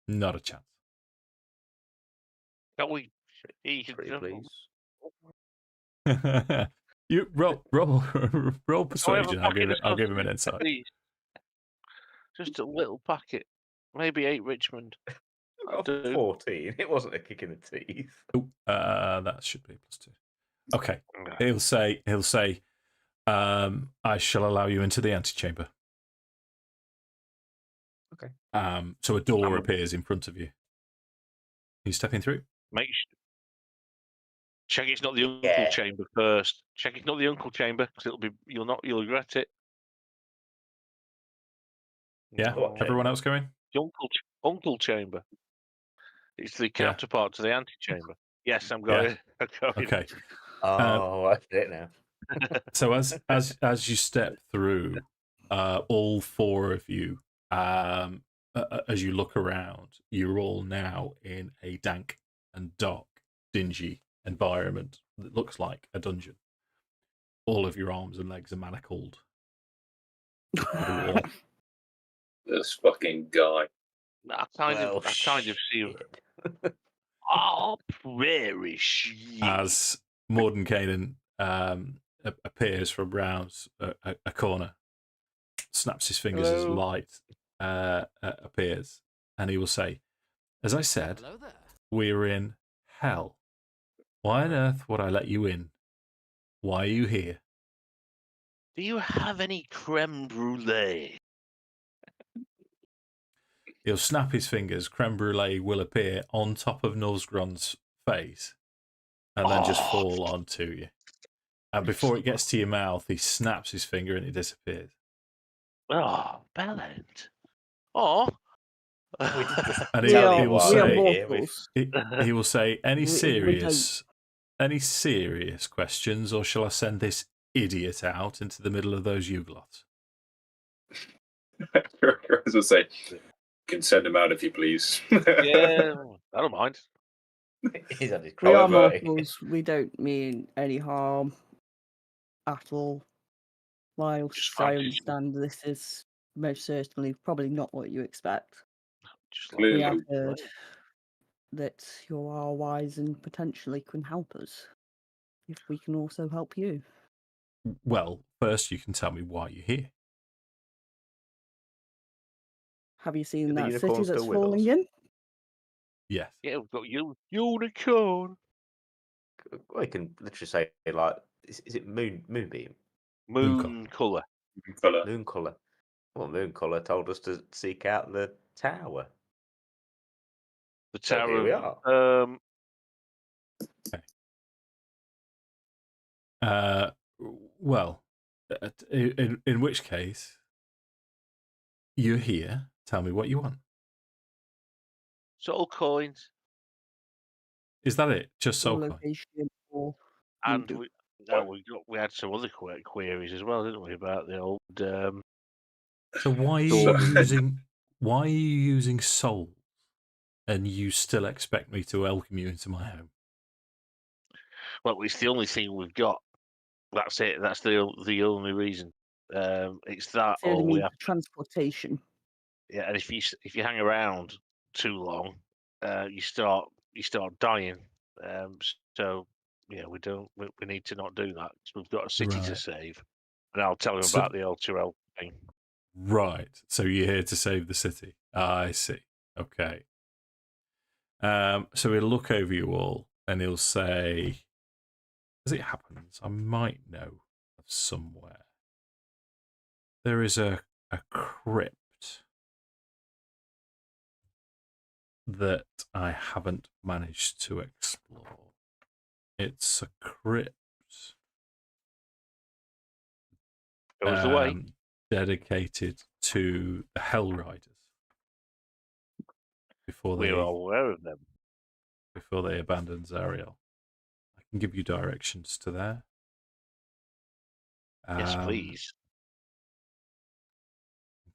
[SPEAKER 1] Not a chance.
[SPEAKER 5] can we? He could-
[SPEAKER 3] Pretty please.
[SPEAKER 1] You roll persuasion. I'll give him an insight.
[SPEAKER 5] Please. Just a little packet, maybe 8 Richmond.
[SPEAKER 3] Got 14. It wasn't a kick in the teeth.
[SPEAKER 1] Oh, that should be +2. Okay. He'll say, I shall allow you into the antechamber.
[SPEAKER 3] Okay.
[SPEAKER 1] So a door appears in front of you. Are you stepping through?
[SPEAKER 5] Check it's not the uncle chamber first. Check it's not the uncle chamber because you'll regret it.
[SPEAKER 1] Yeah.
[SPEAKER 5] No.
[SPEAKER 1] Everyone else going?
[SPEAKER 5] The uncle chamber. It's the counterpart to the antechamber. Yes, I'm going. I'm going.
[SPEAKER 1] Okay.
[SPEAKER 3] Oh, I get it now.
[SPEAKER 1] So as you step through, all 4 of you, as you look around, you're all now in a dank and dark, dingy environment that looks like a dungeon. All of your arms and legs are manacled to the wall.
[SPEAKER 4] This fucking guy.
[SPEAKER 5] I kind of see. Oh, prairie shit.
[SPEAKER 1] As Morden Kanan appears from round a corner, snaps his fingers as
[SPEAKER 3] Hello.
[SPEAKER 1] light appears, and he will say, "As I said, we're in hell. Why on earth would I let you in? Why are you here?"
[SPEAKER 5] Do you have any creme brulee?
[SPEAKER 1] He'll snap his fingers. Creme brulee will appear on top of Nosgron's face, and then just fall onto you. And before it gets to your mouth, he snaps his finger and it disappears.
[SPEAKER 5] Oh, Bellend. Oh.
[SPEAKER 1] And
[SPEAKER 2] We are
[SPEAKER 1] mortals. He will say, any
[SPEAKER 2] we
[SPEAKER 1] serious questions, or shall I send this idiot out into the middle of those Yugloths?
[SPEAKER 4] As I say, you can send him out if you please.
[SPEAKER 5] Yeah, I don't mind.
[SPEAKER 3] He's on his
[SPEAKER 2] We are
[SPEAKER 3] however,
[SPEAKER 2] mortals. We don't mean any harm at all. Whilst
[SPEAKER 5] Just
[SPEAKER 2] I
[SPEAKER 5] fancy-
[SPEAKER 2] understand this is most certainly probably not what you expect.
[SPEAKER 5] Just
[SPEAKER 4] Clearly.
[SPEAKER 2] We have heard that you are wise and potentially can help us. If we can also help you.
[SPEAKER 1] Well, first you can tell me why you're here.
[SPEAKER 2] Have you seen
[SPEAKER 3] Are the
[SPEAKER 2] that city
[SPEAKER 3] unicorns
[SPEAKER 2] that's
[SPEAKER 3] still with
[SPEAKER 2] falling
[SPEAKER 3] us?
[SPEAKER 2] in?
[SPEAKER 1] Yes.
[SPEAKER 5] Yeah, we've got unicorn.
[SPEAKER 3] Well, you can literally say, like, is it moonbeam?
[SPEAKER 5] Moon colour.
[SPEAKER 4] Fella.
[SPEAKER 3] Moon colour. Well, Moon colour told us to seek out the tower.
[SPEAKER 5] The
[SPEAKER 3] So
[SPEAKER 5] tower.
[SPEAKER 3] here we are.
[SPEAKER 1] Well, in which case, you're here. Tell me what you want.
[SPEAKER 5] Soul coins.
[SPEAKER 1] Is that it? Just
[SPEAKER 2] Or
[SPEAKER 1] soul coin?
[SPEAKER 2] location or
[SPEAKER 5] And
[SPEAKER 2] Voodoo.
[SPEAKER 5] we had some other queries as well, didn't we, about the old
[SPEAKER 1] So why are you using souls, and you still expect me to welcome you into my home?
[SPEAKER 5] well, it's the only thing we've got. That's it. That's the only reason. It's that
[SPEAKER 2] It only
[SPEAKER 5] or we
[SPEAKER 2] means
[SPEAKER 5] have
[SPEAKER 2] transportation.
[SPEAKER 5] Yeah, and if you hang around too long, you start dying. So yeah, we need to not do that. 'Cause we've got a city to
[SPEAKER 1] Right.
[SPEAKER 5] save, and I'll tell him
[SPEAKER 1] So-
[SPEAKER 5] about the L2L thing.
[SPEAKER 1] Right. So you're here to save the city. I see. Okay. So he'll look over you all and he'll say, as it happens, I might know of somewhere. There is a crypt that I haven't managed to explore. It's a crypt
[SPEAKER 5] It was the way.
[SPEAKER 1] dedicated to the Hell Riders before
[SPEAKER 5] We're all aware of them.
[SPEAKER 1] they abandoned Zariel. I can give you directions to there.
[SPEAKER 5] Yes, please.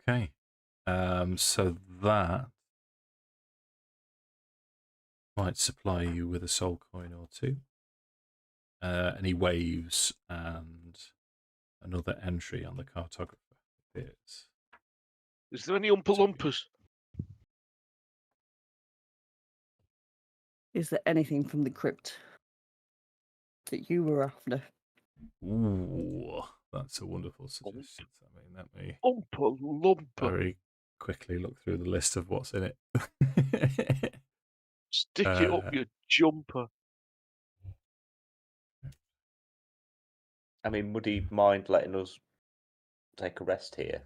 [SPEAKER 1] Okay. So that might supply you with a soul coin or two. And he waves, and another entry on the cartographer appears.
[SPEAKER 5] Is there any Oompa Loompas?
[SPEAKER 2] Is there anything from the crypt that you were after?
[SPEAKER 1] Ooh, that's a wonderful suggestion. I mean, let me
[SPEAKER 5] Oompa Loompa.
[SPEAKER 1] very quickly look through the list of what's in it.
[SPEAKER 5] Stick it up your jumper.
[SPEAKER 3] I mean, would he mind letting us take a rest here?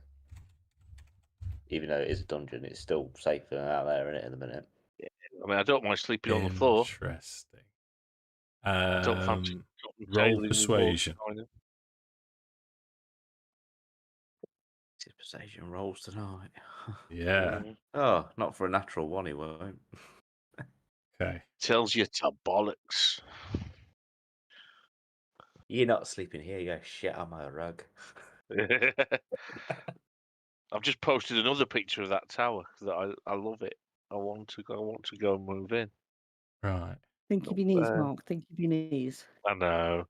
[SPEAKER 3] Even though it is a dungeon, it's still safer than out there, isn't it, at the minute?
[SPEAKER 5] I mean, I don't mind sleeping on the floor.
[SPEAKER 1] Interesting.
[SPEAKER 5] I don't fancy
[SPEAKER 1] Roll persuasion.
[SPEAKER 3] His persuasion rolls tonight.
[SPEAKER 1] Yeah.
[SPEAKER 3] Oh, not for a natural one, he won't.
[SPEAKER 1] Okay.
[SPEAKER 5] Tells you to bollocks.
[SPEAKER 3] You're not sleeping here, you shit on my rug.
[SPEAKER 5] I've just posted another picture of that tower that I love it. I want to go and move in.
[SPEAKER 1] Right.
[SPEAKER 2] Think of your knees, Mark. Think of your knees.
[SPEAKER 5] I know.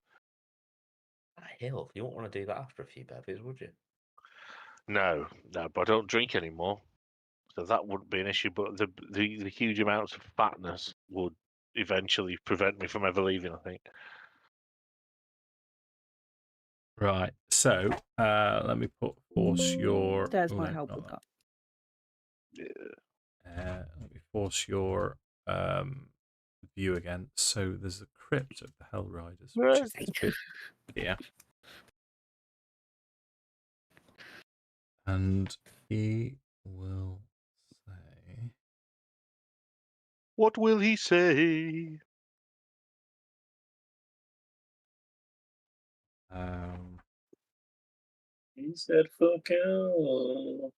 [SPEAKER 3] That hill, you won't want to do that after a few bevies, would you?
[SPEAKER 5] No, but I don't drink anymore, so that wouldn't be an issue. But the huge amounts of fatness would eventually prevent me from ever leaving, I think.
[SPEAKER 1] Right. So let me force your.
[SPEAKER 2] Stairs
[SPEAKER 1] oh,
[SPEAKER 2] might
[SPEAKER 1] no,
[SPEAKER 2] help
[SPEAKER 1] not
[SPEAKER 2] with that.
[SPEAKER 1] Let me force your view again. So there's a crypt of the Hell Riders, which is this bit here. And he will say,
[SPEAKER 5] What will he say?
[SPEAKER 4] He said, "Fuck out."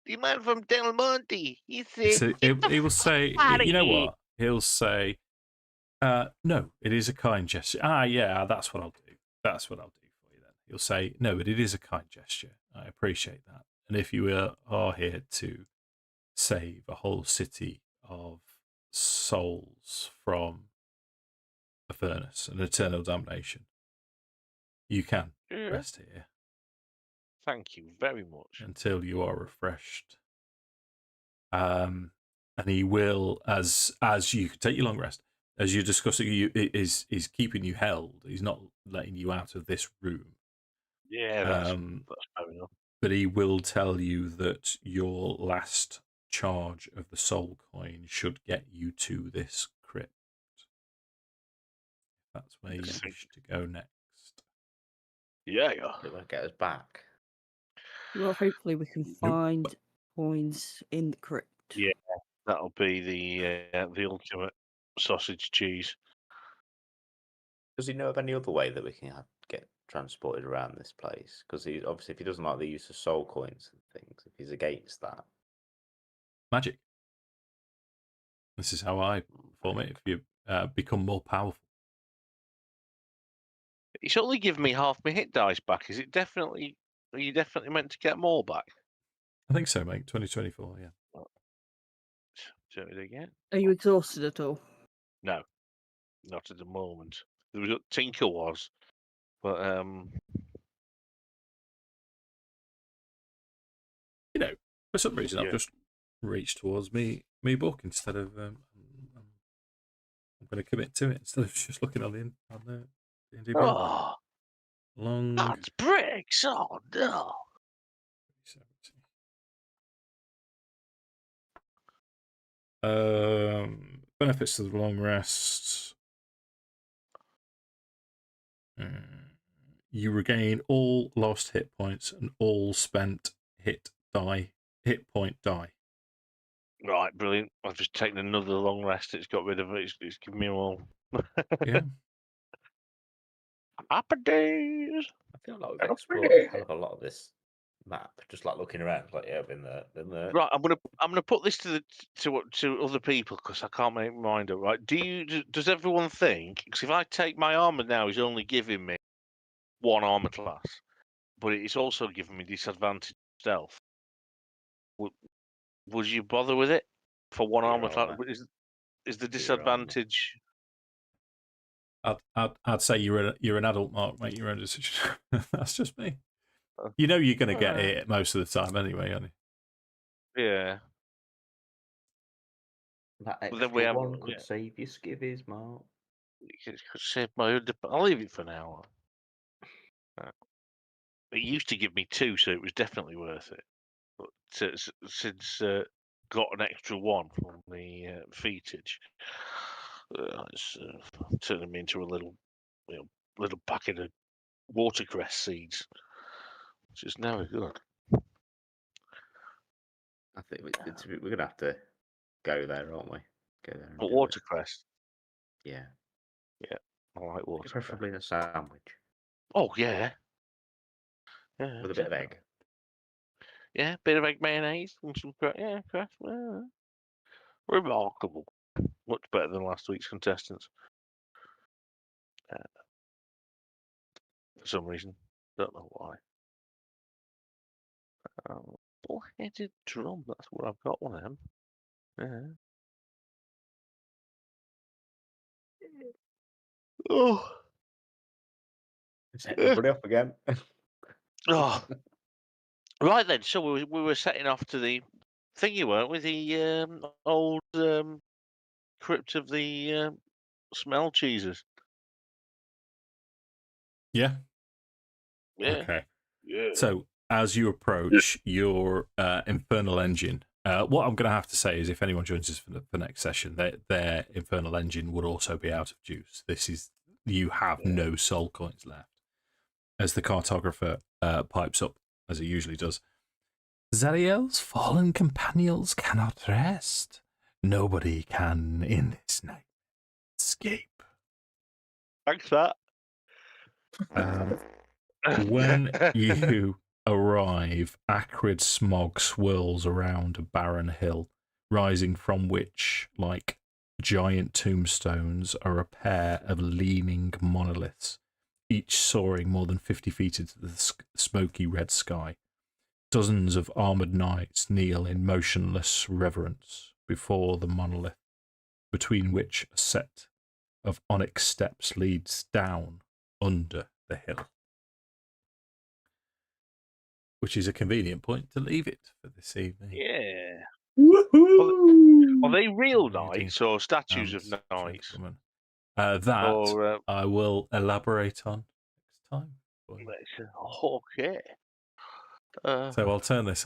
[SPEAKER 5] The man from Del Monte. He said,
[SPEAKER 1] so he will say,
[SPEAKER 5] outta
[SPEAKER 1] you know
[SPEAKER 5] here."
[SPEAKER 1] what? He'll say, no, it is a kind gesture. Yeah, that's what I'll do. That's what I'll do for you then. He'll say, no, but it is a kind gesture. I appreciate that. And if you are here to save a whole city of souls from Avernus and eternal damnation, you can
[SPEAKER 5] Yeah.
[SPEAKER 1] rest here
[SPEAKER 5] Thank you very much.
[SPEAKER 1] until you are refreshed. And he will, as you take your long rest, as you're discussing, is keeping you held. He's not letting you out of this room.
[SPEAKER 5] Yeah, that's fair enough.
[SPEAKER 1] But he will tell you that your last charge of the soul coin should get you to this crypt. That's where you wish to go next.
[SPEAKER 5] Yeah.
[SPEAKER 3] It won't get us back.
[SPEAKER 2] Well, hopefully we can find coins in the crypt.
[SPEAKER 5] Yeah, that'll be the ultimate sausage cheese.
[SPEAKER 3] Does he know of any other way that we can get transported around this place? Because he obviously, if he doesn't like the use of soul coins and things, if he's against that,
[SPEAKER 1] Magic. This is how I form it. If you become more powerful.
[SPEAKER 5] It's only given me half my hit dice back. Are you definitely meant to get more back?
[SPEAKER 1] I think so, mate. 2024, yeah.
[SPEAKER 5] Do it again?
[SPEAKER 2] Are you exhausted at all?
[SPEAKER 5] No, not at the moment. There was Tinker was, but
[SPEAKER 1] You know, for some reason,
[SPEAKER 5] Yeah.
[SPEAKER 1] I've just reach towards me book instead of I'm going to commit to it instead of just looking on the D&D book.
[SPEAKER 5] Oh,
[SPEAKER 1] Long
[SPEAKER 5] that's bricks. Oh no.
[SPEAKER 1] Benefits of the long rest. You regain all lost hit points and all spent hit point die.
[SPEAKER 5] Right, brilliant. I've just taken another long rest. It's got rid of it. It's given me all.
[SPEAKER 1] Yeah.
[SPEAKER 5] Happy days.
[SPEAKER 3] I feel like we've
[SPEAKER 4] Okay.
[SPEAKER 3] explored a hell of a lot of this map, just like looking around, like yeah, been there.
[SPEAKER 5] Right, I'm gonna put this to other people because I can't make my mind up. Right, does everyone think? Because if I take my armor now, he's only giving me one armor class, but it's also giving me disadvantage stealth. Would you bother with it for one
[SPEAKER 3] Your
[SPEAKER 5] armor class?
[SPEAKER 3] armor.
[SPEAKER 5] Is the
[SPEAKER 3] For your armor.
[SPEAKER 5] disadvantage?
[SPEAKER 1] I'd say you're an adult, Mark. Make your own decision. That's just me. You know you're going to get it most of the time anyway, aren't you?
[SPEAKER 5] Yeah.
[SPEAKER 3] That
[SPEAKER 5] But then
[SPEAKER 3] extra
[SPEAKER 5] we have-
[SPEAKER 3] one could
[SPEAKER 5] yeah.
[SPEAKER 3] save your skivvies, Mark.
[SPEAKER 5] It could save my own. I'll leave it for now. It used to give me 2, so it was definitely worth it. But since got an extra 1 from the featage, it's turning me into a little packet of watercress seeds, which is never good.
[SPEAKER 3] I think we're going to have to go there, aren't we? Go there. And
[SPEAKER 5] But
[SPEAKER 3] do it.
[SPEAKER 5] watercress,
[SPEAKER 3] Yeah.
[SPEAKER 5] I like watercress.
[SPEAKER 3] Preferably a sandwich
[SPEAKER 5] Oh yeah, yeah.
[SPEAKER 3] with a bit of egg.
[SPEAKER 5] Yeah, bit of egg mayonnaise and some cress. Remarkable. Much better than last week's contestants. For some reason, don't know why. Bull-headed drum. That's what I've got one of them. Yeah. Oh.
[SPEAKER 3] Set everybody up again.
[SPEAKER 5] Oh. Right then. So we were setting off to the thingy, weren't we? The old crypt of the smell cheeses.
[SPEAKER 1] Yeah.
[SPEAKER 5] Yeah.
[SPEAKER 1] Okay.
[SPEAKER 5] Yeah.
[SPEAKER 1] So as you approach your infernal engine, what I'm going to have to say is if anyone joins us for the next session, their infernal engine would also be out of juice. You have no soul coins left. As the cartographer pipes up, as it usually does. Zariel's fallen companions cannot rest. Nobody can in this night escape.
[SPEAKER 5] Thanks for
[SPEAKER 1] When you arrive, acrid smog swirls around a barren hill, rising from which, like giant tombstones, are a pair of leaning monoliths, each soaring more than 50 feet into the smoky red sky. Dozens of armoured knights kneel in motionless reverence before the monolith, between which a set of onyx steps leads down under the hill. Which is a convenient point to leave it for this evening.
[SPEAKER 5] Yeah.
[SPEAKER 4] Woohoo!
[SPEAKER 5] Are they real
[SPEAKER 1] Lady
[SPEAKER 5] knights or statues of
[SPEAKER 1] and
[SPEAKER 5] knights?
[SPEAKER 1] gentlemen. That
[SPEAKER 5] Or
[SPEAKER 1] I will elaborate on next time. for you.
[SPEAKER 5] okay.
[SPEAKER 1] So I'll turn this